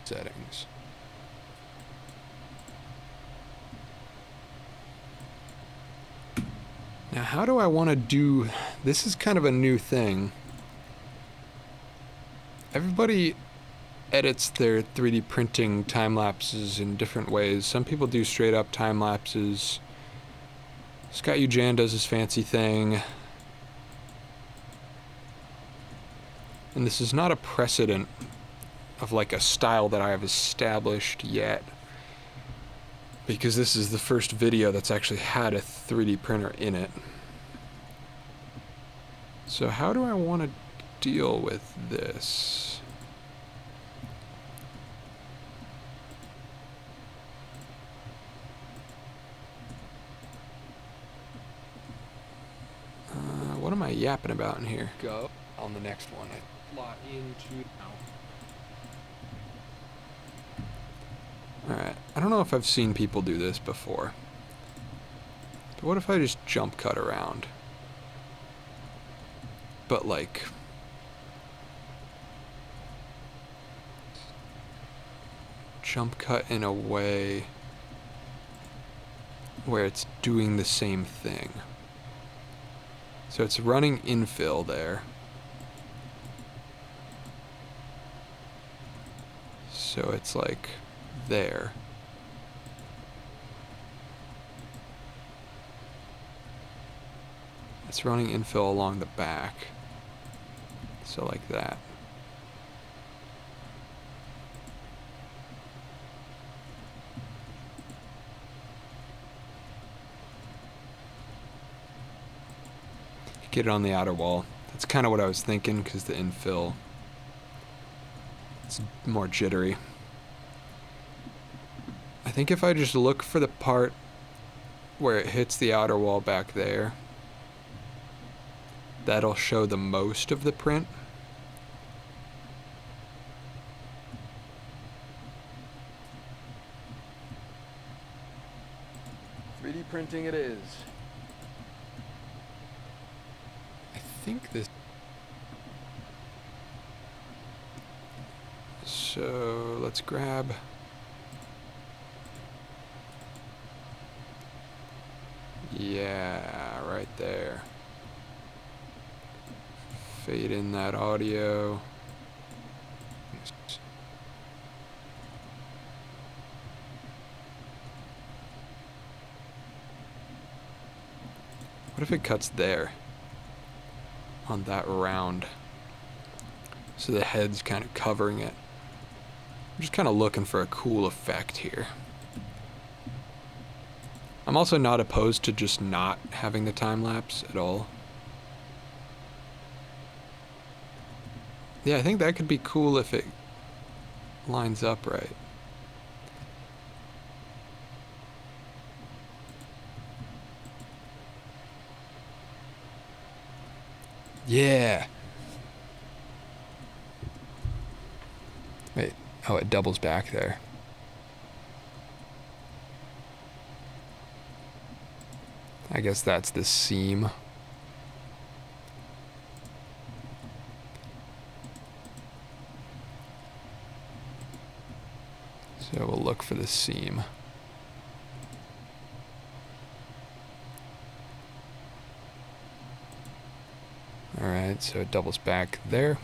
Settings. Now, how do I want to do... This is kind of a new thing. Everybody edits their 3D printing time lapses in different ways. Some people do straight up time lapses. Scott Ujan does his fancy thing. And this is not a precedent of like a style that I have established yet. Because this is the first video that's actually had a 3D printer in it. So how do I want to deal with this? what am I yapping about in here? Go on the next one. I slot into now. Alright, I don't know if I've seen people do this before. But what if I just jump cut around? But like... jump cut in a way where it's doing the same thing. So it's running infill there. So it's like there. It's running infill along the back. So like that. Get it on the outer wall. That's kind of what I was thinking, because the infill, it's more jittery. I think if I just look for the part where it hits the outer wall back there, that'll show the most of the print. 3D printing it is. I think this... So let's grab... Yeah, right there. Fade in that audio. What if it cuts there? On that round. So the head's kind of covering it. I'm just kind of looking for a cool effect here. I'm also not opposed to just not having the time lapse at all. Yeah, I think that could be cool if it lines up right. Yeah. Wait, oh, it doubles back there. I guess that's the seam. So we'll look for the seam. Alright, so it doubles back there.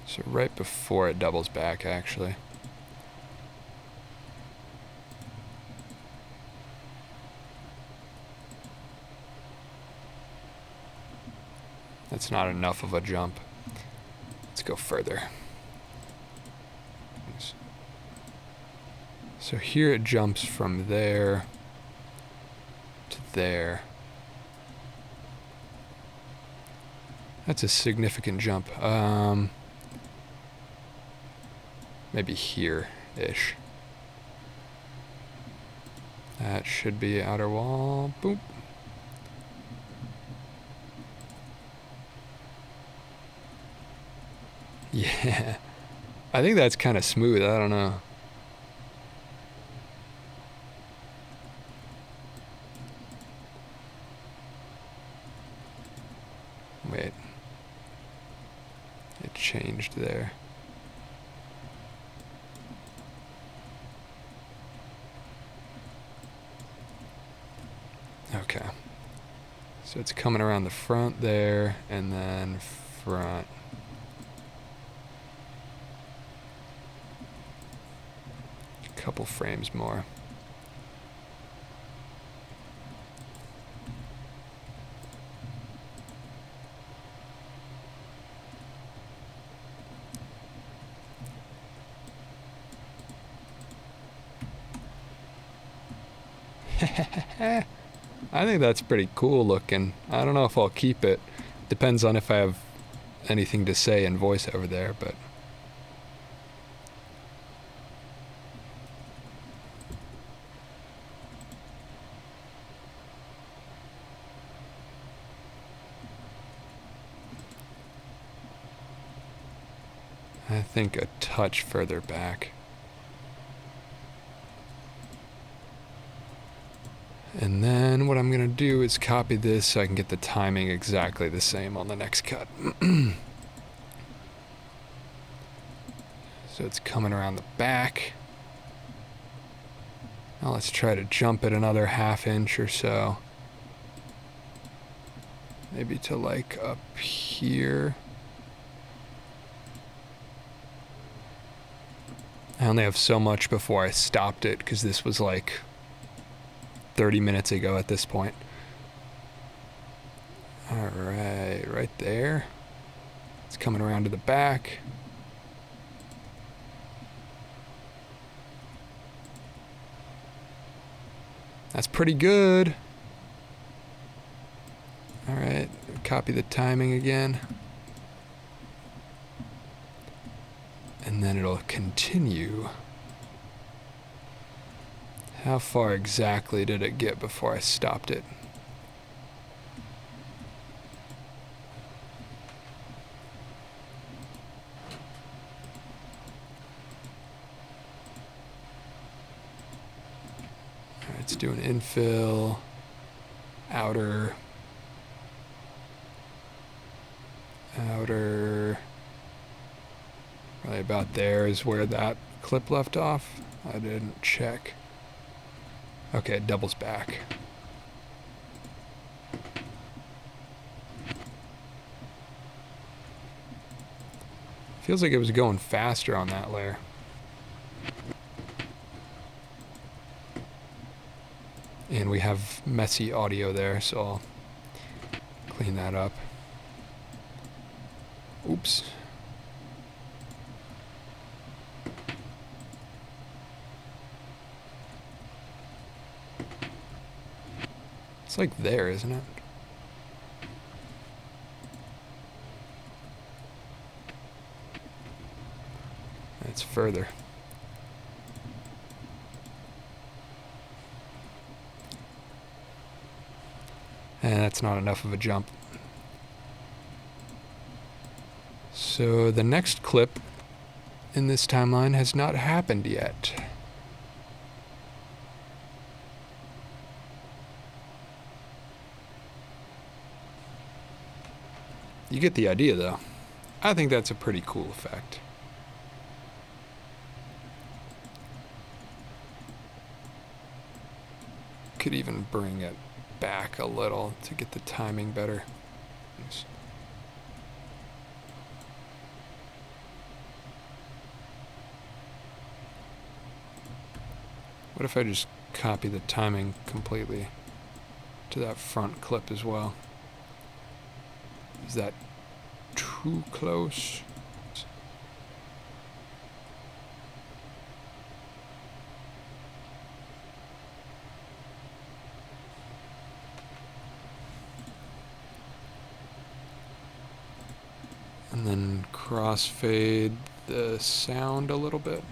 So right before it doubles back, actually. That's not enough of a jump. Let's go further. So here it jumps from there to there. That's a significant jump. Maybe here-ish. That should be outer wall. Boop. Yeah. I think that's kind of smooth. I don't know. Wait. It changed there. Okay. So it's coming around the front there, and then front. A couple frames more. I think that's pretty cool looking. I don't know if I'll keep it. Depends on if I have anything to say in voiceover there, but I think a touch further back. And then what I'm going to do is copy this so I can get the timing exactly the same on the next cut. So it's coming around the back. Now let's try to jump it another ½ inch or so. Maybe to like up here. I only have so much before I stopped it because this was like 30 minutes ago at this point. Alright, right there. It's coming around to the back. That's pretty good. Alright, copy the timing again. And then it'll continue. How far exactly did it get before I stopped it? Alright, it's doing infill, outer, Probably about there is where that clip left off. I didn't check. Okay, it doubles back. Feels like it was going faster on that layer. And we have messy audio there, so I'll clean that up. Oops. It's like there, isn't it? It's further. And that's not enough of a jump. So the next clip in this timeline has not happened yet. You get the idea, though. I think that's a pretty cool effect. Could even bring it back a little to get the timing better. What if I just copy the timing completely to that front clip as well? Is that too close? And then crossfade the sound a little bit.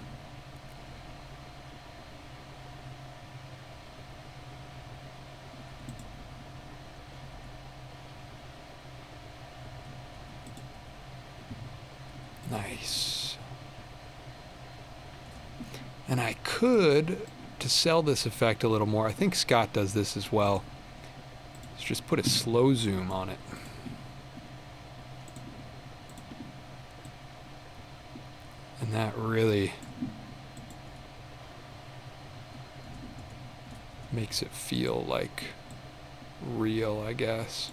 Nice. And I could, to sell this effect a little more, I think Scott does this as well, is just put a slow zoom on it. And that really makes it feel like real, I guess.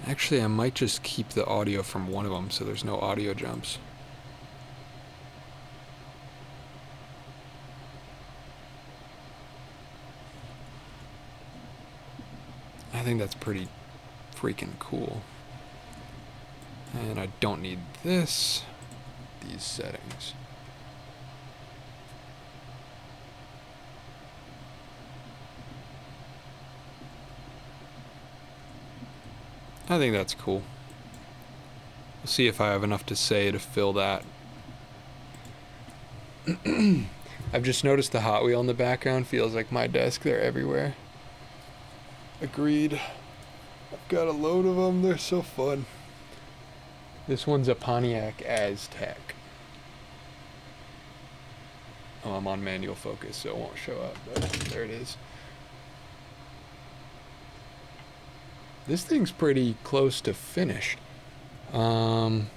Actually, I might just keep the audio from one of them so there's no audio jumps. I think that's pretty freaking cool. And I don't need these settings. I think that's cool. We'll see if I have enough to say to fill that. I've just noticed the Hot Wheel in the background feels like my desk. They're everywhere. Agreed. I've got a load of them. They're so fun. This one's a Pontiac Aztec. Oh, I'm on manual focus, so it won't show up, but there it is. This thing's pretty close to finished. I'm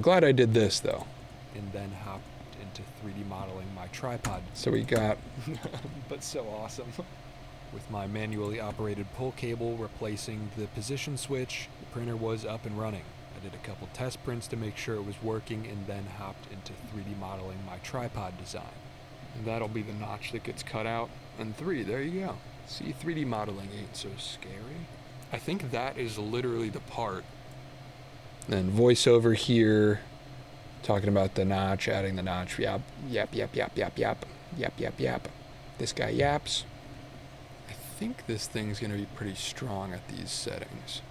glad I did this, though. And then hopped into 3D modeling my tripod. So we got But so awesome. With my manually operated pull cable replacing the position switch, the printer was up and running. I did a couple test prints to make sure it was working and then hopped into 3D modeling my tripod design. And that'll be the notch that gets cut out. And 3, there you go. See, 3D modeling ain't so scary. I think that is literally the part. Then voiceover here, talking about the notch, adding the notch. Yap, yap, yap, yap, yap, yap, yap, yap, yap. This guy yaps. I think this thing's gonna be pretty strong at these settings.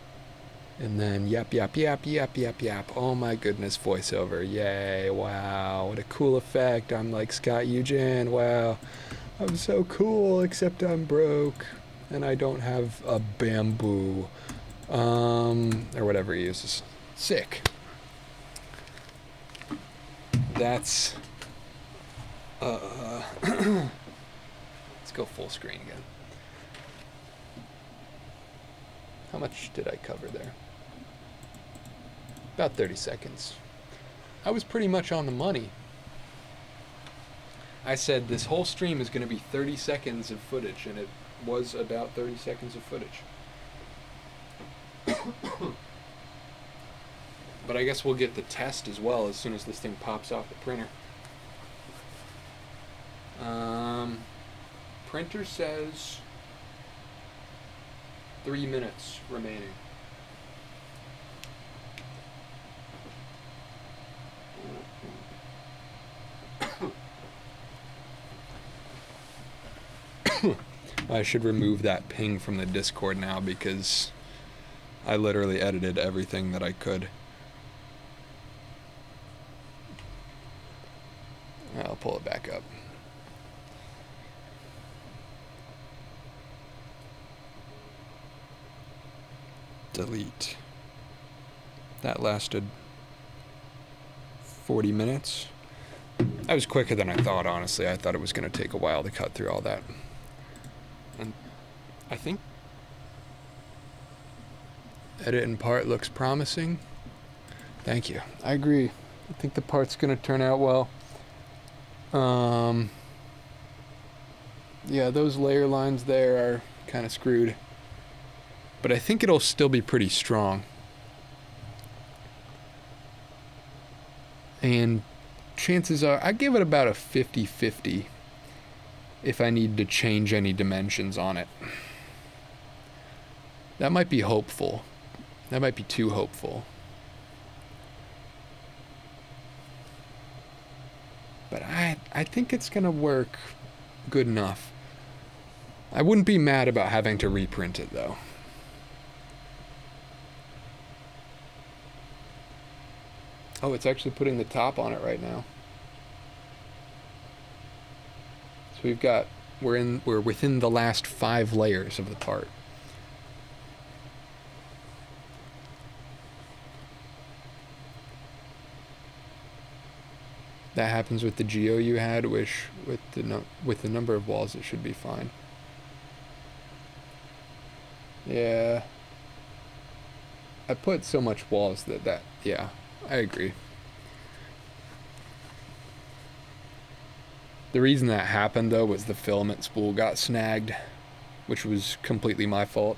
And then yap, yap, yap, yap, yap, yap. Oh my goodness, voiceover. Yay, wow, what a cool effect. I'm like Scott Eugen, wow. I'm so cool, except I'm broke. And I don't have a bamboo. Or whatever he uses. Sick. That's... let's go full screen again. How much did I cover there? About 30 seconds. I was pretty much on the money. I said this whole stream is going to be 30 seconds of footage, and it was about 30 seconds of footage. But I guess we'll get the test as well as soon as this thing pops off the printer. Printer says 3 minutes remaining. I should remove that ping from the Discord now because I literally edited everything that I could. I'll pull it back up. Delete. That lasted 40 minutes. That was quicker than I thought, honestly. I thought it was going to take a while to cut through all that. And I think edit in part looks promising. Thank you. I agree. I think the part's going to turn out well. Yeah, those layer lines there are kind of screwed. But I think it'll still be pretty strong. And chances are, I give it about a 50-50 if I need to change any dimensions on it. That might be hopeful. That might be too hopeful. But I think it's going to work good enough. I wouldn't be mad about having to reprint it, though. Oh, it's actually putting the top on it right now. So we're within the last 5 layers of the part. That happens with the geo you had, which with the number of walls it should be fine. Yeah. I put so much walls that yeah, I agree. The reason that happened though was the filament spool got snagged, which was completely my fault.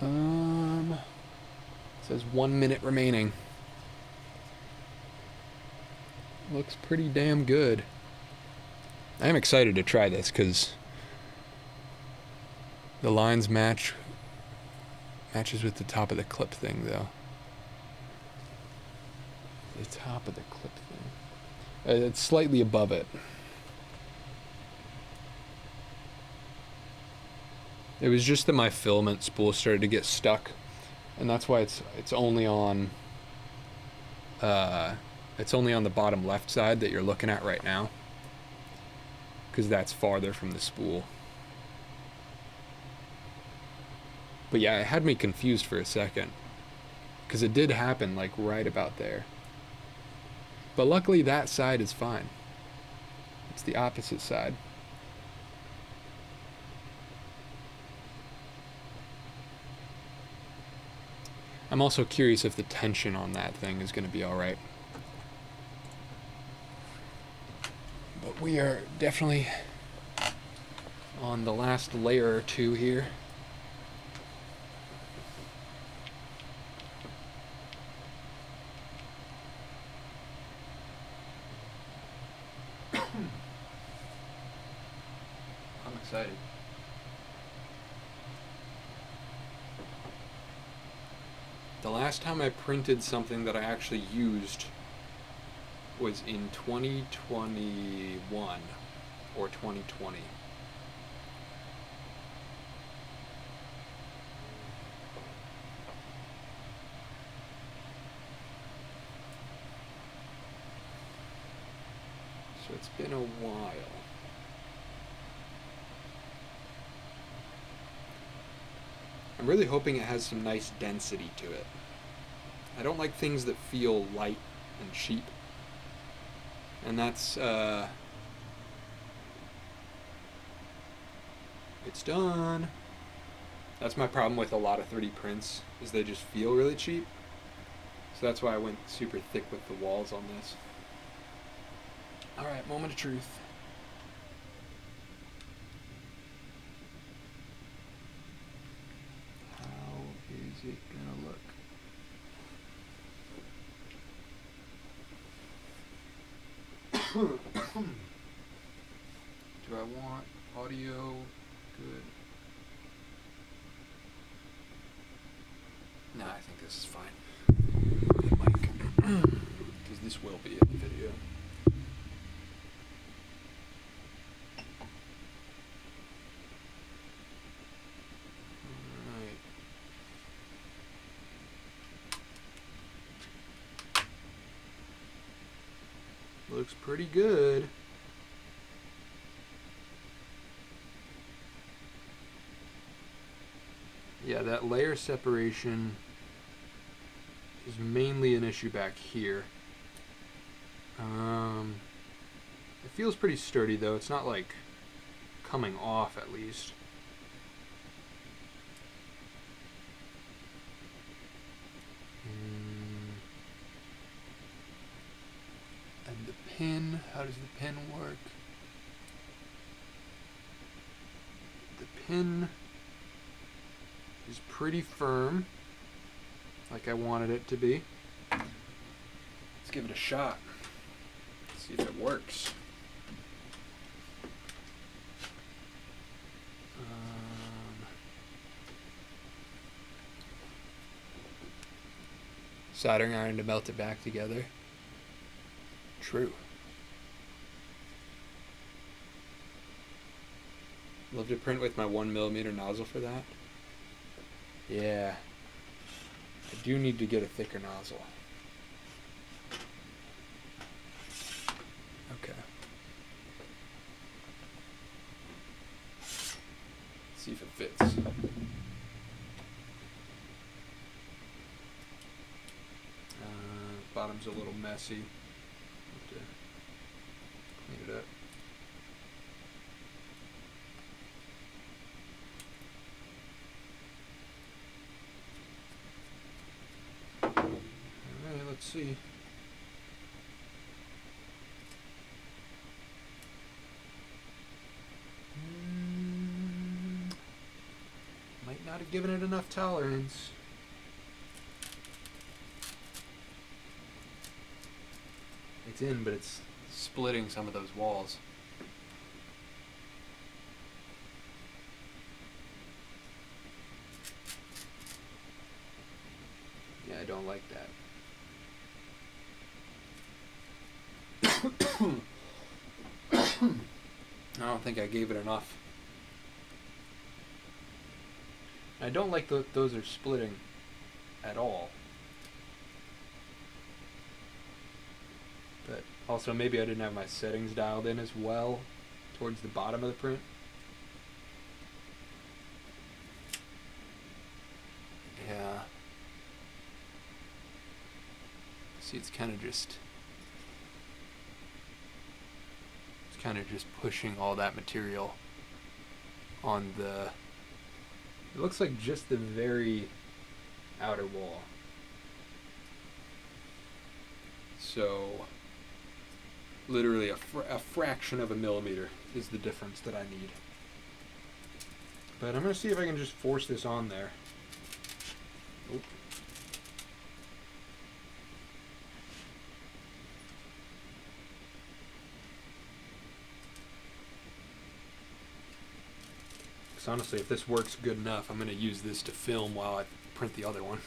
It says 1 minute remaining. Looks pretty damn good. I am excited to try this because the lines matches with the top of the clip thing though. The top of the clip thing. It's slightly above it. It was just that my filament spool started to get stuck And that's why it's only on the bottom left side that you're looking at right now, because that's farther from the spool. But yeah, it had me confused for a second, because it did happen like right about there. But luckily that side is fine. It's the opposite side. I'm also curious if the tension on that thing is going to be alright. But we are definitely on the last layer or two here. I'm excited. The last time I printed something that I actually used was in 2021 or 2020. So it's been a while. I'm really hoping it has some nice density to it. I don't like things that feel light and cheap. And that's, it's done. That's my problem with a lot of 3D prints, is they just feel really cheap. So that's why I went super thick with the walls on this. Alright, moment of truth. Is it gonna look? Do I want audio good? Nah, I think this is fine. The mic, because this will be in the video. Looks pretty good. Yeah, that layer separation is mainly an issue back here. It feels pretty sturdy though. It's not like coming off, at least. And the pin, how does the pin work? The pin is pretty firm, like I wanted it to be. Let's give it a shot. See if it works. Soldering iron to melt it back together. True. Love to print with my 1mm nozzle for that. Yeah. I do need to get a thicker nozzle. Okay. Let's see if it fits. Bottom's a little messy. Have to clean it up. Alright, let's see. Might not have given it enough tolerance. It's in, but it's splitting some of those walls. Yeah, I don't like that. I don't think I gave it enough. I don't like those are splitting. at all. But also maybe I didn't have my settings dialed in as well towards the bottom of the print. Yeah. See, it's kind of just pushing all that material on the, it looks like just the very outer wall. So literally a fraction of a millimeter is the difference that I need. But I'm going to see if I can just force this on there. Oop. Because honestly, if this works good enough, I'm going to use this to film while I print the other one.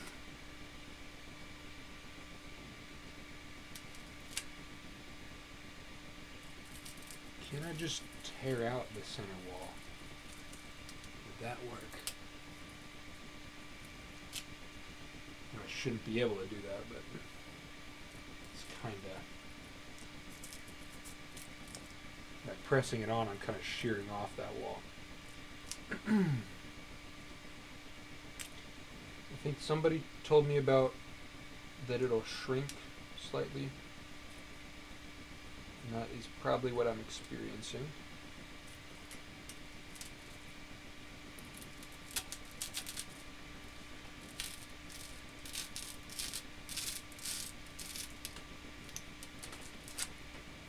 Can I just tear out the center wall? Would that work? I shouldn't be able to do that, but it's kind of, by pressing it on, I'm kind of shearing off that wall. I think somebody told me about that it'll shrink slightly. And that is probably what I'm experiencing.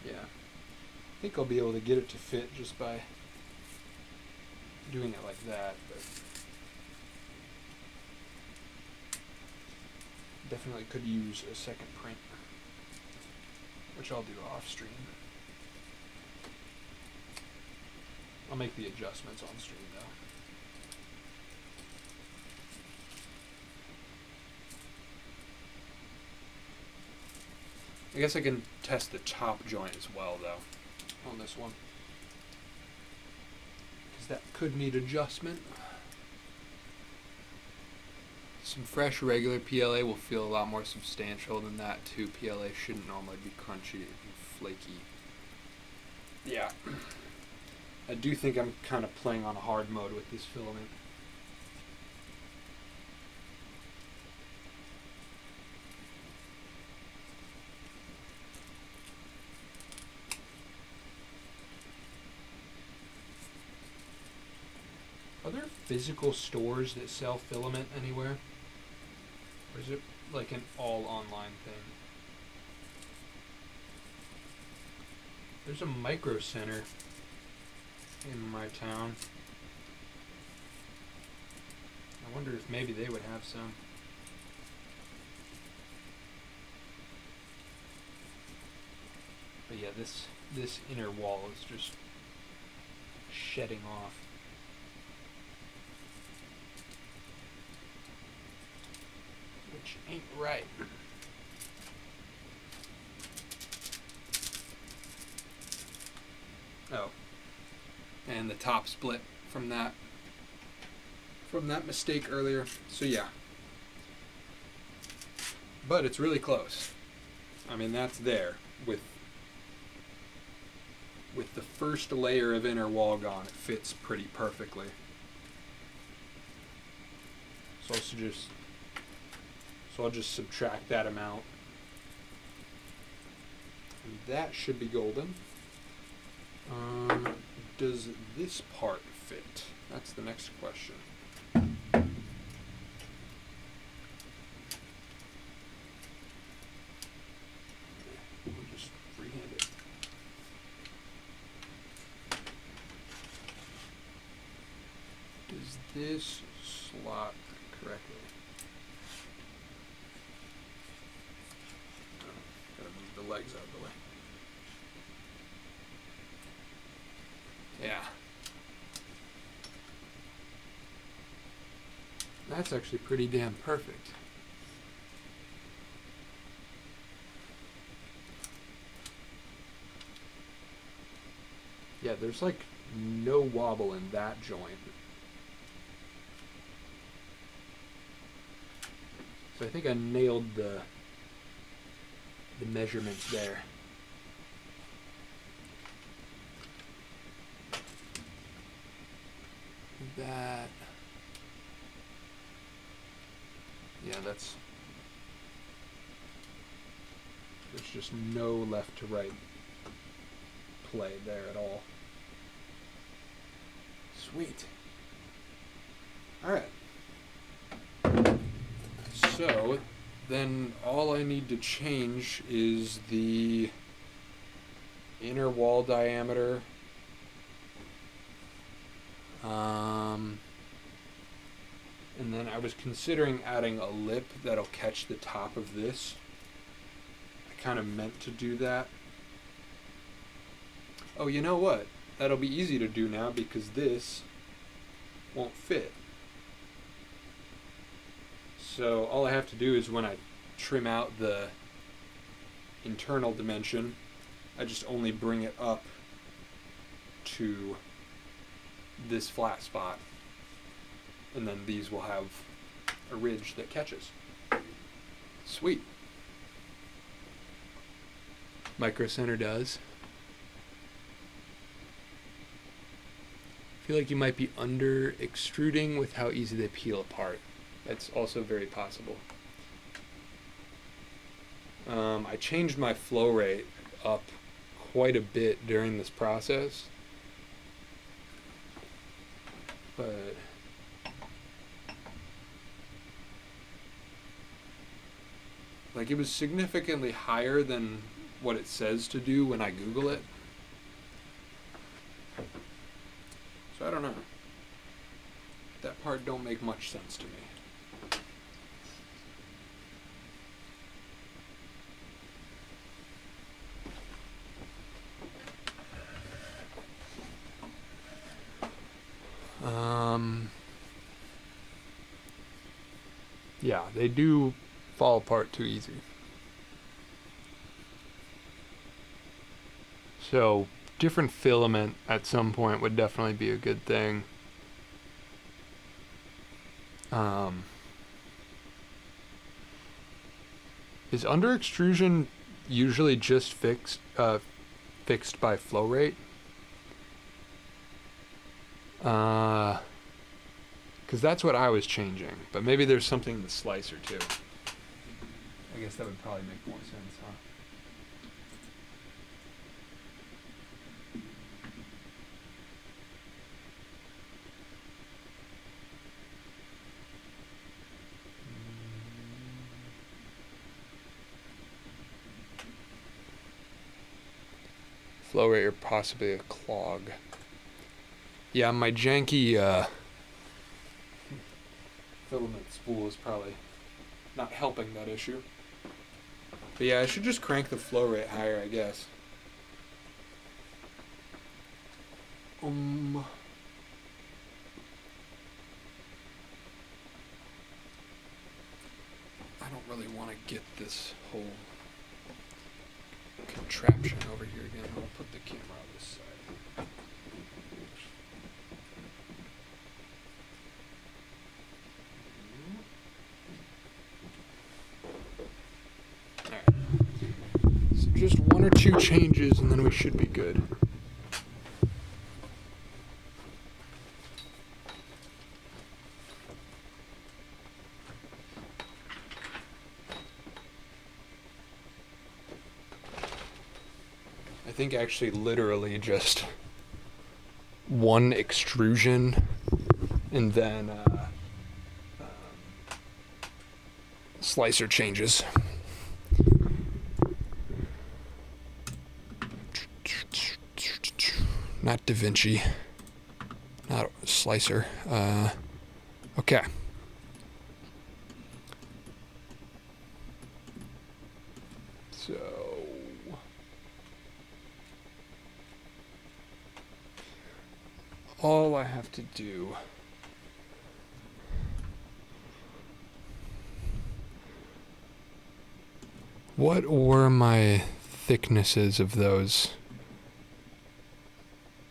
Yeah. I think I'll be able to get it to fit just by doing it like that, but definitely could use a second print, which I'll do off stream. I'll make the adjustments on stream though. I guess I can test the top joint as well though on this one, because that could need adjustment. Some fresh regular PLA will feel a lot more substantial than that too. PLA shouldn't normally be crunchy and flaky. Yeah. I do think I'm kind of playing on hard mode with this filament. Are there physical stores that sell filament anywhere? Or is it like an all online thing? There's a Micro Center in my town. I wonder if maybe they would have some. But yeah, this inner wall is just shedding off. Which ain't right. Oh. And the top split from that mistake earlier. So yeah. But it's really close. I mean, that's there with the first layer of inner wall gone. It fits pretty perfectly. So I'll just subtract that amount. And that should be golden. Does this part fit? That's the next question. We'll just freehand it. Does this slot correctly? Oh, gotta move the legs out of the way. Yeah. That's actually pretty damn perfect. Yeah, there's like no wobble in that joint. So I think I nailed the measurements there. That. Yeah, that's. There's just no left to right play there at all. Sweet. Alright. So, then all I need to change is the inner wall diameter. And then I was considering adding a lip that'll catch the top of this. I kind of meant to do that. Oh, you know what? That'll be easy to do now because this won't fit. So all I have to do is when I trim out the internal dimension, I just only bring it up to this flat spot. And then these will have a ridge that catches. Sweet. Micro Center does. I feel like you might be under extruding with how easy they peel apart. That's also very possible. I changed my flow rate up quite a bit during this process. But like, it was significantly higher than what it says to do when I Google it. So I don't know. That part don't make much sense to me. Yeah, they do fall apart too easy. So, different filament at some point would definitely be a good thing. Is under extrusion usually just fixed by flow rate? Because that's what I was changing, but maybe there's something in the slicer too. I guess that would probably make more sense, huh? Flow rate or possibly a clog. Yeah, my janky filament spool is probably not helping that issue. But yeah, I should just crank the flow rate higher, I guess. I don't really want to get this whole contraption over here again. I'll put the camera on this side. Alright. So just one or two changes and then we should be good. I think actually literally just one extrusion and then slicer changes. Not Da Vinci, not slicer. Okay. So all I have to do what were my thicknesses of those?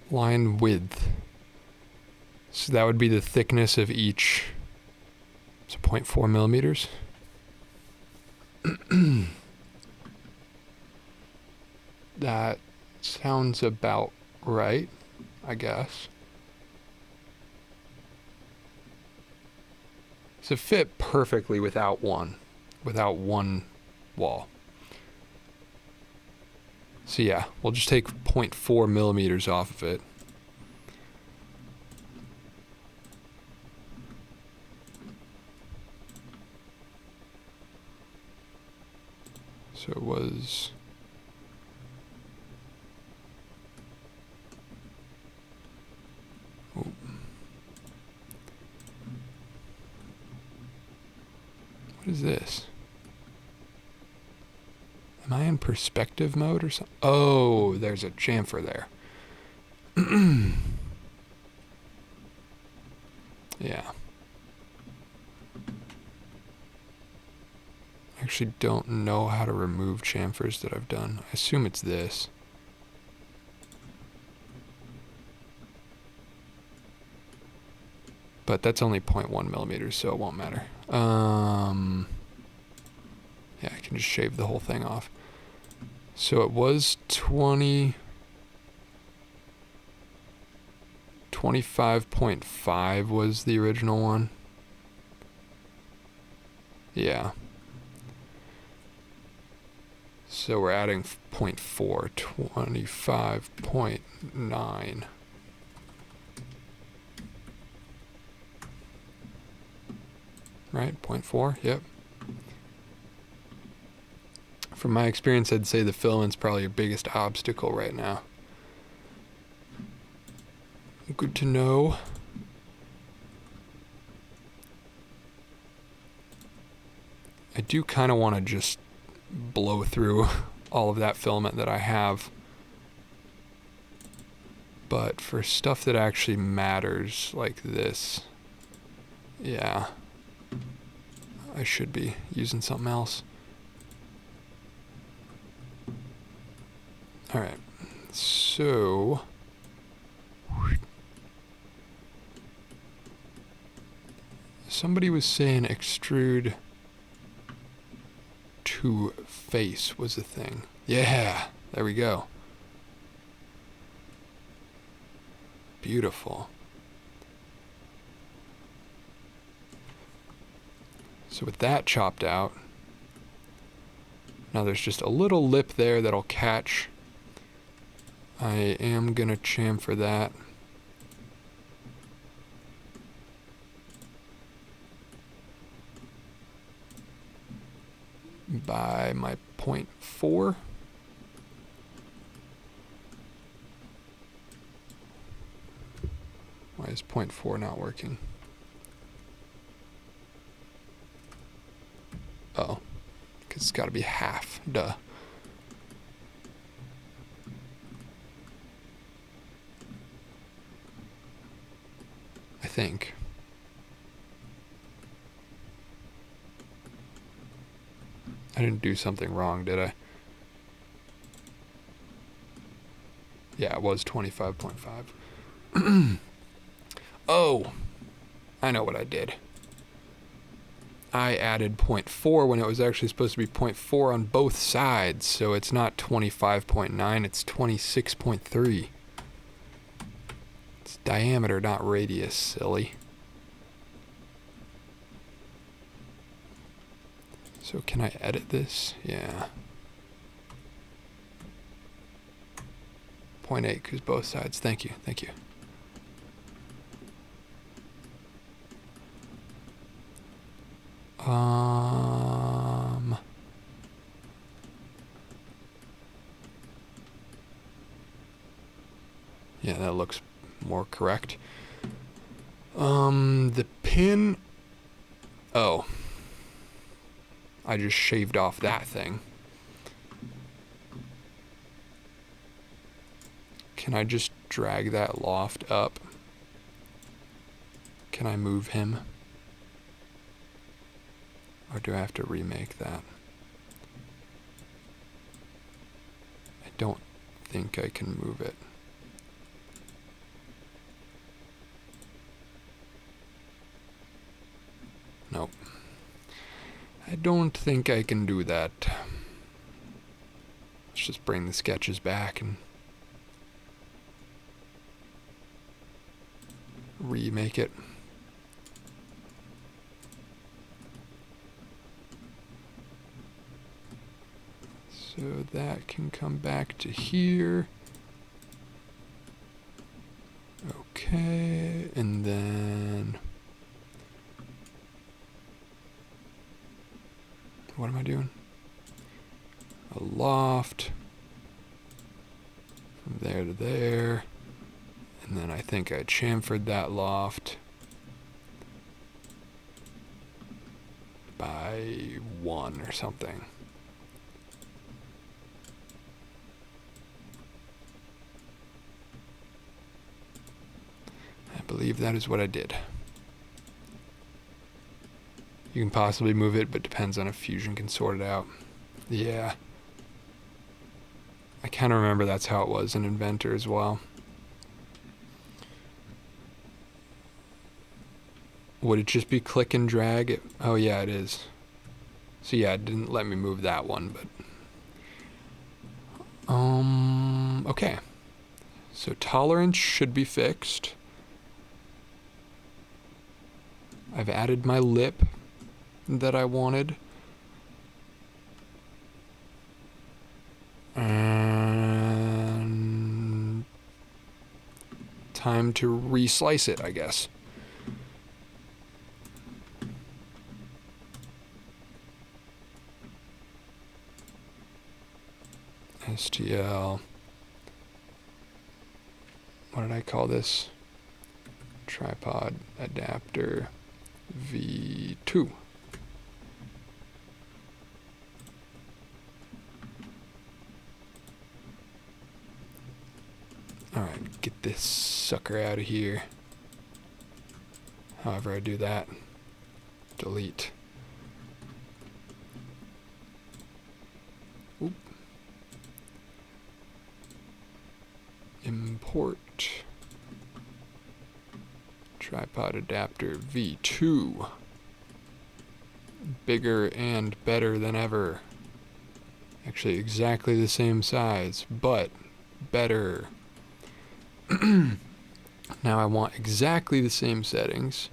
Line width. So that would be the thickness of each. So 0.4 millimeters. That sounds about right, I guess. So it fit perfectly without one wall. So yeah, we'll just take 0.4 millimeters off of it. So it was... Oh. What is this? Am I in perspective mode or something? Oh, there's a chamfer there. Yeah. I actually don't know how to remove chamfers that I've done. I assume it's this. But that's only 0.1 millimeters, so it won't matter. Yeah, I can just shave the whole thing off. So it was 25.5 was the original one. Yeah. So we're adding 0.4, 25.9. Right, 0.4, yep. From my experience, I'd say the filament's probably your biggest obstacle right now. Good to know. I do kind of want to just blow through all of that filament that I have. But for stuff that actually matters, like this, yeah, I should be using something else. Alright, so... Somebody was saying extrude to face was a thing. Yeah, there we go. Beautiful. So with that chopped out, now there's just a little lip there that'll catch. I am gonna chamfer that. By my 0.4. Why is 0.4 not working? Oh, because it's got to be half. Duh. I think. I didn't do something wrong, did I? Yeah, it was 25.5. Oh, I know what I did. I added 0.4 when it was actually supposed to be 0.4 on both sides, so it's not 25.9, it's 26.3. It's diameter, not radius, silly. So can I edit this? Yeah. 0.8, because both sides. Thank you, thank you. Yeah, that looks more correct. The pin... Oh. I just shaved off that thing. Can I just drag that loft up? Can I move him? Or do I have to remake that? I don't think I can move it. Nope. I don't think I can do that. Let's just bring the sketches back and remake it. So that can come back to here. Okay, and then what am I doing? A loft from there to there, and then I think I chamfered that loft by 1 or something. I believe that is what I did. You can possibly move it, but depends on if Fusion can sort it out. Yeah. I kind of remember that's how it was in Inventor as well. Would it just be click and drag? Oh yeah, it is. So yeah, it didn't let me move that one, but... okay. So tolerance should be fixed. I've added my lip that I wanted. And time to reslice it, I guess. STL. What did I call this? Tripod adapter V2. Alright, get this sucker out of here. However I do that. Delete. Oop. Import tripod adapter V2. Bigger and better than ever. Actually exactly the same size, but better. Now I want exactly the same settings,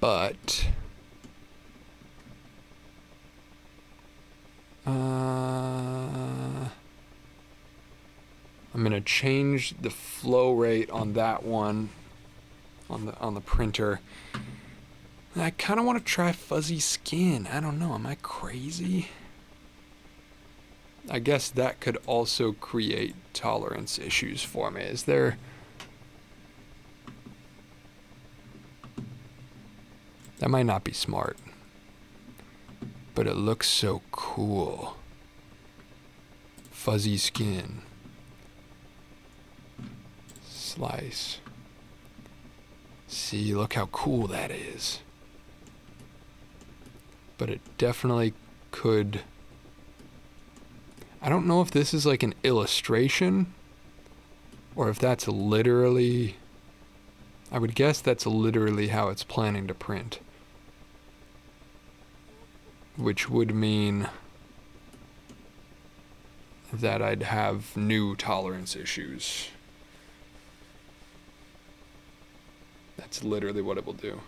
but I'm gonna change the flow rate on that one on the printer. And I kind of want to try fuzzy skin. I don't know. Am I crazy? I guess that could also create tolerance issues for me. Is there... That might not be smart. But it looks so cool. Fuzzy skin. Slice. See, look how cool that is. But it definitely could... I don't know if this is like an illustration or if that's literally... I would guess that's literally how it's planning to print. Which would mean that I'd have new tolerance issues. That's literally what it will do.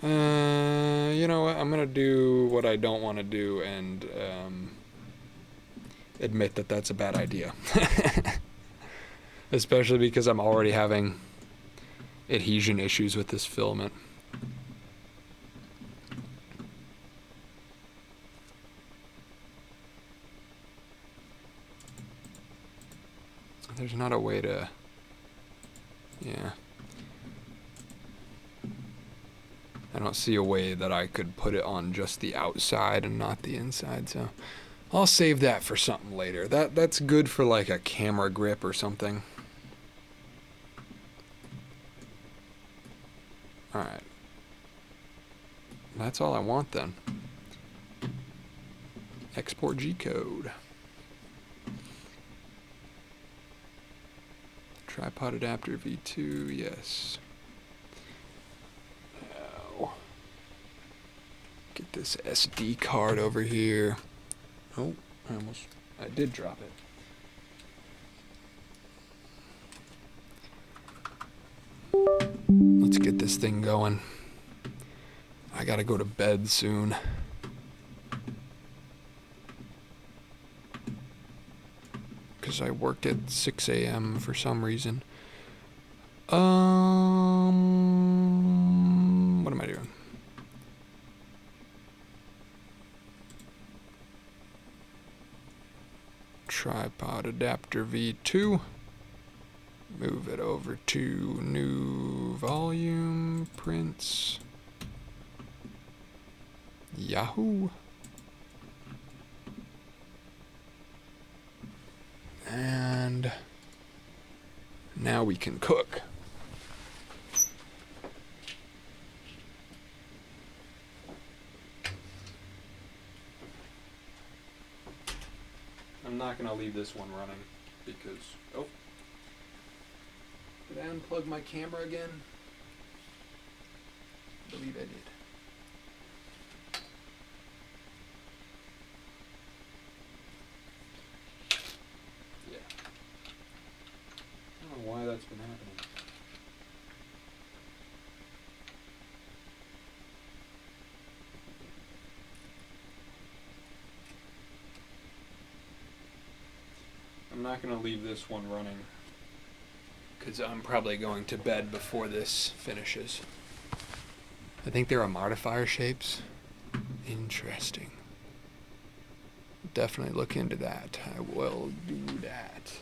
You know what? I'm gonna do what I don't want to do and admit that that's a bad idea. Especially because I'm already having adhesion issues with this filament. There's not a way to... Yeah. I don't see a way that I could put it on just the outside and not the inside, so I'll save that for something later. That's good for like a camera grip or something. Alright. That's all I want then. Export G-code. Tripod adapter V2, yes. this SD card over here. Oh, I did drop it. Let's get this thing going. I gotta go to bed soon. Because I worked at 6 a.m. for some reason. What am I doing? Tripod adapter V2. Move it over to new volume prints. Yahoo. And now we can cook. I'm not gonna leave this one running because, oh, did I unplug my camera again? I believe I did. Yeah. I don't know why that's been happening. I'm not going to leave this one running because I'm probably going to bed before this finishes. I think there are modifier shapes. Interesting. Definitely look into that. I will do that.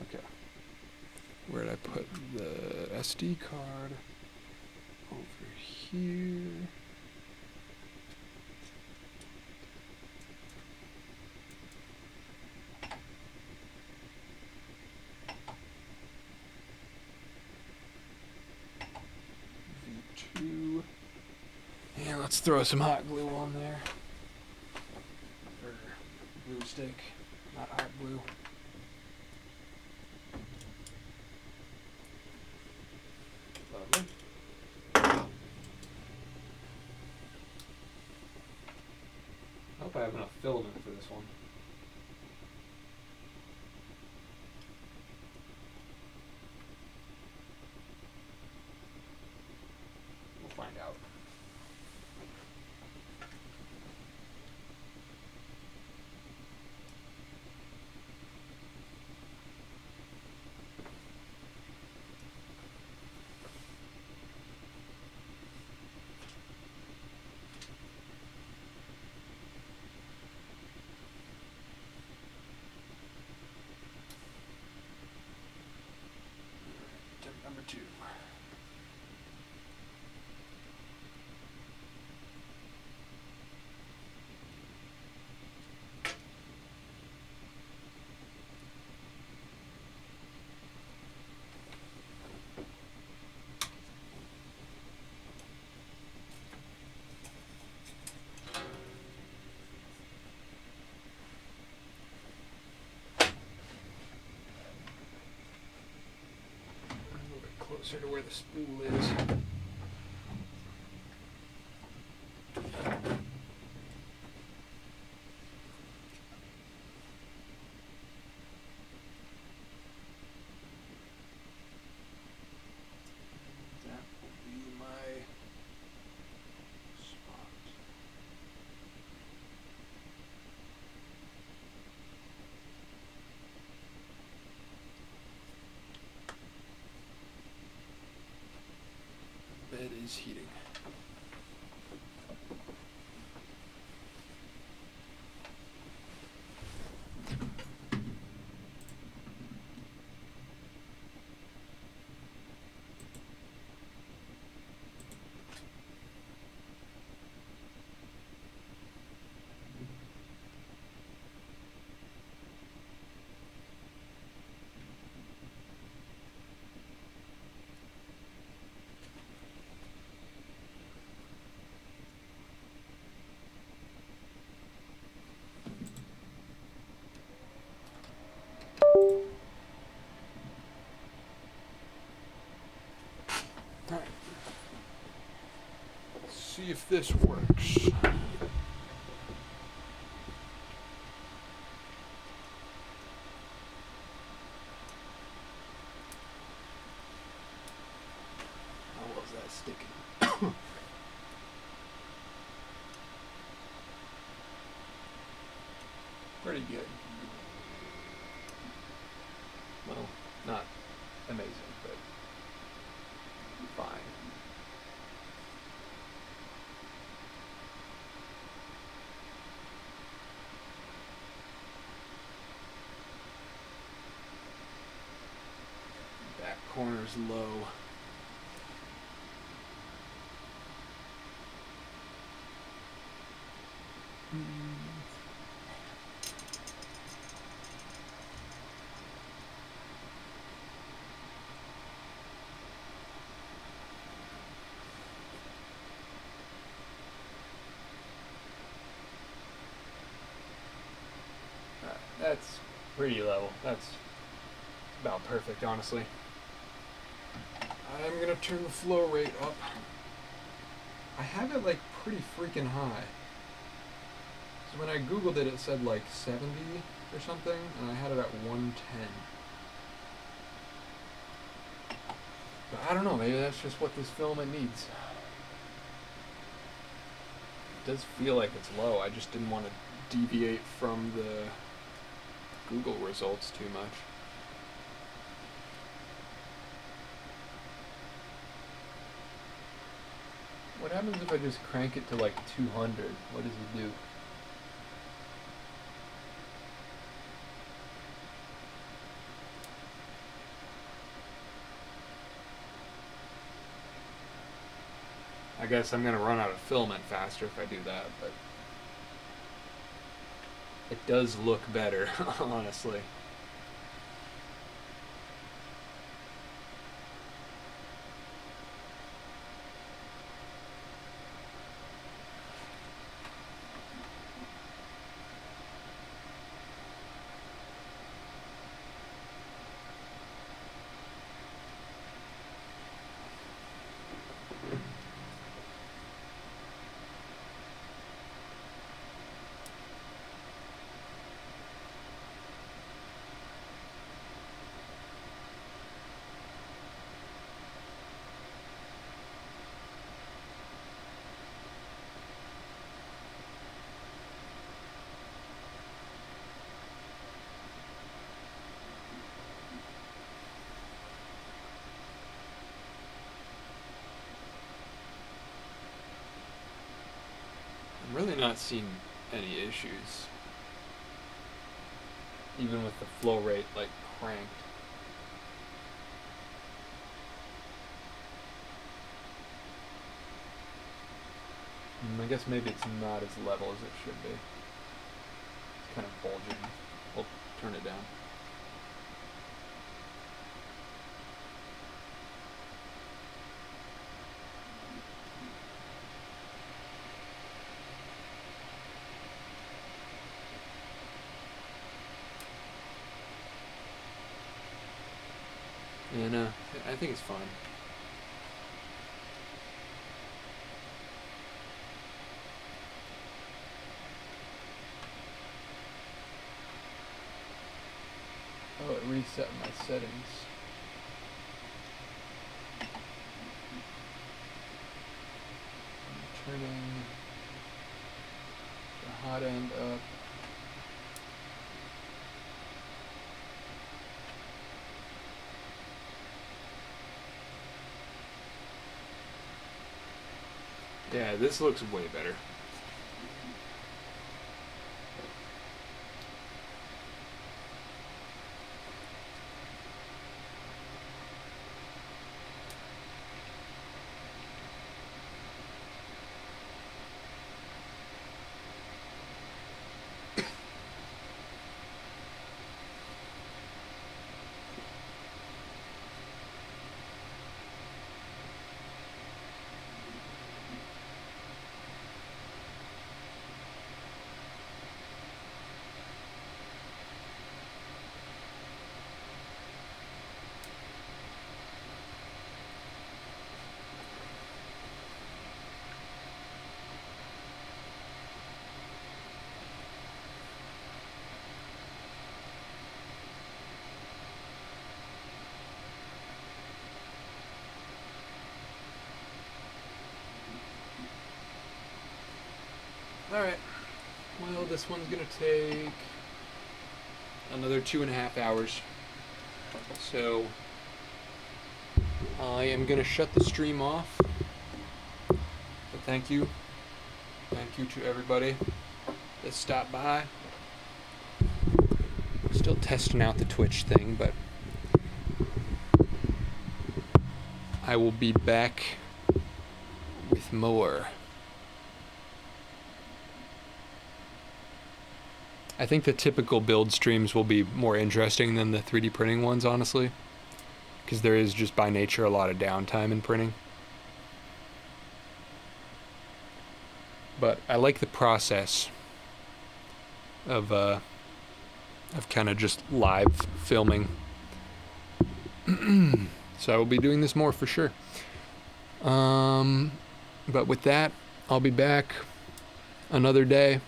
Okay. Where did I put the SD card? Over here. V2. And let's throw some hot glue on there. Or glue stick, not hot glue. Lovely. I hope I have enough filament for this one. We'll find out. Tip number 2. A little bit closer to where the spool is. That will be my spot. Bed is heating. Alright. see if this works. How well is that sticking? Pretty good. Well, not amazing, but fine. Back corner's low. That's pretty level. That's about perfect, honestly. I'm gonna turn the flow rate up. I have it like pretty freaking high. So when I googled it, it said like 70 or something, and I had it at 110. But I don't know, maybe that's just what this filament needs. It does feel like it's low. I just didn't want to deviate from the Google results too much. What happens if I just crank it to like 200? What does it do? I guess I'm gonna run out of filament faster if I do that, but it does look better, honestly. I'm really not seeing any issues, even with the flow rate like cranked. I guess maybe it's not as level as it should be. It's kind of bulging. We'll turn it down. Yeah, no, I think it's fine. Oh, it reset my settings. I'm turning the hot end up. Yeah, this looks way better. Alright. Well, this one's gonna take another 2.5 hours. So I am gonna shut the stream off. But thank you. Thank you to everybody that stopped by. Still testing out the Twitch thing, but I will be back with more. I think the typical build streams will be more interesting than the 3D printing ones, honestly, because there is just by nature a lot of downtime in printing. But I like the process of kind of just live filming. So I will be doing this more for sure. But with that, I'll be back another day.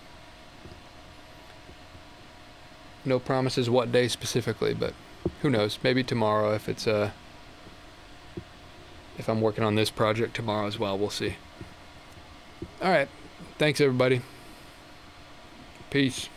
No promises what day specifically, but who knows? Maybe tomorrow if it's if I'm working on this project tomorrow as well. We'll see. All right. Thanks everybody. Peace.